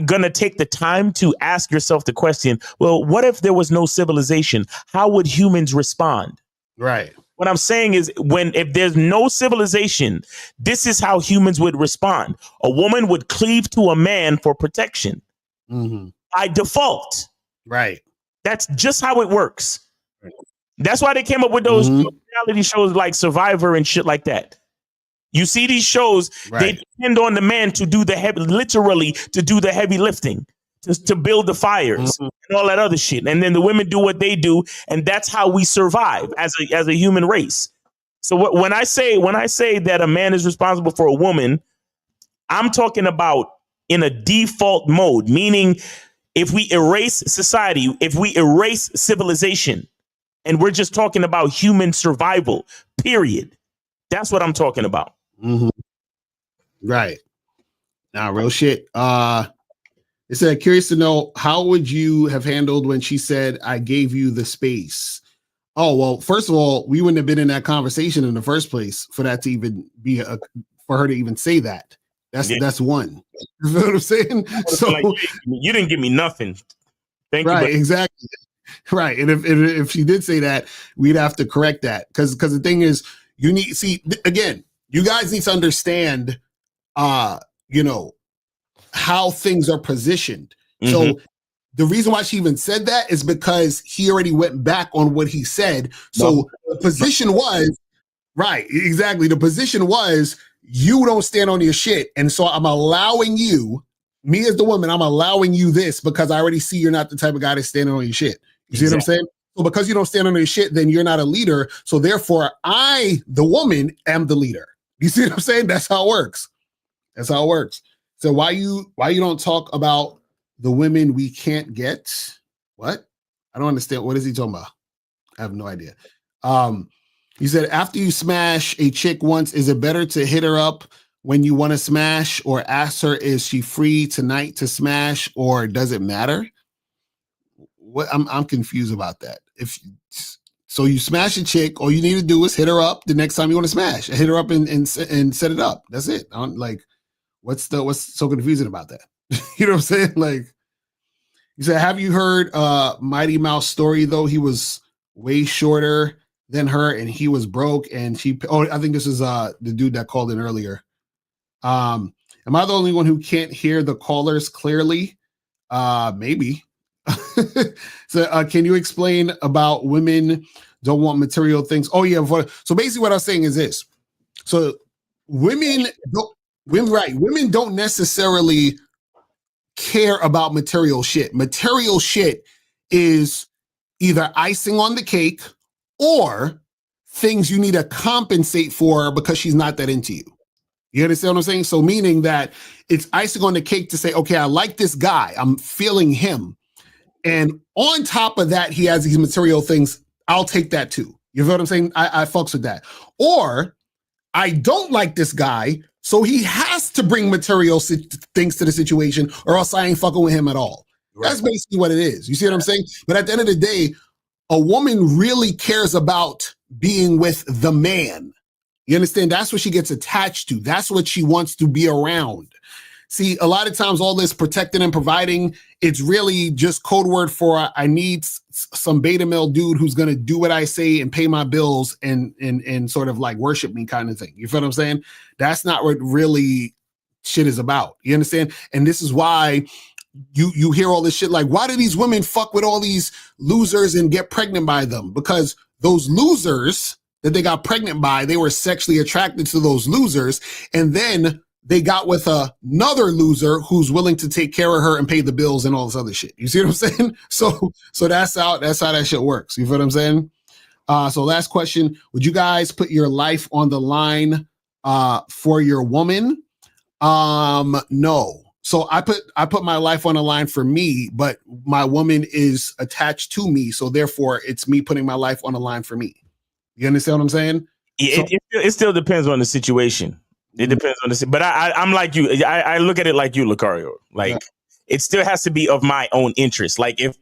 going to take the time to ask yourself the question, well, what if there was no civilization? How would humans respond? Right. What I'm saying is if there's no civilization, this is how humans would respond. A woman would cleave to a man for protection by default. Right. That's just how it works. That's why they came up with those reality shows like Survivor and shit like that. You see these shows, they depend on the man to do the heavy lifting, to build the fires and all that other shit. And then the women do what they do. And that's how we survive as a human race. So when I say that a man is responsible for a woman, I'm talking about in a default mode, meaning if we erase society, if we erase civilization, and we're just talking about human survival, period. That's what I'm talking about. Mm-hmm. Right. Now, real shit. It said, curious to know, how would you have handled when she said, I gave you the space? Oh, well, first of all, we wouldn't have been in that conversation in the first place for that to even be for her to even say that. That's one. You know what I'm saying? So like, you didn't give me nothing. Thank you. Right, exactly. Right. And if she did say that, we'd have to correct that. Because the thing is, again, you guys need to understand you know, how things are positioned. So the reason why she even said that is because he already went back on what he said. So the position was right. Exactly. The position was, you don't stand on your shit. And so I'm allowing you, me as the woman, I'm allowing you this because I already see you're not the type of guy that's standing on your shit. You see what I'm saying? So because you don't stand on your shit, then you're not a leader. So therefore I, the woman, am the leader. You see what I'm saying? That's how it works. That's how it works. So why you don't talk about the women we can't get? What? I don't understand. What is he talking about? I have no idea. He said, after you smash a chick once, is it better to hit her up when you want to smash or ask her, is she free tonight to smash, or does it matter? What I'm confused about that. So you smash a chick, all you need to do is hit her up the next time you want to smash. Hit her up and set it up. That's it. What's so confusing about that? You know what I'm saying? Like, He said, have you heard Mighty Mouse story though? He was way shorter than her and he was broke and I think this is the dude that called in earlier. Am I the only one who can't hear the callers clearly? Maybe. So can you explain about women don't want material things? Oh yeah. So basically what I'm saying is this. So women don't necessarily care about material shit. Material shit is either icing on the cake or things you need to compensate for because she's not that into you. You understand what I'm saying? So meaning that it's icing on the cake to say, okay, I like this guy. I'm feeling him. And on top of that, he has these material things. I'll take that too. You know what I'm saying? I fucks with that. Or I don't like this guy, so he has to bring material things to the situation or else I ain't fucking with him at all. Right. That's basically what it is. You see what I'm saying? But at the end of the day, a woman really cares about being with the man. You understand? That's what she gets attached to. That's what she wants to be around. See, a lot of times all this protecting and providing, it's really just code word for I need some beta male dude who's going to do what I say and pay my bills and sort of like worship me kind of thing. You feel what I'm saying? That's not what really shit is about. You understand? And this is why you hear all this shit like, why do these women fuck with all these losers and get pregnant by them? Because those losers that they got pregnant by, they were sexually attracted to those losers. And then they got with another loser who's willing to take care of her and pay the bills and all this other shit. You see what I'm saying? So that's how that shit works. You feel what I'm saying? So last question, would you guys put your life on the line for your woman? No. So I put my life on the line for me, but my woman is attached to me. So therefore it's me putting my life on the line for me. You understand what I'm saying? Yeah, it still depends on the situation. It depends on the, but I'm like you. I look at it like you, Locario. Like it still has to be of my own interest. Like if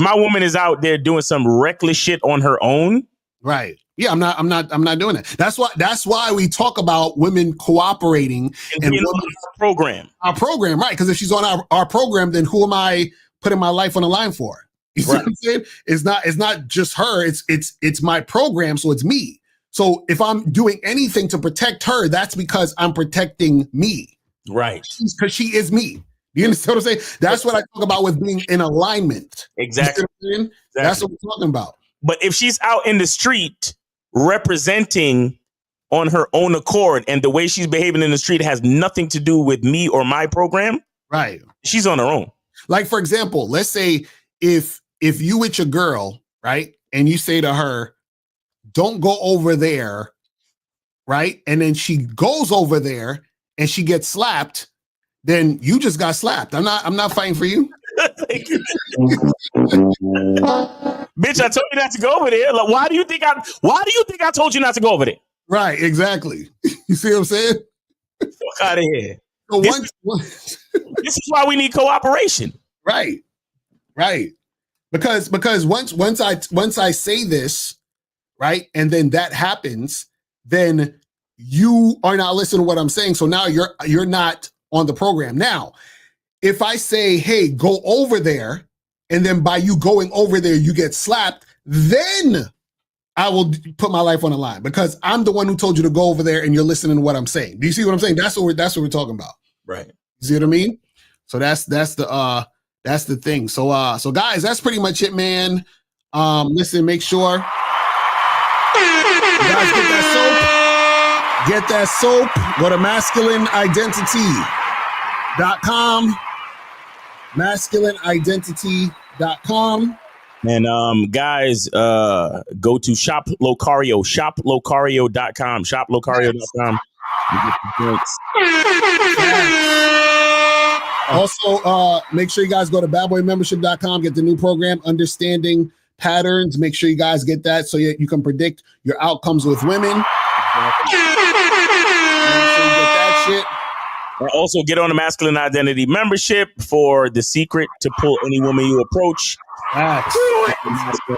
my woman is out there doing some reckless shit on her own, right? Yeah, I'm not doing it. That's why we talk about women cooperating and our program, right? Because if she's on our program, then who am I putting my life on the line for? You see what I'm saying? It's not just her. It's my program, so it's me. So if I'm doing anything to protect her, that's because I'm protecting me. Right. Because she is me. You understand what I'm saying? That's what I talk about with being in alignment. Exactly. You know what That's what we're talking about. But if she's out in the street representing on her own accord and the way she's behaving in the street has nothing to do with me or my program, right? She's on her own. Like, for example, let's say if you with your girl, right? And you say to her, don't go over there, right? And then she goes over there and she gets slapped, then you just got slapped. I'm not fighting for you. Bitch, I told you not to go over there. Like, why do you think I told you not to go over there? Right, exactly. You see what I'm saying? Fuck out of here. So this is why we need cooperation. Right. Because once I say this, right, and then that happens, then you are not listening to what I'm saying. So now you're not on the program. Now, if I say, hey, go over there, and then by you going over there, you get slapped, then I will put my life on the line because I'm the one who told you to go over there and you're listening to what I'm saying. Do you see what I'm saying? That's what we're talking about. Right. You see what I mean? So that's the thing. So guys, that's pretty much it, man. Listen, make sure you guys get that soap. Go to masculineidentity.com. masculineidentity.com. And guys, go to Shop Locario, shoplocario.com, shoplocario.com. Also, make sure you guys go to badboymembership.com, get the new program, Understanding Patterns. Make sure you guys get that so you can predict your outcomes with women. And also get on the Masculine Identity membership for the secret to pull any woman you approach. Masculine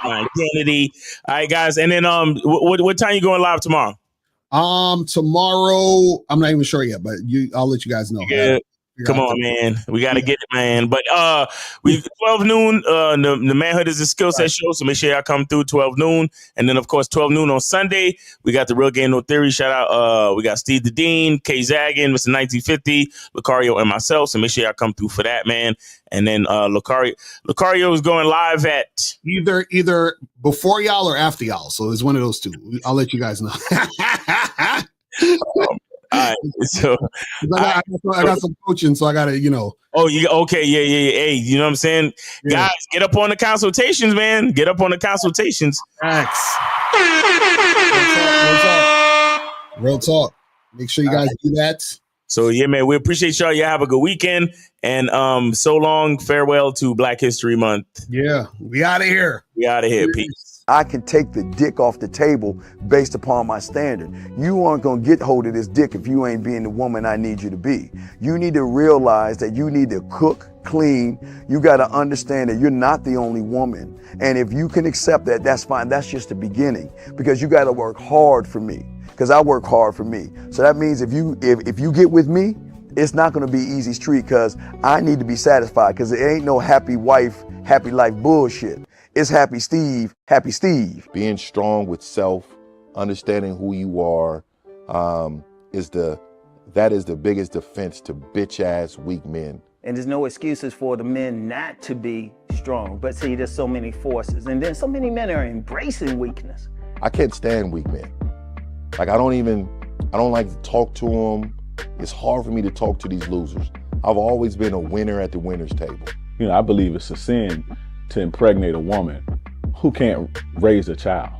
Identity. All right, guys. And then what time you going live tomorrow? Tomorrow, I'm not even sure yet, but I'll let you guys know. Yeah. Come on, man. We got to get it, man. But we 12 noon, the Manhood is a Skill Set show, so make sure y'all come through 12 noon. And then, of course, 12 noon on Sunday, we got the Real Game No Theory. Shout out, we got Steve the Dean, K Zaggin, Mr. 1950, Locario, and myself. So make sure y'all come through for that, man. And then Locario is going live at either before y'all or after y'all. So it's one of those two. I'll let you guys know. All right, so I got some coaching, so I gotta, Oh, you okay? Yeah. Hey, you know what I'm saying, guys? Get up on the consultations, man. Get up on the consultations. Thanks. Real talk. Make sure you guys do that. So yeah, man, we appreciate y'all. Y'all have a good weekend, and so long. Farewell to Black History Month. Yeah, we out of here. We out of here. Peace. I can take the dick off the table based upon my standard. You aren't gonna get hold of this dick if you ain't being the woman I need you to be. You need to realize that you need to cook, clean. You gotta understand that you're not the only woman. And if you can accept that, that's fine. That's just the beginning, because you gotta work hard for me, because I work hard for me. So that means if you get with me, it's not gonna be easy street, because I need to be satisfied, because it ain't no happy wife, happy life bullshit. It's happy Steve, happy Steve. Being strong with self, understanding who you are, that is the biggest defense to bitch ass weak men. And there's no excuses for the men not to be strong. But see, there's so many forces, and then so many men are embracing weakness. I can't stand weak men. Like I don't like to talk to them. It's hard for me to talk to these losers. I've always been a winner at the winner's table. I believe it's a sin to impregnate a woman who can't raise a child,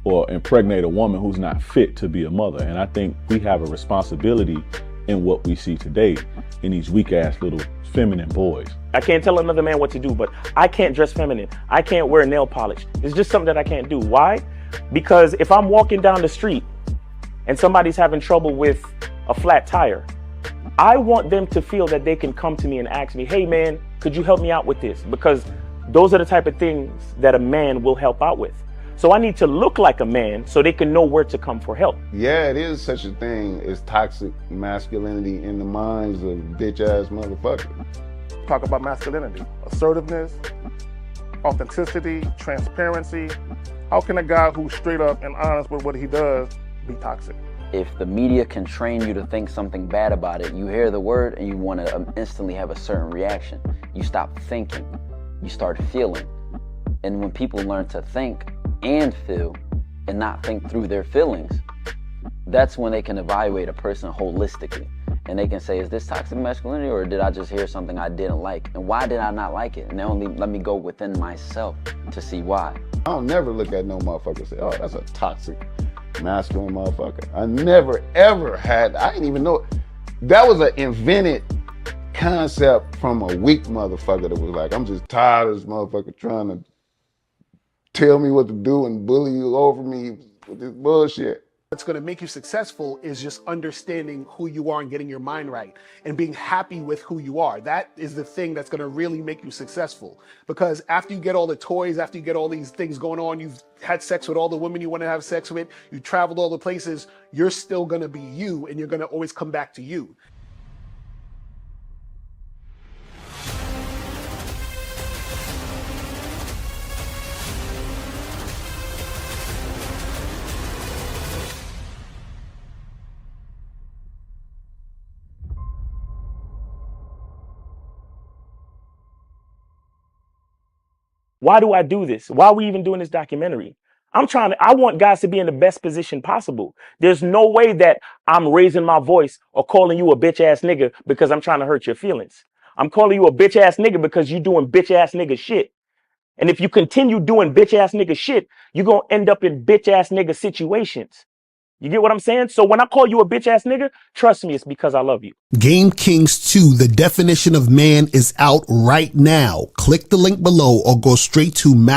or impregnate a woman who's not fit to be a mother. And I think we have a responsibility in what we see today in these weak ass little feminine boys. I can't tell another man what to do, but I can't dress feminine. I can't wear nail polish. It's just something that I can't do. Why? Because if I'm walking down the street and somebody's having trouble with a flat tire, I want them to feel that they can come to me and ask me, hey man, could you help me out with this? Because those are the type of things that a man will help out with. So I need to look like a man so they can know where to come for help. Yeah, it is such a thing as toxic masculinity in the minds of bitch ass motherfuckers. Talk about masculinity, assertiveness, authenticity, transparency. How can a guy who's straight up and honest with what he does be toxic? If the media can train you to think something bad about it, you hear the word and you want to instantly have a certain reaction. You stop thinking, you start feeling. And when people learn to think and feel and not think through their feelings, that's when they can evaluate a person holistically. And they can say, is this toxic masculinity, or did I just hear something I didn't like? And why did I not like it? And they only let me go within myself to see why. I don't never look at no motherfucker and say, oh, that's a toxic masculine motherfucker. I never ever had, I didn't even know. That was an invented concept from a weak motherfucker that was like, I'm just tired of this motherfucker trying to tell me what to do and bully you over me with this bullshit. What's going to make you successful is just understanding who you are and getting your mind right and being happy with who you are. That is the thing that's going to really make you successful. Because after you get all the toys, after you get all these things going on, you've had sex with all the women you want to have sex with, you traveled all the places, you're still going to be you, and you're going to always come back to you. Why do I do this? Why are we even doing this documentary? I want guys to be in the best position possible. There's no way that I'm raising my voice or calling you a bitch ass nigga because I'm trying to hurt your feelings. I'm calling you a bitch ass nigga because you're doing bitch ass nigga shit. And if you continue doing bitch ass nigga shit, you're going to end up in bitch ass nigga situations. You get what I'm saying? So when I call you a bitch ass nigga, trust me, it's because I love you. Game Kings 2, the definition of man, is out right now. Click the link below or go straight to